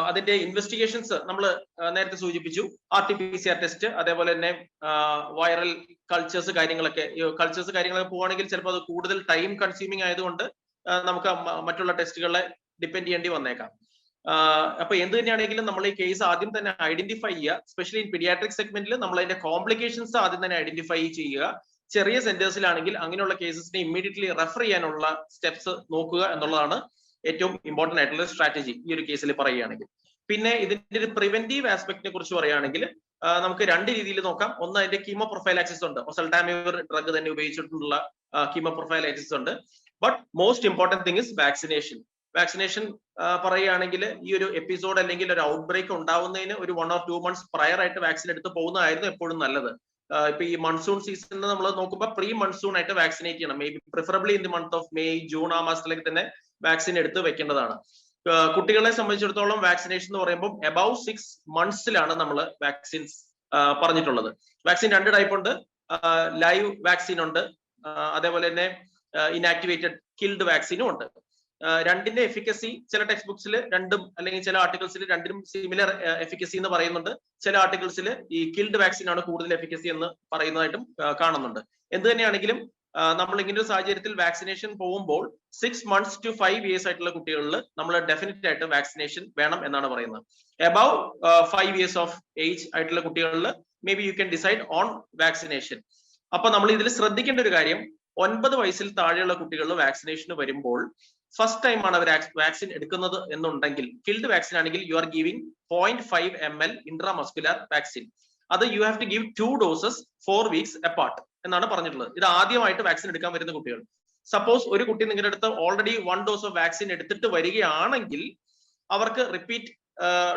അതിന്റെ ഇൻവെസ്റ്റിഗേഷൻസ് നമ്മൾ നേരത്തെ സൂചിപ്പിച്ചു, RT-PCR ടെസ്റ്റ്, അതേപോലെ തന്നെ വൈറൽ കൾച്ചേഴ്സ് കാര്യങ്ങളൊക്കെ പോവുകയാണെങ്കിൽ ചിലപ്പോൾ അത് കൂടുതൽ ടൈം കൺസ്യൂമിങ് ആയതുകൊണ്ട് നമുക്ക് മറ്റുള്ള ടെസ്റ്റുകളെ ഡിപ്പെൻഡ് ചെയ്യേണ്ടി വന്നേക്കാം. അപ്പൊ എന്ത് തന്നെയാണെങ്കിലും നമ്മൾ ഈ കേസ് ആദ്യം തന്നെ ഐഡന്റിഫൈ ചെയ്യുക. സ്പെഷ്യലി ഇൻ പീഡിയാട്രിക് സെഗ്മെന്റിൽ നമ്മൾ അതിന്റെ കോംപ്ലിക്കേഷൻസ് ആദ്യം തന്നെ ഐഡന്റിഫൈ ചെയ്യുക. ചെറിയ സെന്റേഴ്സിലാണെങ്കിൽ അങ്ങനെയുള്ള കേസസിനെ ഇമ്മീഡിയറ്റ്ലി റെഫർ ചെയ്യാനുള്ള സ്റ്റെപ്സ് നോക്കുക എന്നുള്ളതാണ് ഏറ്റവും ഇമ്പോർട്ടന്റ് ആയിട്ടുള്ള സ്ട്രാറ്റജി ഈ ഒരു കേസിൽ പറയുകയാണെങ്കിൽ. പിന്നെ ഇതിന്റെ ഒരു പ്രിവെന്റീവ് ആസ്പെക്ടിനെ കുറിച്ച് പറയുകയാണെങ്കിൽ നമുക്ക് 2 രീതിയിൽ നോക്കാം. ഒന്ന്, അതിന്റെ കീമോ പ്രൊഫൈലാക്സിസ് ഉണ്ട്, ഒസൽറ്റൈമിവർ ഡ്രഗ് തന്നെ ഉപയോഗിച്ചിട്ടുള്ള കീമോ പ്രൊഫൈലാക്സിസ് ഉണ്ട്. But most important thing is vaccination. Vaccination പറയുകയാണെങ്കിൽ ഈ ഒരു എപ്പിസോഡ് അല്ലെങ്കിൽ ഒരു ഔട്ട് ബ്രേക്ക് ഉണ്ടാവുന്നതിന് ഒരു 1 or 2 months പ്രയർ ആയിട്ട് വാക്സിൻ എടുത്ത് പോകുന്നതായിരുന്നു എപ്പോഴും നല്ലത്. ഇപ്പൊ ഈ മൺസൂൺ സീസണിൽ നമ്മൾ നോക്കുമ്പോൾ പ്രീ മൺസൂൺ ആയിട്ട് വാക്സിനേറ്റ് ചെയ്യണം. May be preferably in the month of May, June ആ മാസത്തിലേക്ക് തന്നെ വാക്സിൻ എടുത്ത് വെക്കേണ്ടതാണ്. കുട്ടികളെ സംബന്ധിച്ചിടത്തോളം വാക്സിനേഷൻ എന്ന് പറയുമ്പോൾ അബൌവ് 6 months-ലാണ് നമ്മൾ വാക്സിൻസ് പറഞ്ഞിട്ടുള്ളത്. വാക്സിൻ 2 ടൈപ്പ് ഉണ്ട്, ലൈവ് വാക്സിൻ ഉണ്ട്, അതേപോലെ തന്നെ ഇനാക്ടിവേറ്റഡ് കിൽഡ് വാക്സിനും ഉണ്ട്. രണ്ടിന്റെ എഫിക്കസി ചില ടെക്സ്റ്റ് ബുക്സിൽ രണ്ടും അല്ലെങ്കിൽ ചില ആർട്ടിക്കിൾസിൽ രണ്ടിനും സിമിലർ എഫിക്കസി എന്ന് പറയുന്നുണ്ട്. ചില ആർട്ടിക്കിൾസിൽ ഈ കിൽഡ് വാക്സിൻ ആണ് കൂടുതൽ എഫിക്കസി എന്ന് പറയുന്നതായിട്ടും കാണുന്നുണ്ട്. എന്ത് തന്നെയാണെങ്കിലും നമ്മൾ ഇങ്ങനെ ഒരു സാഹചര്യത്തിൽ വാക്സിനേഷൻ പോകുമ്പോൾ 6 months to 5 years ആയിട്ടുള്ള കുട്ടികളിൽ നമ്മൾ ഡെഫിനറ്റ് ആയിട്ട് വാക്സിനേഷൻ വേണം എന്നാണ് പറയുന്നത്. അബൌവ് 5 years ഓഫ് ഏജ് ആയിട്ടുള്ള കുട്ടികളിൽ may be you can decide on vaccination. അപ്പൊ നമ്മൾ ഇതിൽ ശ്രദ്ധിക്കേണ്ട ഒരു കാര്യം, 9 വയസ്സിൽ താഴെയുള്ള കുട്ടികളിൽ വാക്സിനേഷന് വരുമ്പോൾ ഫസ്റ്റ് ടൈം ആണ് അവർ വാക്സിൻ എടുക്കുന്നത് എന്നുണ്ടെങ്കിൽ, കിൽഡ് വാക്സിൻ ആണെങ്കിൽ you are giving 0.5 ml intramuscular vaccine. അത് you have to give 2 doses 4 weeks apart എന്നാണ് പറഞ്ഞിട്ടുള്ളത്. ഇത് ആദ്യമായിട്ട് വാക്സിൻ എടുക്കാൻ വരുന്ന കുട്ടികൾ. സപ്പോസ് ഒരു കുട്ടി നിങ്ങളുടെ അടുത്ത് ഓൾറെഡി 1 dose ഓഫ് വാക്സിൻ എടുത്തിട്ട് വരികയാണെങ്കിൽ അവർക്ക് റിപ്പീറ്റ്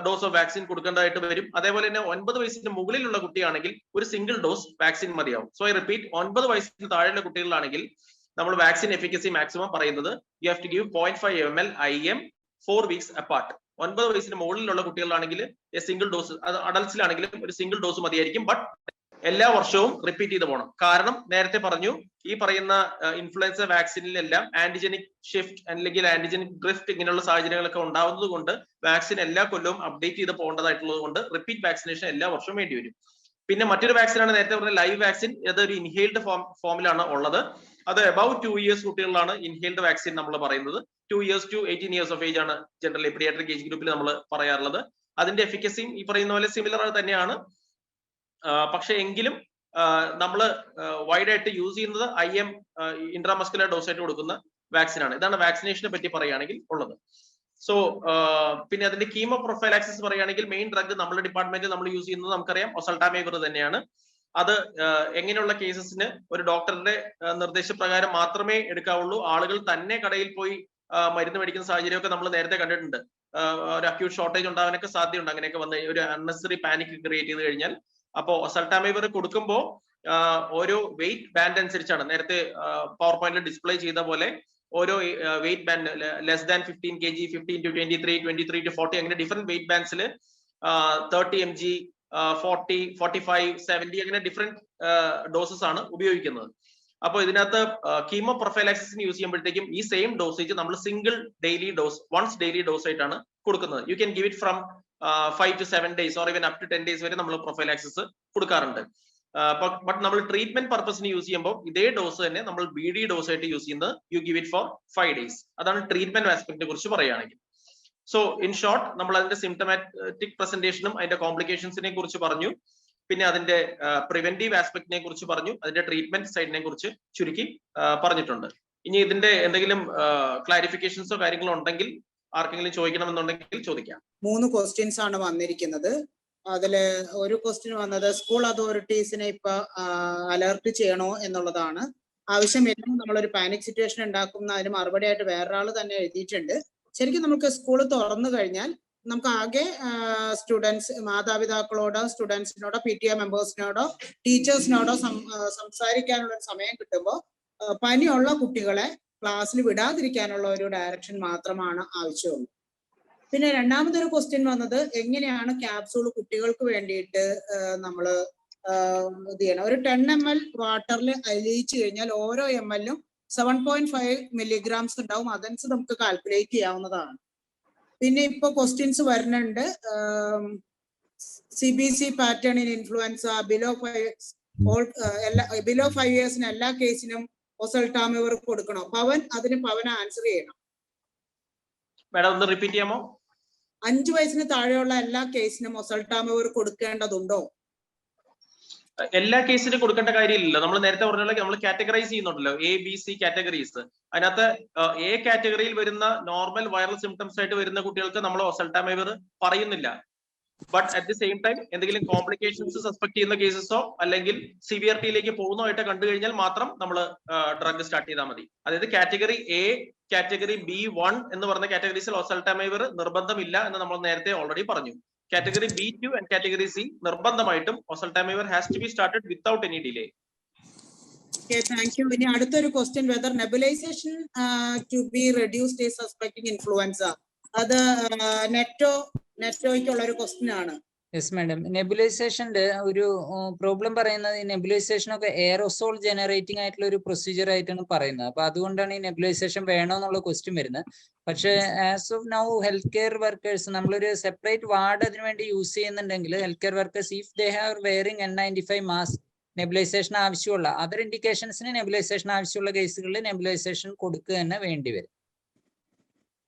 ഡോസ് ഓഫ് വാക്സിൻ കൊടുക്കേണ്ടതായിട്ട് വരും. അതേപോലെ തന്നെ 9 വയസ്സിന് മുകളിലുള്ള കുട്ടിയാണെങ്കിൽ ഒരു സിംഗിൾ ഡോസ് വാക്സിൻ മതിയാവും. സോ ഐ റിപ്പീറ്റ്, 9 വയസ്സിന് താഴെയുള്ള കുട്ടികളാണെങ്കിൽ നമ്മൾ വാക്സിൻ എഫിക്കസി മാക്സിമം പറയുന്നത് you have to give 0.5 ml IM 4 weeks apart. 9 വയസ്സിന് മുകളിലുള്ള കുട്ടികളാണെങ്കിൽ സിംഗിൾ ഡോസ്, അത് അഡൽട്സിലാണെങ്കിലും ഒരു സിംഗിൾ ഡോസ് മതിയായിരിക്കും. ബട്ട് എല്ലാ വർഷവും റിപ്പീറ്റ് ചെയ്ത് പോകണം. കാരണം നേരത്തെ പറഞ്ഞു, ഈ പറയുന്ന ഇൻഫ്ലുവൻസ വാക്സിനിലെല്ലാം ആന്റിജനിക് ഷിഫ്റ്റ് അല്ലെങ്കിൽ ആന്റിജനിക് ഡ്രിഫ്റ്റ് ഇങ്ങനെയുള്ള സാഹചര്യങ്ങളൊക്കെ ഉണ്ടാവുന്നത് കൊണ്ട് വാക്സിൻ എല്ലാ കൊല്ലവും അപ്ഡേറ്റ് ചെയ്ത് പോകേണ്ടതായിട്ടുള്ളത് കൊണ്ട് റിപ്പീറ്റ് വാക്സിനേഷൻ എല്ലാ വർഷവും വേണ്ടി വരും. പിന്നെ മറ്റൊരു വാക്സിനാണ് നേരത്തെ പറഞ്ഞ ലൈവ് വാക്സിൻ. ഇതൊരു ഇൻഹെയിൽഡ് ഫോമിലാണ് ഉള്ളത്. അത് അബൌവ് 2 years കുട്ടികളിലാണ് ഇൻഹെയിൽഡ് വാക്സിൻ നമ്മൾ പറയുന്നത്. 2 years to 18 years of age ആണ് ജനറലി പീഡിയാട്രിക് ഏജ് ഗ്രൂപ്പിൽ നമ്മൾ പറയാറുള്ളത്. അതിന്റെ എഫിക്കസിയും ഈ പറയുന്ന പോലെ സിമിലർ തന്നെയാണ്. പക്ഷെ എങ്കിലും നമ്മൾ വൈഡ് ആയിട്ട് യൂസ് ചെയ്യുന്നത് IM ഇൻട്രാമസ്കുലർ ഡോസ് ആയിട്ട് കൊടുക്കുന്ന വാക്സിൻ ആണ്. ഇതാണ് വാക്സിനേഷനെ പറ്റി പറയുകയാണെങ്കിൽ ഉള്ളത്. സോ പിന്നെ അതിന്റെ കീമോ പ്രൊഫൈലാക്സിസ് പറയുകയാണെങ്കിൽ മെയിൻ ഡ്രഗ് നമ്മുടെ ഡിപ്പാർട്ട്മെന്റിൽ നമ്മൾ യൂസ് ചെയ്യുന്നത് നമുക്കറിയാം ഒസൽറ്റാമിവർ തന്നെയാണ്. അത് എങ്ങനെയുള്ള കേസസിന് ഒരു ഡോക്ടറുടെ നിർദ്ദേശപ്രകാരം മാത്രമേ എടുക്കാവുള്ളൂ. ആളുകൾ തന്നെ കടയിൽ പോയി മരുന്ന് മേടിക്കുന്ന സാഹചര്യമൊക്കെ നമ്മൾ നേരത്തെ കണ്ടിട്ടുണ്ട്. ഒരു അക്യൂട്ട് ഷോർട്ടേജ് ഉണ്ടാകാനൊക്കെ സാധ്യതയുണ്ട്. അങ്ങനെയൊക്കെ വന്ന് ഒരു അൺനെസറി പാനിക് ക്രിയേറ്റ് ചെയ്ത് കഴിഞ്ഞാൽ. അപ്പോൾ ഒസൽട്ടാമൈവർ കൊടുക്കുമ്പോൾ ഓരോ വെയിറ്റ് ബാൻഡ് അനുസരിച്ചാണ് നേരത്തെ പവർ പോയിന്റിൽ ഡിസ്പ്ലേ ചെയ്ത പോലെ ഓരോ weight band less than 15 kg, 15 to 23, 23 to 40 അങ്ങനെ ഡിഫറെന്റ് വെയിറ്റ് ബാൻഡ്സിൽ 30 mg, 40, 45, 70 അങ്ങനെ ഡിഫറെന്റ് ഡോസസ് ആണ് ഉപയോഗിക്കുന്നത്. അപ്പോൾ ഇതിനകത്ത് കീമോ പ്രൊഫൈലാക്സിന് യൂസ് ചെയ്യുമ്പോഴത്തേക്കും ഈ സെയിം ഡോസേജ് നമ്മൾ single daily dose, once daily dose ആയിട്ടാണ് കൊടുക്കുന്നത്. You can give it from 5 to 7 days or even up to 10 days വരെ നമ്മൾ പ്രൊഫൈലാക്സിസ് കൊടുക്കാറുണ്ട്. ബട്ട് നമ്മൾ ട്രീറ്റ്മെന്റ് പർപ്പസിന് യൂസ് ചെയ്യുമ്പോൾ ഇതേ ഡോസ് തന്നെ നമ്മൾ BD ഡോസ് ആയിട്ട് യൂസ് ചെയ്യുന്നത്. You give it for 5 days. അതാണ് ട്രീറ്റ്മെന്റ് ആസ്പെക്ടിനെ കുറിച്ച് പറയുകയാണെങ്കിൽ. സോ ഇൻ ഷോർട്ട് നമ്മൾ അതിന്റെ സിംറ്റമാറ്റിക് പ്രസന്റേഷനും അതിന്റെ കോംപ്ലിക്കേഷൻസിനെ കുറിച്ച് പറഞ്ഞു. പിന്നെ അതിന്റെ പ്രിവെന്റീവ് ആസ്പെക്ടിനെ കുറിച്ച് പറഞ്ഞു. അതിന്റെ ട്രീറ്റ്മെന്റ് സൈഡിനെ കുറിച്ച് ചുരുക്കി പറഞ്ഞിട്ടുണ്ട്. ഇനി ഇതിന്റെ എന്തെങ്കിലും ക്ലാരിഫിക്കേഷൻസോ കാര്യങ്ങളോ ഉണ്ടെങ്കിൽ ആർക്കെങ്കിലും ചോദിക്കണമെന്നുണ്ടെങ്കിൽ ചോദിക്കാം. 3 ക്വസ്റ്റ്യൻസ് ആണ് വന്നിരിക്കുന്നത്. അതില് ഒരു ക്വസ്റ്റ്യൻ വന്നത് സ്കൂൾ അതോറിറ്റീസിനെ ഇപ്പൊ അലർട്ട് ചെയ്യണോ എന്നുള്ളതാണ്. ആവശ്യമില്ല, നമ്മളൊരു പാനിക് സിറ്റുവേഷൻ ഉണ്ടാക്കുന്ന അതിന് മറുപടി ആയിട്ട് വേറൊരാൾ തന്നെ എഴുതിയിട്ടുണ്ട്. ശരിക്കും നമുക്ക് സ്കൂൾ തുറന്നു കഴിഞ്ഞാൽ നമുക്ക് ആകെ സ്റ്റുഡൻസ്, മാതാപിതാക്കളോടോ സ്റ്റുഡൻസിനോടോ PTA മെമ്പേഴ്സിനോടോ ടീച്ചേഴ്സിനോടോ സംസാരിക്കാനുള്ള ഒരു സമയം കിട്ടുമ്പോൾ പനിയുള്ള കുട്ടികളെ ക്ലാസ്സിൽ വിടാതിരിക്കാനുള്ള ഒരു ഡയറക്ഷൻ മാത്രമാണ് ആവശ്യമുള്ളൂ. പിന്നെ രണ്ടാമതൊരു ക്വസ്റ്റ്യൻ വന്നത് എങ്ങനെയാണ് ക്യാപ്സൂൾ കുട്ടികൾക്ക് വേണ്ടിയിട്ട് നമ്മൾ ഇത് ചെയ്യണം. ഒരു 10 ml വാട്ടറിൽ അലിയിച്ചു കഴിഞ്ഞാൽ ഓരോ ml-ലും 7.5 milligrams ഉണ്ടാവും. അതനുസരിച്ച് നമുക്ക് കാൽക്കുലേറ്റ് ചെയ്യാവുന്നതാണ്. പിന്നെ ഇപ്പൊ ക്വസ്റ്റ്യൻസ് വരുന്നുണ്ട്. CBC pattern in influenza below 5 years എല്ലാ കേസിനും ഒസൽട്ടാമൈവർ കൊടുക്കണോ? പവൻ ആൻസർ ചെയ്യണം. മാഡം ഒന്ന് റിപ്പീറ്റ് ചെയ്യാമോ? 5 വയസ്സിന് താഴെയുള്ള എല്ലാ കേസിനും ഒസൽട്ടാമൈവർ കൊടുക്കേണ്ടതുണ്ടോ? എല്ലാ കേസിനും കൊടുക്കേണ്ട കാര്യമില്ലല്ലോ. നമ്മൾ നേരത്തെ പറഞ്ഞ നമ്മൾ കാറ്റഗറൈസ് ചെയ്യുന്നുണ്ടല്ലോ, ABC കാറ്റഗറീസ്. അതിനകത്ത് A കാറ്റഗറിയിൽ വരുന്ന നോർമൽ വൈറൽ സിംറ്റംസ് ആയിട്ട് വരുന്ന കുട്ടികൾക്ക് നമ്മൾ ഒസൽട്ടാമൈവർ പറയുന്നില്ല. But at the same time എന്തെങ്കിലും കോംപ്ലിക്കേഷൻസ് സസ്പെക്ട് ചെയ്യുന്ന കേസസോ അല്ലെങ്കിൽ സിവിയറിറ്റിയിലേക്ക് പോകുന്നതായിട്ട് കണ്ടു കഴിഞ്ഞാൽ മാത്രം നമ്മൾ ഡ്രഗ് സ്റ്റാർട്ട് ചെയ്താൽ മതി. അതായത് കാറ്റഗറി A, കാറ്റഗറി B1 എന്ന് പറഞ്ഞ കാറ്റഗറീസിൽ ഒസൽട്ടാമൈവർ നിർബന്ധമില്ല എന്ന് നമ്മൾ നേരത്തെ ഓൾറെഡി പറഞ്ഞു. Category B2 and category C നിർബന്ധമായിട്ടും oseltamivir has to be started without any delay. Thank you. ഇനി അടുത്തൊരു question, whether nebulisation to be reduced is suspecting influenza. അത് നെറ്റോയ്ക്കുള്ള ഒരു ക്വസ്റ്റ്യൻ ആണ്. Yes madam. നെബുലൈസേഷന്റെ ഒരു പ്രോബ്ലം പറയുന്നത് ഈ നെബുലൈസേഷൻ ഒക്കെ എയറോസോൾ ജനറേറ്റിംഗ് ആയിട്ടുള്ള ഒരു പ്രൊസീജിയർ ആയിട്ടാണ് പറയുന്നത്. അപ്പൊ അതുകൊണ്ടാണ് ഈ നെബുലൈസേഷൻ വേണോ എന്നുള്ള ക്വസ്റ്റ്യൻ വരുന്നത്. പക്ഷേ as of now health care workers നമ്മളൊരു സെപ്പറേറ്റ് വാർഡ് അതിനു വേണ്ടി യൂസ് ചെയ്യുന്നുണ്ടെങ്കിൽ health care workers if they have wearing N95 mask nebulisation ആവശ്യമുള്ള അതർ ഇൻഡിക്കേഷൻസിന് നെബുലൈസേഷൻ ആവശ്യമുള്ള കേസുകളിൽ നെബുലൈസേഷൻ കൊടുക്കുക തന്നെ വേണ്ടി വരും.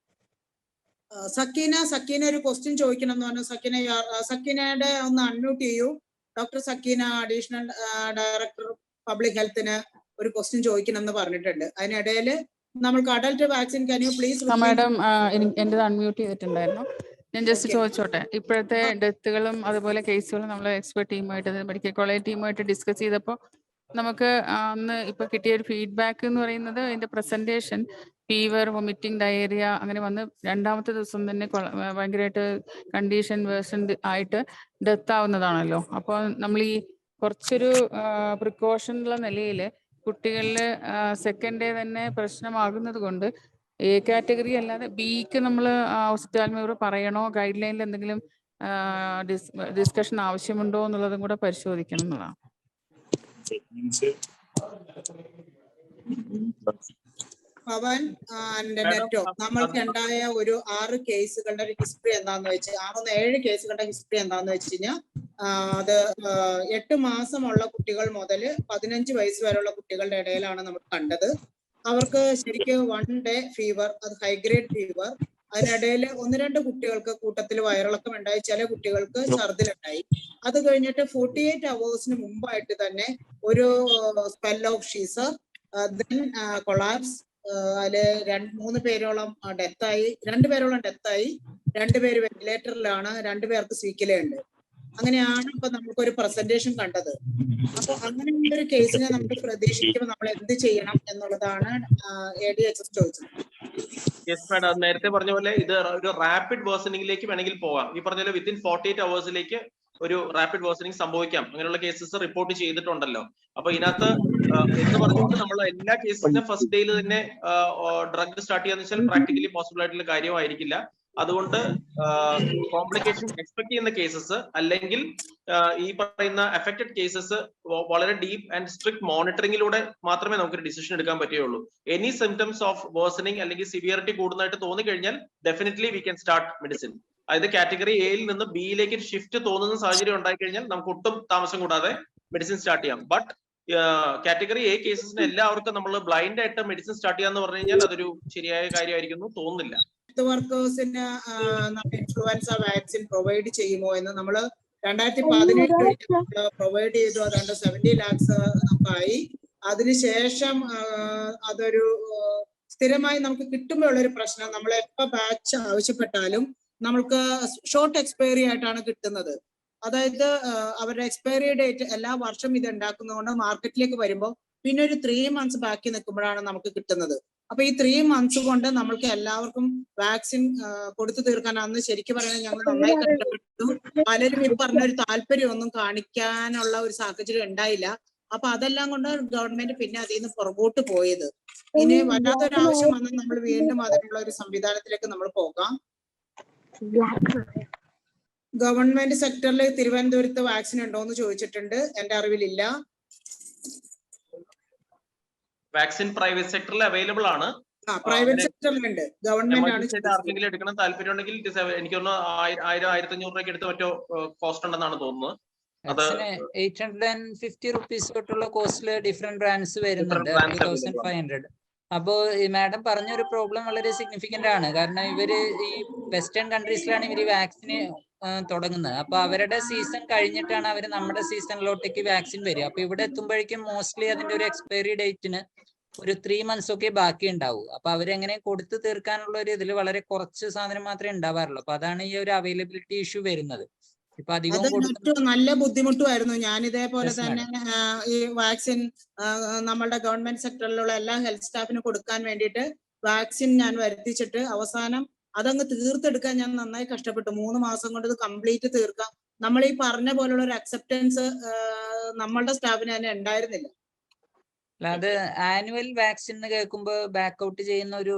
സക്കീന ഒരു ക്വസ്റ്റ്യൻ ചോദിക്കണം എന്ന് പറഞ്ഞു. സക്കീനയുടെ ഒന്ന് അൺമ്യൂട്ട് ചെയ്യൂ. Doctor Sakeena, additional director public ഹെൽത്തിന് ഒരു ക്വസ്റ്റ്യൻ ചോദിക്കണം എന്ന് പറഞ്ഞിട്ടുണ്ട്. അതിനിടയിൽ നമ്മൾക്ക് adult vaccine can you please? Madam എൻ്റെ അൺമ്യൂട്ട് ചെയ്തിട്ടുണ്ടായിരുന്നു. ഞാൻ ജസ്റ്റ് ചോദിച്ചോട്ടെ, ഇപ്പോഴത്തെ ഡെത്തുകളും അതുപോലെ കേസുകളും നമ്മൾ എക്സ്പെർട്ട് ടീമായിട്ട് മെഡിക്കൽ കോളേജ് ടീമായിട്ട് ഡിസ്കസ് ചെയ്തപ്പോൾ നമുക്ക് അന്ന് ഇപ്പൊ കിട്ടിയ ഒരു ഫീഡ്ബാക്ക് എന്ന് പറയുന്നത് ഇതിന്റെ പ്രസന്റേഷൻ ഫീവർ, വൊമിറ്റിംഗ്, ഡയേറിയ അങ്ങനെ വന്ന് രണ്ടാമത്തെ ദിവസം തന്നെ ഭയങ്കരമായിട്ട് കണ്ടീഷൻ വേഴ്സൺ ആയിട്ട് ഡെത്ത് ആവുന്നതാണല്ലോ. അപ്പോൾ നമ്മൾ ഈ കുറച്ചൊരു പ്രിക്കോഷൻ ഉള്ള നിലയിൽ കുട്ടികളിൽ സെക്കൻഡ് ഡേ തന്നെ പ്രശ്നമാകുന്നത് കൊണ്ട് A കാറ്റഗറി അല്ലാതെ Bക്ക് നമ്മൾ ഒസൽട്ടാമൈവർ പറയണോ, ഗൈഡ് ലൈനിൽ എന്തെങ്കിലും ഡിസ്കഷൻ ആവശ്യമുണ്ടോ എന്നുള്ളതും കൂടെ പരിശോധിക്കണം എന്നുള്ളതാണ്. പവൻ ആൻഡ് നെറ്റോ, നമ്മൾക്ക് ഉണ്ടായ ഒരു 6 കേസുകളുടെ ഒരു ഹിസ്റ്ററി എന്താന്ന് വെച്ചാൽ 7 കേസുകളുടെ ഹിസ്റ്ററി എന്താന്ന് വെച്ച് കഴിഞ്ഞാൽ അത് 8 മാസമുള്ള കുട്ടികൾ മുതൽ 15 വയസ്സ് വരെയുള്ള കുട്ടികളുടെ ഇടയിലാണ് നമ്മൾ കണ്ടത്. അവർക്ക് ശരിക്കും 1 day ഫീവർ, അത് ഹൈഗ്രേഡ് ഫീവർ. അതിനിടയിൽ 1-2 കുട്ടികൾക്ക് കൂട്ടത്തിൽ വയറിളക്കം ഉണ്ടായി, ചില കുട്ടികൾക്ക് ഛർദിലുണ്ടായി. അത് കഴിഞ്ഞിട്ട് 48 hours മുമ്പായിട്ട് തന്നെ ഒരു സ്പെൽ ഓഫ് ഷീസർ, ദെൻ കൊളാപ്സ്. അതില് 3 പേരോളം ഡെത്തായി, 2 പേരോളം ഡെത്തായി, 2 പേര് വെന്റിലേറ്ററിലാണ്, 2 പേർക്ക് സീക്കിലുണ്ട്. അങ്ങനെയാണ് ഇപ്പൊ നമുക്കൊരു പ്രസന്റേഷൻ കണ്ടത്. അപ്പൊ അങ്ങനെയുള്ള ഒരു കേസിനെ നമ്മൾ പ്രതീക്ഷിക്കുമ്പോൾ നമ്മൾ എന്ത് ചെയ്യണം എന്നുള്ളതാണ് ADHS ചോദിച്ചത്. യെസ് മാഡം, നേരത്തെ പറഞ്ഞ പോലെ ഇത് ഒരു റാപ്പിഡ് വേഴ്സണിംഗിലേക്ക് വേണമെങ്കിൽ പോകാം. ഈ പറഞ്ഞ പോലെ വിത്തിൻ 48 അവേഴ്സിലേക്ക് ഒരു റാപ്പിഡ് വേഴ്സണിംഗ് സംഭവിക്കാം. അങ്ങനെയുള്ള കേസസ് റിപ്പോർട്ട് ചെയ്തിട്ടുണ്ടല്ലോ. അപ്പൊ ഇതിനകത്ത് എന്ന് പറഞ്ഞുകൊണ്ട് നമ്മൾ എല്ലാ കേസിനും ഫസ്റ്റ് ഡേയിൽ തന്നെ ഡ്രഗ് സ്റ്റാർട്ട് ചെയ്യാന്ന് വെച്ചാൽ പ്രാക്ടിക്കലി പോസിബിൾ ആയിട്ടുള്ള കാര്യമായിരിക്കില്ല. അതുകൊണ്ട് കോംപ്ലിക്കേഷൻ എക്സ്പെക്ട് ചെയ്യുന്ന കേസസ് അല്ലെങ്കിൽ ഈ പറയുന്ന അഫക്റ്റഡ് കേസസ് വളരെ ഡീപ്പ് ആൻഡ് സ്ട്രിക്ട് മോണിറ്ററിംഗിലൂടെ മാത്രമേ നമുക്കൊരു ഡിസിഷൻ എടുക്കാൻ പറ്റുകയുള്ളൂ. എനി സിംറ്റംസ് ഓഫ് വേഴ്സണിംഗ് അല്ലെങ്കിൽ സിവിയറിറ്റി കൂടുന്നതായിട്ട് തോന്നിക്കഴിഞ്ഞാൽ definitely we can start medicine. അതായത് കാറ്റഗറി എയിൽ നിന്ന് ബിയിലേക്ക് ഷിഫ്റ്റ് തോന്നുന്ന സാഹചര്യം ഉണ്ടായിക്കഴിഞ്ഞാൽ നമുക്ക് ഒട്ടും താമസം കൂടാതെ മെഡിസിൻ സ്റ്റാർട്ട് ചെയ്യാം. ബട്ട് കാറ്റഗറി എ കേസസിന് എല്ലാവർക്കും നമ്മൾ ബ്ലൈൻഡ് ആയിട്ട് മെഡിസിൻ സ്റ്റാർട്ട് ചെയ്യാന്ന് പറഞ്ഞു കഴിഞ്ഞാൽ അതൊരു ശരിയായ കാര്യമായിരിക്കുന്നു തോന്നുന്നില്ല. വർക്കേഴ്സിന് ഇൻഫ്ലുവൻസ വാക്സിൻ പ്രൊവൈഡ് ചെയ്യുമോ എന്ന് നമ്മൾ 2017 പ്രൊവൈഡ് ചെയ്തു. അതുകൊണ്ട് 70 lakhs നമുക്കായി. അതിനുശേഷം അതൊരു സ്ഥിരമായി നമുക്ക് കിട്ടുമ്പോഴുള്ളൊരു പ്രശ്നം, നമ്മൾ എപ്പോൾ ബാച്ച് ആവശ്യപ്പെട്ടാലും നമ്മൾക്ക് ഷോർട്ട് എക്സ്പയറി ആയിട്ടാണ് കിട്ടുന്നത്. അതായത് അവരുടെ എക്സ്പയറി ഡേറ്റ് എല്ലാ വർഷം ഇത് ഉണ്ടാക്കുന്നതുകൊണ്ട് മാർക്കറ്റിലേക്ക് വരുമ്പോൾ പിന്നെ ഒരു 3 months ബാക്കി നിൽക്കുമ്പോഴാണ് നമുക്ക് കിട്ടുന്നത്. അപ്പൊ ഈ 3 months കൊണ്ട് നമ്മൾക്ക് എല്ലാവർക്കും വാക്സിൻ കൊടുത്തു തീർക്കാൻ അന്ന് ശരിക്കും പറഞ്ഞാൽ ഞങ്ങൾ നന്നായി കഷ്ടപ്പെട്ടു. പലരും ഈ പറഞ്ഞ ഒരു താല്പര്യം ഒന്നും കാണിക്കാനുള്ള ഒരു സാഹചര്യം ഉണ്ടായില്ല. അപ്പൊ അതെല്ലാം കൊണ്ട് ഗവൺമെന്റ് പിന്നെ അതിൽ നിന്ന് പുറകോട്ട് പോയത്. ഇനി വല്ലാത്തൊരാവശ്യം വന്നാൽ നമ്മൾ വീണ്ടും അതിനുള്ള ഒരു സംവിധാനത്തിലേക്ക് നമ്മൾ പോകാം. ഗവൺമെന്റ് സെക്ടറിൽ തിരുവനന്തപുരത്ത് വാക്സിൻ ഉണ്ടോ എന്ന് ചോദിച്ചിട്ടുണ്ട്. എന്റെ അറിവിലില്ല. വാക്സിൻ പ്രൈവറ്റ് സെക്ടറിൽ അവൈലബിൾ ആണ്. പ്രൈവറ്റ് സെക്ടറിലുണ്ട്. ഗവൺമെന്റ് ആണ്. ആർക്കെങ്കിലും എടുക്കണം താല്പര്യം ഉണ്ടെങ്കിൽ എനിക്ക് തോന്നുന്നു 1000-1500 രൂപയ്ക്ക് എടുത്ത് മറ്റോ കോസ്റ്റ് ഉണ്ടെന്നാണ് തോന്നുന്നത്. 850 rupees തൊട്ടുള്ള കോസ്റ്റില് ഡിഫറെന്റ് ബ്രാൻഡ്സ് വരുന്നുണ്ട്. 2500. അപ്പോ ഈ മാഡം പറഞ്ഞൊരു പ്രോബ്ലം വളരെ സിഗ്നിഫിക്കന്റ് ആണ്. കാരണം ഇവര് ഈ വെസ്റ്റേൺ കൺട്രീസിലാണ് ഇവര് വാക്സിന് തുടങ്ങുന്നത്. അപ്പൊ അവരുടെ സീസൺ കഴിഞ്ഞിട്ടാണ് അവർ നമ്മുടെ സീസണിലോട്ടേക്ക് വാക്സിൻ വരിക. അപ്പൊ ഇവിടെ എത്തുമ്പോഴേക്കും മോസ്റ്റ്ലി അതിന്റെ ഒരു എക്സ്പയറി ഡേറ്റിന് ഒരു 3 months ഒക്കെ ബാക്കി ഉണ്ടാവും. അപ്പൊ അവരെങ്ങനെ കൊടുത്തു തീർക്കാനുള്ള ഒരു ഇതിൽ വളരെ കുറച്ച് സാധനം മാത്രമേ ഉണ്ടാവാറുള്ളൂ. അപ്പൊ അതാണ് ഈ ഒരു അവൈലബിലിറ്റി ഇഷ്യൂ വരുന്നത്. ഇപ്പൊ അധികം നല്ല ബുദ്ധിമുട്ടുമായിരുന്നു. ഞാൻ ഇതേപോലെ തന്നെ ഈ വാക്സിൻ നമ്മളുടെ ഗവൺമെന്റ് സെക്ടറിലുള്ള എല്ലാ ഹെൽത്ത് സ്റ്റാഫിനും കൊടുക്കാൻ വേണ്ടിയിട്ട് വാക്സിൻ ഞാൻ വരുത്തിച്ചിട്ട് അവസാനം അതങ്ങ് തീർത്തെടുക്കാൻ ഞാൻ നന്നായി കഷ്ടപ്പെട്ടു. 3 മാസം കൊണ്ട് ഇത് കംപ്ലീറ്റ് തീർക്കാം. നമ്മൾ ഈ പറഞ്ഞ പോലുള്ള ഒരു അക്സെപ്റ്റൻസ് നമ്മളുടെ സ്റ്റാഫിന് തന്നെ ഉണ്ടായിരുന്നില്ല. അത് ആനുവൽ വാക്സിൻ കേൾക്കുമ്പോൾ ബാക്ക് ഔട്ട് ചെയ്യുന്ന ഒരു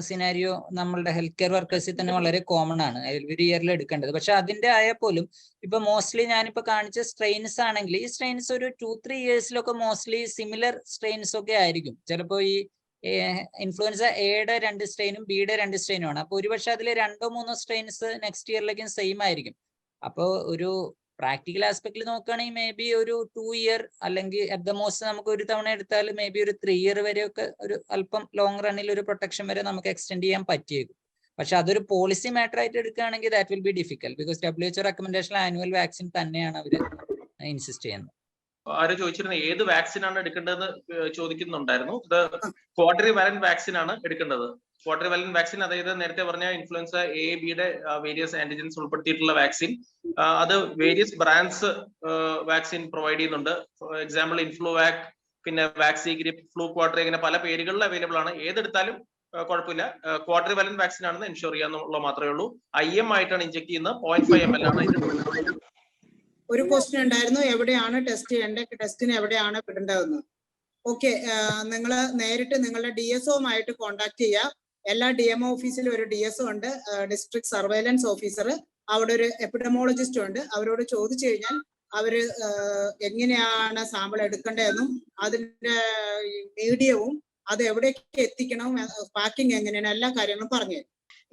സിനാരിയോ നമ്മളുടെ ഹെൽത്ത് കെയർ വർക്കേഴ്സിൽ തന്നെ വളരെ കോമൺ ആണ് ഒരു ഇയറിൽ എടുക്കേണ്ടത്. പക്ഷെ അതിന്റെ ആയാൽ പോലും ഇപ്പൊ മോസ്റ്റ്ലി ഞാനിപ്പോ കാണിച്ച സ്ട്രെയിൻസ് ആണെങ്കിൽ ഈ സ്ട്രെയിൻസ് ഒരു 2-3 yearsലൊക്കെ മോസ്റ്റ്ലി സിമിലർ സ്ട്രെയിൻസ് ഒക്കെ ആയിരിക്കും. ചിലപ്പോൾ ഈ ഇൻഫ്ലുവൻസ എയുടെ 2 സ്ട്രെയിനും ബിയുടെ 2 സ്ട്രെയിനും ആണ്. അപ്പൊ ഒരുപക്ഷെ അതിൽ 2-3 സ്ട്രെയിൻസ് നെക്സ്റ്റ് ഇയറിലേക്കും സെയിം ആയിരിക്കും. അപ്പൊ ഒരു പ്രാക്ടിക്കൽ ആസ്പെക്ടിൽ നോക്കുകയാണെങ്കിൽ മേ ബി ഒരു 2 year അല്ലെങ്കിൽ അറ്റ് ദ മോസ്റ്റ് നമുക്ക് ഒരു തവണ എടുത്താൽ മേ ബി ഒരു 3 year വരെയൊക്കെ ഒരു അല്പം ലോങ് റണ്ണിൽ ഒരു പ്രൊട്ടക്ഷൻ വരെ നമുക്ക് എക്സ്റ്റെൻഡ് ചെയ്യാൻ പറ്റിയേക്കും. പക്ഷെ അതൊരു പോളിസി മാറ്റർ ആയിട്ട് എടുക്കുകയാണെങ്കിൽ that will be difficult. Because WHO recommendation annual vaccine തന്നെയാണ് അവർ ഇൻസിസ്റ്റ് ചെയ്യുന്നത്. ആരോ ചോദിച്ചിരുന്നു ഏത് വാക്സിൻ ആണ് എടുക്കേണ്ടതെന്ന് ചോദിക്കുന്നുണ്ടായിരുന്നു. ഇത് ക്വാഡ്രിവാലന്റ് വാക്സിൻ ആണ് എടുക്കേണ്ടത്. ക്വാഡ്രിവാലന്റ് വാക്സിൻ അതായത് നേരത്തെ പറഞ്ഞ ഇൻഫ്ലുവൻസ എ ബിയുടെ വേരിയസ് ആന്റിജൻസ് ഉൾപ്പെടുത്തിയിട്ടുള്ള വാക്സിൻ, അത് വേരിയസ് ബ്രാൻഡ്സ് വാക്സിൻ പ്രൊവൈഡ് ചെയ്യുന്നുണ്ട്. ഫോർ എക്സാമ്പിൾ ഇൻഫ്ലുവാക്, പിന്നെ വാക്സിഗ്രിപ്പ്, ഫ്ലൂ ക്വാഡ്രി, അങ്ങനെ പല പേരുകളിൽ അവൈലബിൾ ആണ്. ഏതെടുത്താലും കുഴപ്പമില്ല. ക്വാഡ്രിവാലന്റ് വാക്സിൻ ആണെന്ന് എൻഷുർ ചെയ്യാന്നുള്ള മാത്രമേ ഉള്ളൂ. IM ആയിട്ടാണ് ഇഞ്ചെക്ട് ചെയ്യുന്നത്. 0.5 ml ആണ്. ഒരു ക്വസ്റ്റ്യൻ ഉണ്ടായിരുന്നു, എവിടെയാണ് ടെസ്റ്റ് ചെയ്യേണ്ടത്, ടെസ്റ്റിന് എവിടെയാണ് വിടേണ്ടതെന്ന്. ഓക്കെ, നിങ്ങൾ നേരിട്ട് നിങ്ങളുടെ DSOമായിട്ട് കോൺടാക്ട് ചെയ്യുക. എല്ലാ DMO ഓഫീസിലും ഒരു DSO ഉണ്ട്, ഡിസ്ട്രിക്ട് സർവൈലൻസ് ഓഫീസർ. അവിടെ ഒരു എപ്പിഡമോളജിസ്റ്റ് ഉണ്ട്. അവരോട് ചോദിച്ചു കഴിഞ്ഞാൽ അവര് എങ്ങനെയാണ് സാമ്പിൾ എടുക്കേണ്ടതെന്നും അതിന്റെ മീഡിയവും അത് എവിടേക്ക് എത്തിക്കണം, പാക്കിംഗ് എങ്ങനെയാണ്, എല്ലാ കാര്യങ്ങളും പറഞ്ഞു.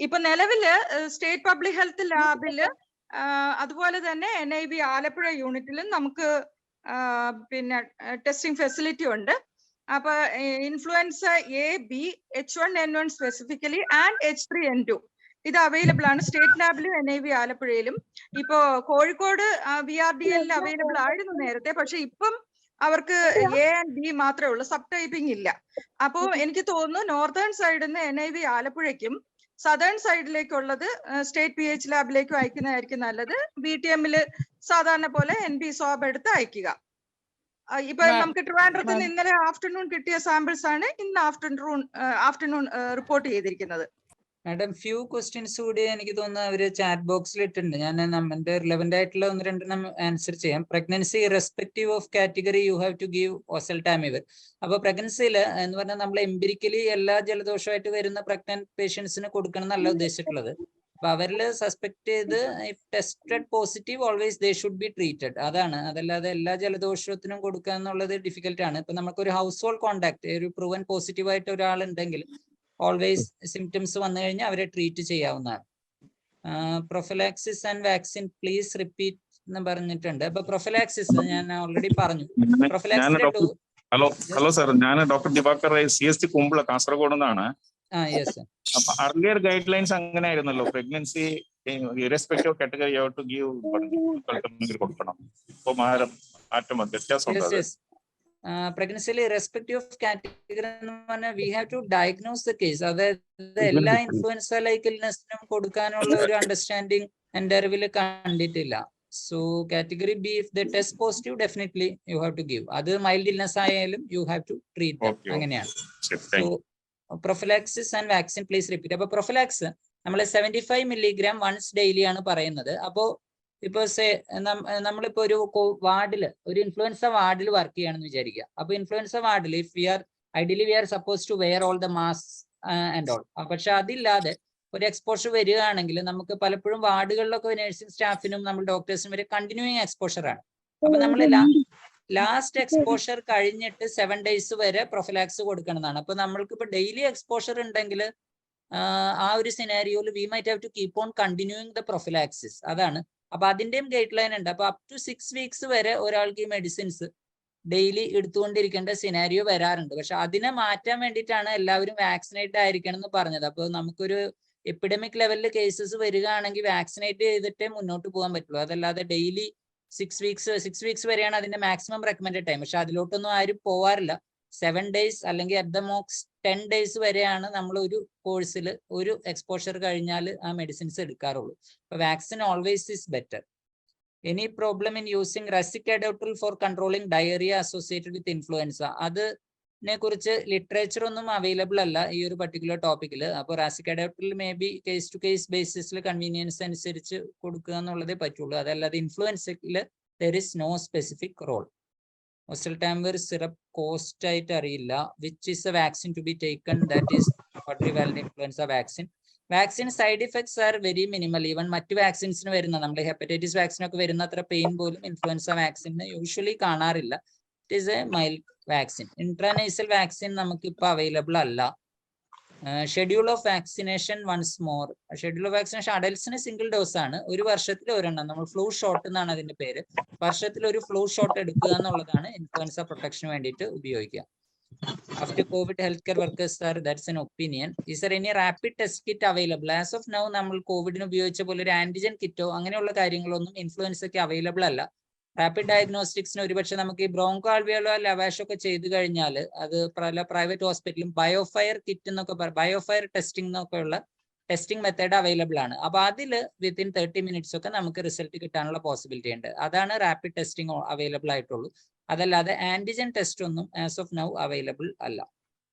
ഇപ്പൊ നിലവില് സ്റ്റേറ്റ് പബ്ലിക് ഹെൽത്ത് ലാബില് അതുപോലെ തന്നെ NIV ആലപ്പുഴ യൂണിറ്റിലും നമുക്ക് പിന്നെ ടെസ്റ്റിംഗ് ഫെസിലിറ്റി ഉണ്ട്. അപ്പൊ influenza A, B, H1N1 specifically and H3N2 ഇത് അവൈലബിൾ ആണ് സ്റ്റേറ്റ് ലാബിലും NIV ആലപ്പുഴയിലും. ഇപ്പോ കോഴിക്കോട് VRDL അവൈലബിൾ ആയിരുന്നു നേരത്തെ, പക്ഷെ ഇപ്പം അവർക്ക് A and B മാത്രമേ ഉള്ളൂ, സബ് ടൈപ്പിംഗ് ഇല്ല. അപ്പോ എനിക്ക് തോന്നുന്നു നോർത്തേൺ സൈഡിൽ നിന്ന് NIV ആലപ്പുഴയ്ക്കും സദേൺ സൈഡിലേക്കുള്ളത് സ്റ്റേറ്റ് PH ലാബിലേക്കും അയക്കുന്നതായിരിക്കും നല്ലത്. BTM സാധാരണ പോലെ NB സ്വാബ് എടുത്ത് അയക്കുക. ഇപ്പൊ നമുക്ക് ട്രിവാൻഡ്രത്ത് നിന്ന് ഇന്നലെ ആഫ്റ്റർനൂൺ കിട്ടിയ സാമ്പിൾസ് ആണ് ഇന്ന് ആഫ്റ്റർനൂൺ റിപ്പോർട്ട് ചെയ്തിരിക്കുന്നത്. മാഡം ഫ്യൂ ക്വസ്റ്റ്യൻസ് കൂടി എനിക്ക് തോന്നുന്നു അവര് ചാറ്റ് ബോക്സിൽ ഇട്ടിട്ടുണ്ട്. ഞാൻ നമ്മുടെ റിലവന്റ് ആയിട്ടുള്ള 1-2 ആൻസർ ചെയ്യാം. Pregnancy irrespective of category you have to give oseltamivir. അപ്പൊ പ്രഗ്നൻസിയിൽ എന്ന് പറഞ്ഞാൽ നമ്മൾ എംപിരിക്കലി എല്ലാ ജലദോഷമായിട്ട് വരുന്ന പ്രഗ്നന്റ് പേഷ്യൻസിന് കൊടുക്കണം എന്നല്ല ഉദ്ദേശിച്ചിട്ടുള്ളത്. അപ്പൊ അവരിൽ സസ്പെക്ട് ചെയ്ത് if tested positive always they should be treated. അതാണ്. അതല്ലാതെ എല്ലാ ജലദോഷത്തിനും കൊടുക്കുക എന്നുള്ളത് ഡിഫിക്കൽട്ട് ആണ്. ഇപ്പൊ നമുക്കൊരു ഹൗസ് ഹോൾഡ് കോണ്ടാക്ട് ഒരു പ്രൂവൻ പോസിറ്റീവ് ആയിട്ട് ഒരാൾ ഉണ്ടെങ്കിൽ ഓൾവേസ് സിംറ്റംസ് വന്നു കഴിഞ്ഞാൽ അവരെ ട്രീറ്റ് ചെയ്യാവുന്നതാണ്. Prophylaxis and vaccine please repeat എന്ന് പറഞ്ഞിട്ടുണ്ട്. അപ്പൊ പ്രൊഫിലാക്സിസ് ഞാൻ ഓൾറെഡി പറഞ്ഞു. ഹലോ സാർ, ഞാൻ ഡോക്ടർ ദിവാകർ CST കുമ്പള കാസർഗോഡ് നിന്നാണ്. അപ്പൊ അർലിയർ ഗൈഡ് ലൈൻസ് അങ്ങനെ ആയിരുന്നല്ലോ, pregnancy irrespective of category you have to give കൊടുക്കണം. ഇപ്പൊ മാറ്റം വ്യത്യാസം പ്രഗ്നൻസിയിൽ ഇറസ്പെക്റ്റീവ് ഓഫ് കാറ്റഗറി എന്ന് പറഞ്ഞാൽ we have to diagnose the case. അതായത് എല്ലാ ഇൻഫ്ലുവൻസ ലൈക്ക് ഇൽനെസിനും കൊടുക്കാനുള്ള ഒരു അണ്ടർസ്റ്റാൻഡിങ് എന്റെ അറിവിൽ കണ്ടിട്ടില്ല. So category B if the test positive definitely you have to give. അത് മൈൽഡ് ഇൽനെസ് ആയാലും യു ഹാവ് ടു ട്രീറ്റ്. അങ്ങനെയാണ്. So prophylaxis and vaccine please repeat. അപ്പൊ പ്രൊഫിലാക്സ് നമ്മൾ 75 milligram വൺസ് ഡെയിലി ആണ് പറയുന്നത്. അപ്പോ ഇപ്പൊ നമ്മളിപ്പോ ഒരു വാർഡില് ഒരു ഇൻഫ്ലുവൻസ വാർഡിൽ വർക്ക് ചെയ്യണമെന്ന് വിചാരിക്കുക. അപ്പൊ ഇൻഫ്ലുവൻസ വാർഡിൽ if we are suppose to wear all the mask and all. പക്ഷെ അതില്ലാതെ ഒരു എക്സ്പോഷർ വരികയാണെങ്കിൽ നമുക്ക് പലപ്പോഴും വാർഡുകളിലൊക്കെ നഴ്സിംഗ് സ്റ്റാഫിനും നമ്മൾ ഡോക്ടേഴ്സിനും വരെ കണ്ടിന്യൂയിങ് എക്സ്പോഷർ ആണ്. അപ്പൊ നമ്മൾ ലാസ്റ്റ് എക്സ്പോഷർ കഴിഞ്ഞിട്ട് 7 days വരെ പ്രൊഫിലാക്സ് കൊടുക്കണമെന്നാണ്. അപ്പൊ നമ്മൾക്ക് ഇപ്പൊ ഡെയിലി എക്സ്പോഷർ ഉണ്ടെങ്കിൽ ആ ഒരു സിനാരിയോയിൽ we might have to keep on continuing the prophylaxis. അതാണ്. അപ്പൊ അതിന്റെയും ഗൈഡ് ലൈൻ ഉണ്ട്. അപ്പൊ അപ് ടു 6 weeks വരെ ഒരാൾക്ക് ഈ മെഡിസിൻസ് ഡെയിലി എടുത്തുകൊണ്ടിരിക്കേണ്ട സിനാരിയോ വരാറുണ്ട്. പക്ഷെ അതിനെ മാറ്റാൻ വേണ്ടിയിട്ടാണ് എല്ലാവരും വാക്സിനേറ്റ് ആയിരിക്കണം എന്ന് പറഞ്ഞത്. അപ്പൊ നമുക്കൊരു എപ്പിഡമിക് ലെവലിൽ കേസസ് വരികയാണെങ്കിൽ വാക്സിനേറ്റ് ചെയ്തിട്ടേ മുന്നോട്ട് പോകാൻ പറ്റുള്ളൂ. അതല്ലാതെ ഡെയിലി 6 weeks വരെയാണ് അതിന്റെ മാക്സിമം റെക്കമെൻഡഡ് ടൈം. പക്ഷെ അതിലോട്ടൊന്നും ആരും പോവാറില്ല. 7 days അല്ലെങ്കിൽ അറ്റ് ദ മോക്സ് 10 days വരെയാണ് നമ്മൾ ഒരു കോഴ്സിൽ ഒരു എക്സ്പോഷർ കഴിഞ്ഞാൽ ആ മെഡിസിൻസ് എടുക്കാറുള്ളൂ. അപ്പൊ vaccine always is better. Any problem in using racecadotril for controlling diarrhoea associated with influenza. അതിനെ കുറിച്ച് ലിറ്ററേച്ചർ ഒന്നും അവൈലബിൾ അല്ല ഈ ഒരു പർട്ടിക്കുലർ ടോപ്പിക്കിൽ. അപ്പോൾ racecadotril may be case to case ബേസിസിൽ കൺവീനിയൻസ് അനുസരിച്ച് കൊടുക്കുക എന്നുള്ളതേ പറ്റുള്ളൂ. അതല്ലാതെ ഇൻഫ്ലുവൻസയിൽ there is no specific role. Oseltamivir syrup cost ആയിട്ട് അറിയില്ല. Which is a vaccine to be taken? That is quadrivalent influenza vaccine. Vaccine side effects are very minimal. Even മറ്റു വാക്സിൻസിന് വരുന്ന നമ്മൾ ഹെപ്പറ്റൈറ്റിസ് വാക്സിൻ ഒക്കെ വരുന്ന അത്ര പെയിൻ പോലും ഇൻഫ്ലുവൻസ വാക്സിന് യൂഷ്വലി കാണാറില്ല. It is a mild vaccine. Intranasal vaccine നമുക്ക് ഇപ്പൊ അവൈലബിൾ അല്ല. Schedule of vaccination once more. Schedule of vaccination അഡൽട്സിന് സിംഗിൾ ഡോസ് ആണ്. ഒരു വർഷത്തിൽ ഒരെണ്ണം. നമ്മൾ ഫ്ലൂ ഷോട്ട് എന്നാണ് അതിന്റെ പേര്. വർഷത്തിൽ ഒരു ഫ്ലൂ ഷോട്ട് എടുക്കുക എന്നുള്ളതാണ് ഇൻഫ്ലുവൻസ പ്രൊട്ടക്ഷന് വേണ്ടിയിട്ട് ഉപയോഗിക്കുക. After Covid health care workers R that's an opinion. Is there any rapid test kit available? As of now നമ്മൾ കോവിഡിന് ഉപയോഗിച്ച പോലെ ഒരു ആന്റിജൻ കിറ്റോ അങ്ങനെയുള്ള കാര്യങ്ങളൊന്നും ഇൻഫ്ലുവൻസയ്ക്ക് അവൈലബിൾ അല്ല. റാപ്പിഡ് ഡയഗ്നോസ്റ്റിക്സിന് ഒരുപക്ഷെ നമുക്ക് ഈ ബ്രോങ്കോ ആൽവിയോളോ ലവാഷ് ഒക്കെ ചെയ്തു കഴിഞ്ഞാൽ അത് പല പ്രൈവറ്റ് ഹോസ്പിറ്റലും ബയോഫയർ കിറ്റ് എന്നൊക്കെ ബയോഫയർ ടെസ്റ്റിംഗ് എന്നൊക്കെയുള്ള ടെസ്റ്റിംഗ് മെത്തേഡ് അവൈലബിൾ ആണ്. അപ്പൊ അതിൽ വിത്തിൻ 30 minutes ഒക്കെ നമുക്ക് റിസൾട്ട് കിട്ടാനുള്ള പോസിബിലിറ്റി ഉണ്ട്. അതാണ് റാപ്പിഡ് ടെസ്റ്റിംഗ് അവൈലബിൾ ആയിട്ടുള്ളൂ. അതല്ലാതെ ആന്റിജൻ ടെസ്റ്റ് ഒന്നും ആസ് ഓഫ് നൗ അവൈലബിൾ അല്ല.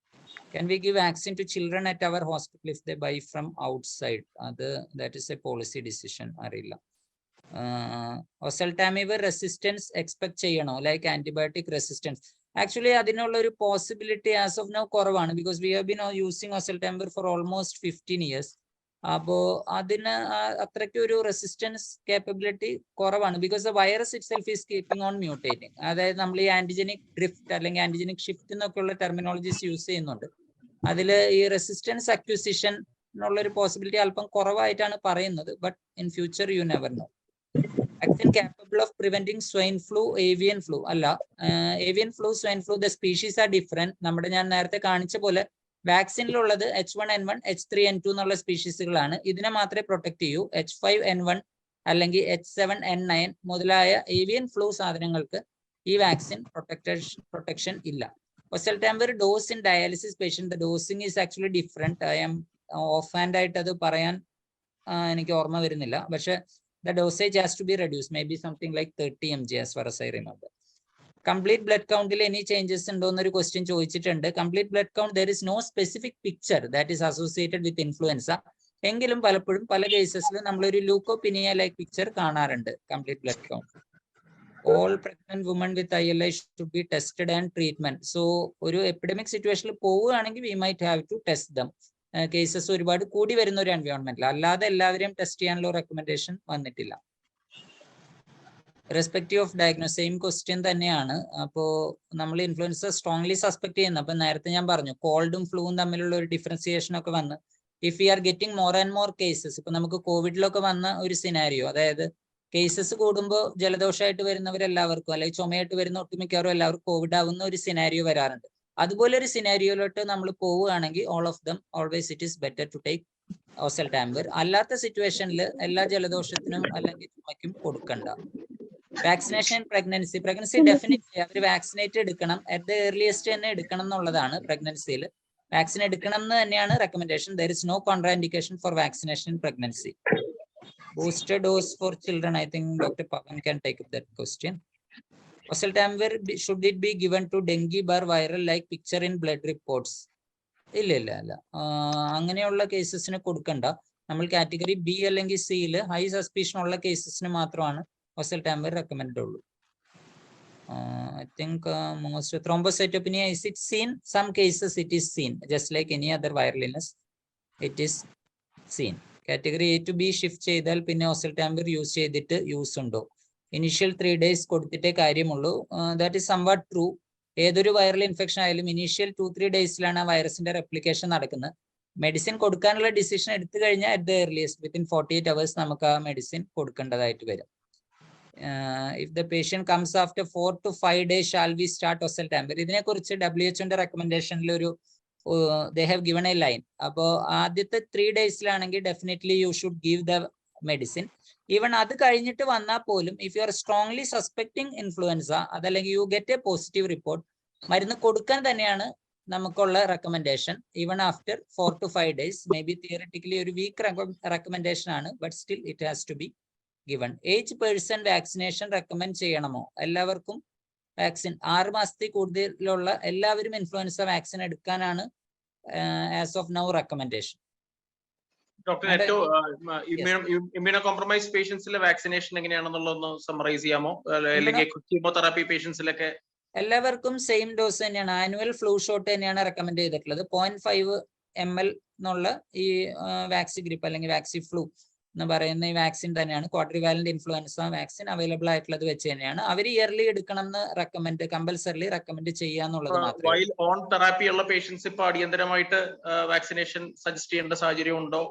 Can we give vaccine to children at our hospital if they buy from outside? That is a policy decision. അറിയില്ല. Oseltamivir resistance expect ചെയ്യണോ? Like antibiotic resistance. Actually അതിനുള്ള ഒരു possibility as of now കുറവാണ്. Because we have been using Oseltamivir for almost 15 years. അപ്പോ അതിന് അത്രയ്ക്ക് ഒരു resistance capability കുറവാണ്. Because the virus itself is keeping on mutating. അതായത് നമ്മൾ ഈ ആന്റിജനിക് ഡ്രിഫ്റ്റ് അല്ലെങ്കിൽ ആന്റിജനിക് ഷിഫ്റ്റ് എന്നൊക്കെയുള്ള ടെർമിനോളജീസ് യൂസ് ചെയ്യുന്നുണ്ട്. അതിൽ ഈ റെസിസ്റ്റൻസ് അക്വിസിഷൻ എന്നുള്ളൊരു പോസിബിലിറ്റി അല്പം കുറവായിട്ടാണ് പറയുന്നത്. But in future you never know. Vaccine capable of preventing swine flu, avian flu. അല്ല, avian flu, swine flu, the species are different. നമ്മുടെ ഞാൻ നേരത്തെ കാണിച്ച പോലെ വാക്സിനിലുള്ളത് H1N1, H3N2 എന്നുള്ള സ്പീഷീസുകളാണ്. ഇതിനെ മാത്രമേ പ്രൊട്ടക്ട് ചെയ്യൂ. H5N1 അല്ലെങ്കിൽ H7N9 മുതലായ ഏവിയൻ ഫ്ലൂ സാധനങ്ങൾക്ക് ഈ വാക്സിൻ പ്രൊട്ടക്ഷൻ ഇല്ല. Oseltamivir dose in dialysis patient, the dosing is actually different. I am of hand ആയിട്ട് അത് പറയാൻ എനിക്ക് ഓർമ്മ വരുന്നില്ല. പക്ഷെ the dosage has to be reduced, maybe something like 30 mg as far as I remember. Complete blood count il any changes undo ennoru question ചോദിച്ചിട്ടുണ്ട്. Complete blood count, there is no specific picture that is associated with influenza. എങ്കിലും പലപ്പോഴും പല കേസസിൽ നമ്മളൊരു ലൂക്കോപിനിയ like picture കാണാറുണ്ട്. Complete blood count. All pregnant women with ILI should be tested and treatment. So ഒരു epidemic സിറ്റുവേഷനിൽ പോവുകയാണെങ്കിൽ we might have to test them. Cases ഒരുപാട് കൂടി വരുന്ന ഒരു എൻവയോൺമെന്റിൽ, അല്ലാതെ എല്ലാവരെയും ടെസ്റ്റ് ചെയ്യാനുള്ള റെക്കമെൻഡേഷൻ വന്നിട്ടില്ല. Respective of diagnose same question തന്നെയാണ്. അപ്പോൾ നമ്മൾ ഇൻഫ്ലുവൻസ സ്ട്രോങ്ലി സസ്പെക്ട് ചെയ്യുന്നത്, അപ്പൊ നേരത്തെ ഞാൻ പറഞ്ഞു കോൾഡും ഫ്ലൂവും തമ്മിലുള്ള ഒരു ഡിഫറൻസിയേഷൻ ഒക്കെ വന്ന് if you are getting more and more cases, ഇപ്പൊ നമുക്ക് കോവിഡിലൊക്കെ വന്ന ഒരു സിനാരിയോ, അതായത് കേസസ് കൂടുമ്പോൾ ജലദോഷമായിട്ട് വരുന്നവരെല്ലാവർക്കും അല്ലെങ്കിൽ ചുമയായിട്ട് വരുന്ന ഒട്ടുമിക്കവാറും എല്ലാവർക്കും കോവിഡ് ആവുന്ന ഒരു സിനാരിയോ വരാറുണ്ട്. അതുപോലെ ഒരു സിനാരിയോയിലോട്ട് നമ്മൾ പോവുകയാണെങ്കിൽ all of them always it is better to take oseltamivir. അല്ലാത്ത സിറ്റുവേഷനിൽ എല്ലാ ജലദോഷത്തിനും അല്ലെങ്കിൽ ചുമയ്ക്കും കൊടുക്കണ്ട. വാക്സിനേഷൻ പ്രഗ്നൻസി ഡെഫിനറ്റ്ലി അവർ വാക്സിനേറ്റ് എടുക്കണം, അറ്റ് ദ ഏർലിയസ്റ്റ് തന്നെ എടുക്കണം എന്നുള്ളതാണ്. പ്രഗ്നൻസിയിൽ വാക്സിൻ എടുക്കണം എന്ന് തന്നെയാണ് recommendation. There is no contraindication for vaccination in pregnancy. Booster dose for children, I think Dr. Pavan can take up that question. Oseltamivir, should it be given to dengue bar viral like picture in blood reports? ഇല്ല അങ്ങനെയുള്ള കേസസിന് കൊടുക്കണ്ട. നമ്മൾ category B അല്ലെങ്കിൽ സിയിൽ high suspicion ഉള്ള കേസസിന് മാത്രമാണ് Oseltamivir recommend ഉള്ളൂ. I think most thrombocytopenia, is it seen? Some cases it is seen, just like any other viral illness, it is seen. Category A to B shift ചെയ്താൽ പിന്നെ Oseltamivir use ചെയ്തിട്ട് use ഉണ്ടോ? Initial 3 days കൊടുത്തിട്ടേ കാര്യമുള്ളൂ. That is somewhat true. ഏതൊരു viral infection ആയാലും initial 2-3 daysലാണ് ആ വൈറസിന്റെ റെപ്ലിക്കേഷൻ നടക്കുന്നത്. മെഡിസിൻ കൊടുക്കാനുള്ള ഡിസിഷൻ എടുത്തു കഴിഞ്ഞാൽ at the earliest within 48 hours നമുക്ക് ആ മെഡിസിൻ കൊടുക്കേണ്ടതായിട്ട് വരും. If the patient comes after 4 to 5 days shall we start Oseltamivir? ഇതിനെക്കുറിച്ച് WHO റെക്കമെൻഡേഷനിൽ ഒരു they have given a line. അപ്പോൾ ആദ്യത്തെ 3 daysലാണെങ്കിൽ definitely you should give the medicine. Even അത് കഴിഞ്ഞിട്ട് വന്നാൽ പോലും if you are strongly suspecting influenza, അതല്ലെങ്കിൽ you get a positive report, മരുന്ന് കൊടുക്കാൻ തന്നെയാണ് നമുക്കുള്ള recommendation. Even after 4 to 5 days, may be theoretically ഒരു വീക്ക് റെക്കമെൻഡേഷൻ ആണ്, but still it has to be given. Age person vaccination recommend ചെയ്യണമോ? എല്ലാവർക്കും vaccine 6 മാസത്തിൽ കൂടുതലുള്ള എല്ലാവരും ഇൻഫ്ലുവൻസ വാക്സിൻ എടുക്കാനാണ് as of now recommendation. Doctor, immunocompromise പേഷ്യൻസിലെ vaccination എങ്ങനെയാണെന്നുള്ളതൊന്ന് സമ്മറൈസ് ചെയ്യാമോ? അല്ലെങ്കിൽ കീമോതെറാപ്പി പേഷ്യൻസിലൊക്കെ എല്ലാവർക്കും സെയിം ഡോസ് തന്നെയാണ്. ആനുവൽ ഫ്ലൂ ഷോട്ട് തന്നെയാണ് റെക്കമെൻഡ് ചെയ്തിട്ടുള്ളത്. 0.5 ml എന്നുള്ള ഈ വാക്സിഗ്രിപ്പ് അല്ലെങ്കിൽ വാക്സി ഫ്ലൂ എന്ന് പറയുന്ന ഈ വാക്സിൻ തന്നെയാണ്. ക്വാഡ്രിവാലന്റ് ഇൻഫ്ലുവൻസ വാക്സിൻ അവൈലബിൾ ആയിട്ടുള്ളത് വെച്ച് തന്നെയാണ് അവർ ഇയർലി എടുക്കണം എന്ന് കമ്പൽസറിലി റെക്കമെൻഡ് ചെയ്യാന്നുള്ളത് മാത്രമേ. ഓൺ തെറാപ്പി ഉള്ള പേഷ്യൻസ് ഇപ്പൊ അടിയന്തരമായിട്ട് വാക്സിനേഷൻ സജസ്റ്റ് ചെയ്യേണ്ട സാഹചര്യം ഉണ്ടോ?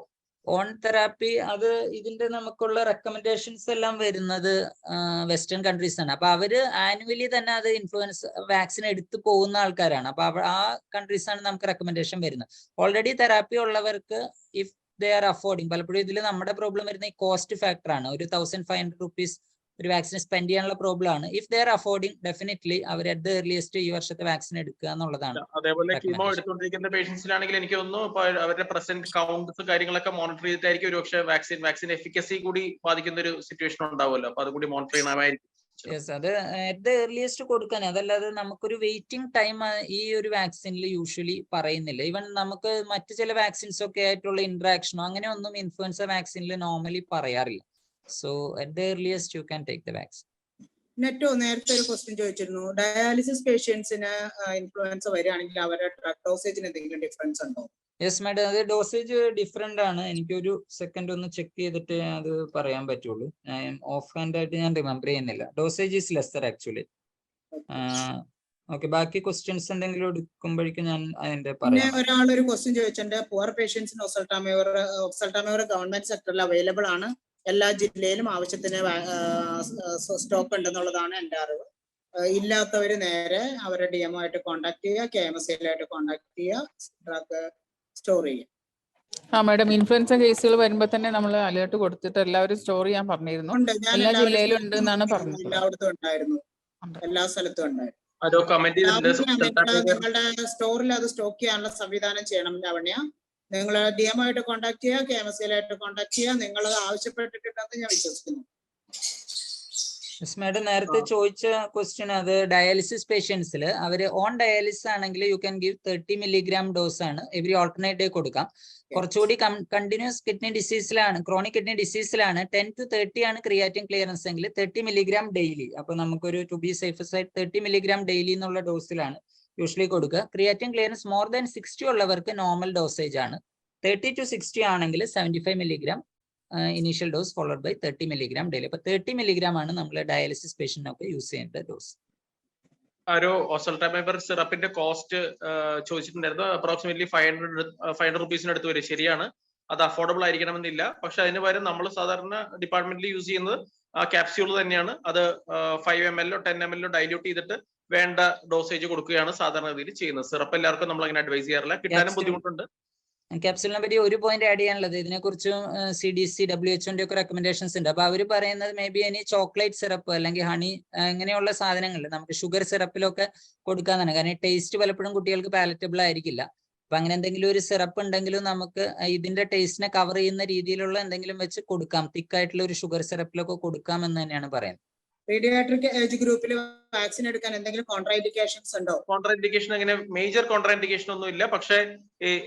ഓൺ തെറാപ്പി അത് ഇതിന്റെ നമുക്കുള്ള റെക്കമെൻഡേഷൻസ് എല്ലാം വരുന്നത് വെസ്റ്റേൺ കൺട്രീസ് ആണ്. അപ്പൊ അവര് ആനുവലി തന്നെ അത് ഇൻഫ്ലുവൻസ് വാക്സിൻ എടുത്തു പോകുന്ന ആൾക്കാരാണ്. അപ്പൊ ആ കൺട്രീസ് ആണ് നമുക്ക് റെക്കമെൻഡേഷൻ വരുന്നത്. ഓൾറെഡി തെറാപ്പി ഉള്ളവർക്ക് ഇഫ് ദേ ആർ അഫോർഡിങ്, പലപ്പോഴും ഇതിൽ നമ്മുടെ പ്രോബ്ലം വരുന്ന ഈ കോസ്റ്റ് ഫാക്ടർ ആണ്. ഒരു 1500 rupees ഒരു വാക്സിൻ സ്പെൻഡ് ചെയ്യാനുള്ള പ്രോബ്ലം ആണ്. If they are affording, definitely അവർ അറ്റ് ദ ഏർലിയസ്റ്റ് ഈ വർഷത്തെ വാക്സിൻ എടുക്കുക എന്നുള്ളതാണ്. അതേപോലെ കീമോ എടുത്തുകൊണ്ടിരിക്കുന്ന പേഷ്യൻസിലാണെങ്കിൽ എനിക്ക് തോന്നുന്നു അവരുടെ പ്രസന്റ് കൗണ്ട്സ് കാര്യങ്ങളൊക്കെ മോണിറ്റർ ചെയ്തിട്ടായിരിക്കും ഒരു പക്ഷേ വാക്സിൻ എഫിക്കസി കൂടി ബാധിക്കുന്ന ഒരു സിറ്റുവേഷൻ ഉണ്ടാവുമല്ലോ. അപ്പൊ അത് കൂടി മോണിറ്റർ ചെയ്യണമായിരിക്കും. യെസ്, അത് അറ്റ് ദ ഏർലിയസ്റ്റ് കൊടുക്കാൻ. അതല്ലാതെ നമുക്കൊരു വെയിറ്റിംഗ് ടൈം ഈ ഒരു വാക്സിനിൽ യൂഷ്വലി പറയുന്നില്ല. ഈവൻ നമുക്ക് മറ്റു ചില വാക്സിൻസ് ഒക്കെ ആയിട്ടുള്ള ഇന്ററാക്ഷനോ അങ്ങനെ ഒന്നും ഇൻഫ്ലുവൻസ വാക്സിനിൽ നോർമലി പറയാറില്ല. So at the earliest you can take the vaccine. നെറ്റോ നേരത്തെ ഒരു ക്വസ്റ്റ്യൻ ചോദിച്ചിരുന്നു, ഡയാലിസിസ് പേഷ്യൻസിന് ഇൻഫ്ലുവൻസ വരികയാണെങ്കിൽ അവരുടെ ഡ്രഗ് ഡോസേജിന് എന്തെങ്കിലും ഡിഫറൻസ് ഉണ്ടോ? യെസ് മാഡം, അത് ഡോസേജ് ഡിഫറെന്റ് ആണ്. എനിക്കൊരു സെക്കൻഡ് ഒന്ന് ചെക്ക് ചെയ്തിട്ട് അത് പറയാൻ പറ്റുള്ളൂ. ഓഫ് ഹാൻഡ് ആയിട്ട് ഞാൻ റിമെമ്പർ ചെയ്യുന്നില്ല. Dosage is lesser actually. Okay, ബാക്കി ക്വസ്റ്റ്യൻസ് എന്തെങ്കിലും എടുക്കുമ്പോഴേക്കും ഞാൻ അതിന്റെ പറയാം. ഒരാളൊരു ക്വസ്റ്റ്യൻ ചോദിച്ചിട്ടുണ്ട്, പുവർ പേഷ്യൻസിന് Oseltamivir ഗവൺമെന്റ് സെക്ടറിൽ അവൈലബിൾ ആണ്, എല്ലാ ജില്ലയിലും ആവശ്യത്തിന് സ്റ്റോക്ക് ഉണ്ടെന്നുള്ളതാണ് എന്റെ അറിവ്. ഇല്ലാത്തവര് നേരെ അവരുടെ DMO ആയിട്ട് കോൺടാക്ട് ചെയ്യുക, KMSL ആയിട്ട് കോൺടാക്ട് ചെയ്യുക, ഡ്രഗ് സ്റ്റോർ ചെയ്യുക. മാഡം, ഇൻഫ്ലുവൻസ കേസുകൾ വരുമ്പോ തന്നെ നമ്മൾ അലേർട്ട് കൊടുത്തിട്ട് എല്ലാവരും സ്റ്റോർ ചെയ്യാൻ പറഞ്ഞിരുന്നു. എല്ലാ ജില്ലയിലും ഉണ്ട് എന്നാണ് പറഞ്ഞത്. എല്ലായിടത്തും ഉണ്ടായിരുന്നു, എല്ലാ സ്ഥലത്തും ഉണ്ടായിരുന്നു. നിങ്ങളുടെ സ്റ്റോറിൽ അത് സ്റ്റോക്ക് ചെയ്യാനുള്ള സംവിധാനം ചെയ്യണം ലാവണ്യ. നിങ്ങൾ DM ആയിട്ട് കോൺടാക്ട് ചെയ്യുക, KMSL ആയിട്ട് കോൺടാക്ട് ചെയ്യുക. നിങ്ങൾ ആവശ്യപ്പെട്ടിട്ടുണ്ടെന്ന് ഞാൻ വിശ്വസിക്കുന്നു. മാഡം നേരത്തെ ചോദിച്ച ക്വസ്റ്റ്യൻ അത് ഡയാലിസിസ് പേഷ്യൻസിൽ അവര് ഓൺ ഡയാലിസിസ് ആണെങ്കിൽ you can give 30 milligram dose ആണ് എവറി ഓൾട്ടർനേറ്റ് ഡേ കൊടുക്കാം. കുറച്ചുകൂടി കണ്ടിന്യൂസ് കിഡ്നി ഡിസീസിലാണ്, ക്രോണിക് കിഡ്നി ഡിസീസിലാണ് 10 to 30 ആണ് ക്രിയാറ്റിൻ ക്ലിയറൻസ് എങ്കിൽ 30 milligram ഡെയിലി. അപ്പൊ നമുക്കൊരു to be safe side 30 milligram daily എന്നുള്ള ഡോസിലാണ് യൂഷ്വലി കൊടുക്കുക. ക്രിയാറ്റിൻ ക്ലിയറൻസ് മോർ ദാൻ 60 ഉള്ളവർക്ക് നോർമൽ ഡോസേജ് ആണ്. 30 to 60 ആണെങ്കിൽ 75 milligram initial dose followed by 30 milligram daily. അപ്പൊ 30 milligram ആണ് നമ്മൾ ഡയാലിസിസ് പേഷ്യന്റിനൊക്കെ യൂസ് ചെയ്യേണ്ട ഡോസ്. ഒരു ഓസൽട്ടാമൈബർ സിറപ്പിന്റെ കോസ്റ്റ് ചോദിച്ചിട്ടുണ്ടായിരുന്നു. അപ്രോക്സിമേറ്റ്ലി 500 റുപ്പീസിന് അടുത്ത് വരും. ശരിയാണ്, അത് അഫോർഡബിൾ ആയിരിക്കണമെന്നില്ല. പക്ഷെ അതിന് പകരം നമ്മൾ സാധാരണ ഡിപ്പാർട്ട്മെന്റിൽ യൂസ് ചെയ്യുന്നത് ക്യാപ്സ്യൂൾ തന്നെയാണ്. അത് 5 ml 10 ml ഡൈല്യൂട്ട് ചെയ്തിട്ട് വേണ്ട ഡോസേജ് കൊടുക്കുകയാണ് സാധാരണ രീതിയിൽ ചെയ്യുന്നത്. സിറപ്പ് എല്ലാവർക്കും നമ്മൾ അങ്ങനെ അഡ്വൈസ് ചെയ്യാറില്ല, കിട്ടാനും ബുദ്ധിമുട്ടുണ്ട്. ക്യാപ്സ്യൂളിനെ പറ്റി ഒരു പോയിന്റ് ആഡ് ചെയ്യാനുള്ളത്, ഇതിനെക്കുറിച്ച് CDC WHO ഒക്കെ റെക്കമെൻഡേഷൻസ് ഉണ്ട്. അപ്പൊ അവർ പറയുന്നത് മേ ബി ഇനി ചോക്ലേറ്റ് സിറപ്പ് അല്ലെങ്കിൽ ഹണി അങ്ങനെയുള്ള സാധനങ്ങൾ നമുക്ക് ഷുഗർ സിറപ്പിലൊക്കെ കൊടുക്കാന്നാണ്. കാരണം ടേസ്റ്റ് പലപ്പോഴും കുട്ടികൾക്ക് പാലറ്റബിൾ ആയിരിക്കില്ല. അപ്പൊ അങ്ങനെ എന്തെങ്കിലും ഒരു സിറപ്പ് ഉണ്ടെങ്കിലും നമുക്ക് ഇതിന്റെ ടേസ്റ്റിനെ കവർ ചെയ്യുന്ന രീതിയിലുള്ള എന്തെങ്കിലും വെച്ച് കൊടുക്കാം. തിക്കായിട്ടുള്ള ഒരു ഷുഗർ സിറപ്പിലൊക്കെ കൊടുക്കാം എന്ന് തന്നെയാണ് പറയുന്നത്. പീഡിയാട്രിക് ഏജ് ഗ്രൂപ്പിൽ വാക്സിൻ എടുക്കാൻ എന്തെങ്കിലും കോൺട്രാഇൻഡിക്കേഷൻസ് ഉണ്ടോ? കോൺട്രാഇൻഡിക്കേഷൻ അങ്ങനെ മേജർ കോൺട്രാഇൻഡിക്കേഷൻ ഒന്നും ഇല്ല. പക്ഷേ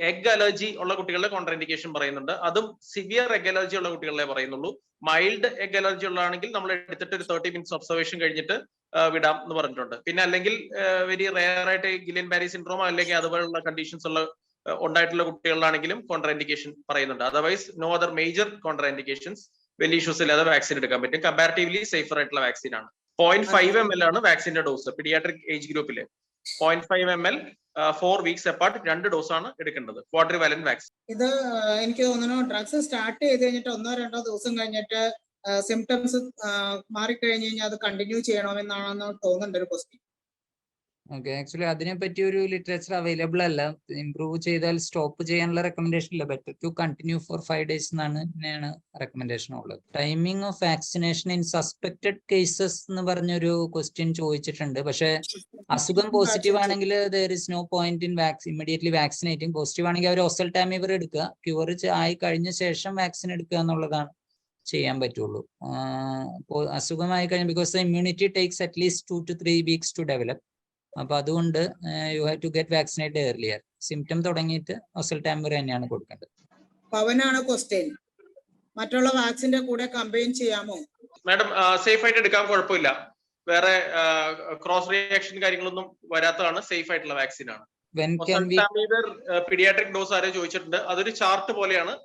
എഗ് അലർജി ഉള്ള കുട്ടികളുടെ കോൺട്രാഇൻഡിക്കേഷൻ പറയുന്നുണ്ട്. അതും സിവിയർ എഗ് അലർജി ഉള്ള കുട്ടികളെ പറയുന്നുള്ളൂ. മൈൽഡ് എഗ് അലർജി ഉള്ളതാണെങ്കിൽ നമ്മൾ എടുത്തിട്ട് ഒരു 30 minutes ഒബ്സർവേഷൻ കഴിഞ്ഞിട്ട് വിടാം എന്ന് പറഞ്ഞിട്ടുണ്ട്. പിന്നെ അല്ലെങ്കിൽ വെരി റെയർ ആയിട്ട് ഗിലിയൻ ബാരി സിൻഡ്രോം അല്ലെങ്കിൽ അതുപോലുള്ള കണ്ടീഷൻസ് ഉള്ള ഉണ്ടായിട്ടുള്ള കുട്ടികളിലാണെങ്കിലും കോൺട്രാഇൻഡിക്കേഷൻ പറയുന്നുണ്ട്. Otherwise no other major contraindications. വലിയ ഇഷ്യൂസ് ഇല്ലാതെ വാക്സിൻ എടുക്കാൻ പറ്റും. കമ്പാരിറ്റീവ്ലി സേഫർ ആയിട്ടുള്ള വാക്സിൻ ആണ്. 0.5 ml ആണ് വാക്സിന്റെ ഡോസ്. പീഡിയാട്രിക് ഏജ് ഗ്രൂപ്പില് 0.5 ml 4 weeks അപ്പാർട്ട് 2 ഡോസ് ആണ് എടുക്കേണ്ടത്. Quadrivalent vaccine. ഇത് എനിക്ക് തോന്നുന്നു ഡ്രഗ്സ് സ്റ്റാർട്ട് ചെയ്ത് കഴിഞ്ഞിട്ട് 1-2 ദിവസം കഴിഞ്ഞിട്ട് സിംറ്റംസ് മാറിക്കഴിഞ്ഞ് കഴിഞ്ഞാൽ അത് കണ്ടിന്യൂ ചെയ്യണമെന്നാണെന്ന് തോന്നുന്നുണ്ട് ഒരു ക്വസ്റ്റ്യൻ. ഓക്കെ, ആക്ച്വലി അതിനെ പറ്റി ഒരു ലിറ്ററേച്ചർ അവൈലബിൾ അല്ല. ഇംപ്രൂവ് ചെയ്താൽ സ്റ്റോപ്പ് ചെയ്യാനുള്ള റെക്കമെൻഡേഷൻ ഇല്ല. Better to continue for 5 days എന്നാണ് റെക്കമെൻഡേഷൻ ഉള്ളത്. Timing of vaccination in suspected cases എന്ന് പറഞ്ഞൊരു ക്വസ്റ്റ്യൻ ചോദിച്ചിട്ടുണ്ട്. പക്ഷെ അസുഖം പോസിറ്റീവ് ആണെങ്കിൽ there is no point in immediately vaccinating. Positive ആണെങ്കിൽ അവർ ഓസൽട്ടാമിവർ എടുക്കുക, ക്യൂർ ആയി കഴിഞ്ഞ ശേഷം വാക്സിൻ എടുക്കുക എന്നുള്ളതാണ് ചെയ്യാൻ പറ്റുള്ളൂ. അസുഖമായി കഴിഞ്ഞാൽ because immunity takes at least 2 to 3 weeks to develop. അപ്പൊ അതുകൊണ്ട് you have to get vaccinated earlier. Symptom തുടങ്ങിയിട്ട് ഓസൽട്ടാമിവർ തന്നെയാണ് കൊടുക്കേണ്ടത്. പവനാണ് ക്വസ്റ്റ്യൻ. മറ്റുള്ള വാക്സിന്റെ കൂടെ കമ്പൈൻ ചെയ്യാമോ? മാഡം സേഫ് ആയിട്ട് എടുക്കാൻ കുഴപ്പമില്ല. വേറെ ക്രോസ് റിയാക്ഷൻ കാര്യങ്ങളൊന്നും വരാത്തതാണ്. സേഫ് ആയിട്ടുള്ള വാക്സിൻ ആണ്. പീഡിയാട്രിക് ഡോസ് ആരോ ചോദിച്ചിട്ടുണ്ട്. അതൊരു ചാർട്ട് പോലെയാണ്.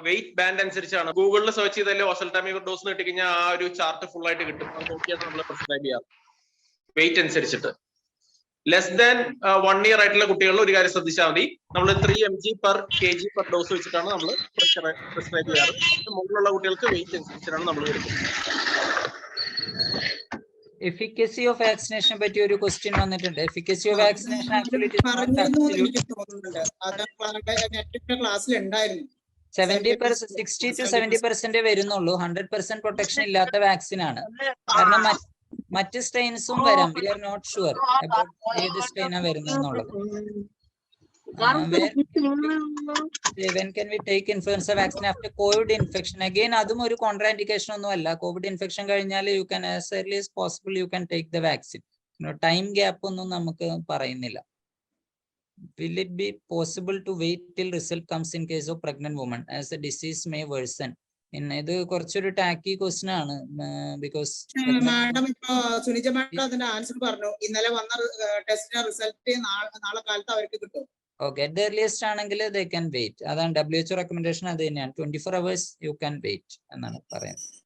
വെയിറ്റ് ബാൻഡ് അനുസരിച്ചാണ്. ഗൂഗിളിൽ സെർച്ച് ചെയ്താൽ ഓസൽട്ടാമിവർ ഡോസ് കിട്ടിക്കഴിഞ്ഞാൽ ആ ഒരു ചാർട്ട് ഫുൾ ആയിട്ട് കിട്ടും. അത് നോക്കിയാണ് നമ്മൾ പ്രിസ്ക്രൈബ് ചെയ്യാറ് വെയിറ്റ് അനുസരിച്ചിട്ട്. ലെസ് ദാൻ 1 year ആയിട്ടുള്ള കുട്ടികളിൽ ഒരു കാര്യം ശ്രദ്ധിച്ചാൽ മതി. നമ്മൾ 3 mg/kg per ഡോസ് വെച്ചിട്ടാണ് നമ്മൾ പ്രിസ്ക്രൈബ് ചെയ്യാറ്. മുകളിലുള്ള കുട്ടികൾക്ക് വെയിറ്റ് അനുസരിച്ചിട്ടാണ് നമ്മൾ കൊടുക്കുന്നത്. എഫിക്കസി ഓഫ് വാക്സിനേഷൻ പറ്റി ഒരു ക്വസ്റ്റ്യൻ വന്നിട്ടുണ്ട്. എഫിക്കസി ഓഫ് വാക്സിനേഷൻ ആക്ച്വലി ക്ലാസ്സിൽ ഉണ്ടായിരുന്നു. 60 to 70% വരുന്നുള്ളൂ. 100% പ്രൊട്ടക്ഷൻ ഇല്ലാത്ത വാക്സിൻ ആണ്. കാരണം മറ്റ് സ്ട്രെയിൻസും വരാം. വി ആർ നോട്ട് ഷുവർ ഏത് സ്ട്രെയിനാ വരുന്നതെന്നുള്ളത്. When can we take influenza vaccine after COVID infection? Again, അതും ഒരു കോൺട്രാഇൻഡിക്കേഷൻ ഒന്നും അല്ല. കോവിഡ് ഇൻഫെക്ഷൻ കഴിഞ്ഞാൽ you can as early as possible you can take the vaccine. Time gap ഒന്നും നമുക്ക് പറയുന്നില്ല. Will it be possible to wait till result comes in case of pregnant woman as the disease may worsen? ഇത് കുറച്ചൊരു tacky question ആണ്. Because madam ഇപ്പൊ Sunija madam അതിന്റെ answer പറഞ്ഞു. ഇന്നലെ വന്ന ടെസ്റ്റിന്റെ റിസൾട്ട് നാളെ കാലത്ത് അവർക്ക് കിട്ടും. ഓക്കെ, അറ്റ് ദ ഏർലിയസ്റ്റ് ആണെങ്കിൽ ദേ ക്യാൻ വെയിറ്റ്. അതാണ് WHO റെക്കമെൻഡേഷൻ. അത് തന്നെയാണ് 24 hours യു ക്യാൻ വെയിറ്റ് എന്നാണ് പറയുന്നത്.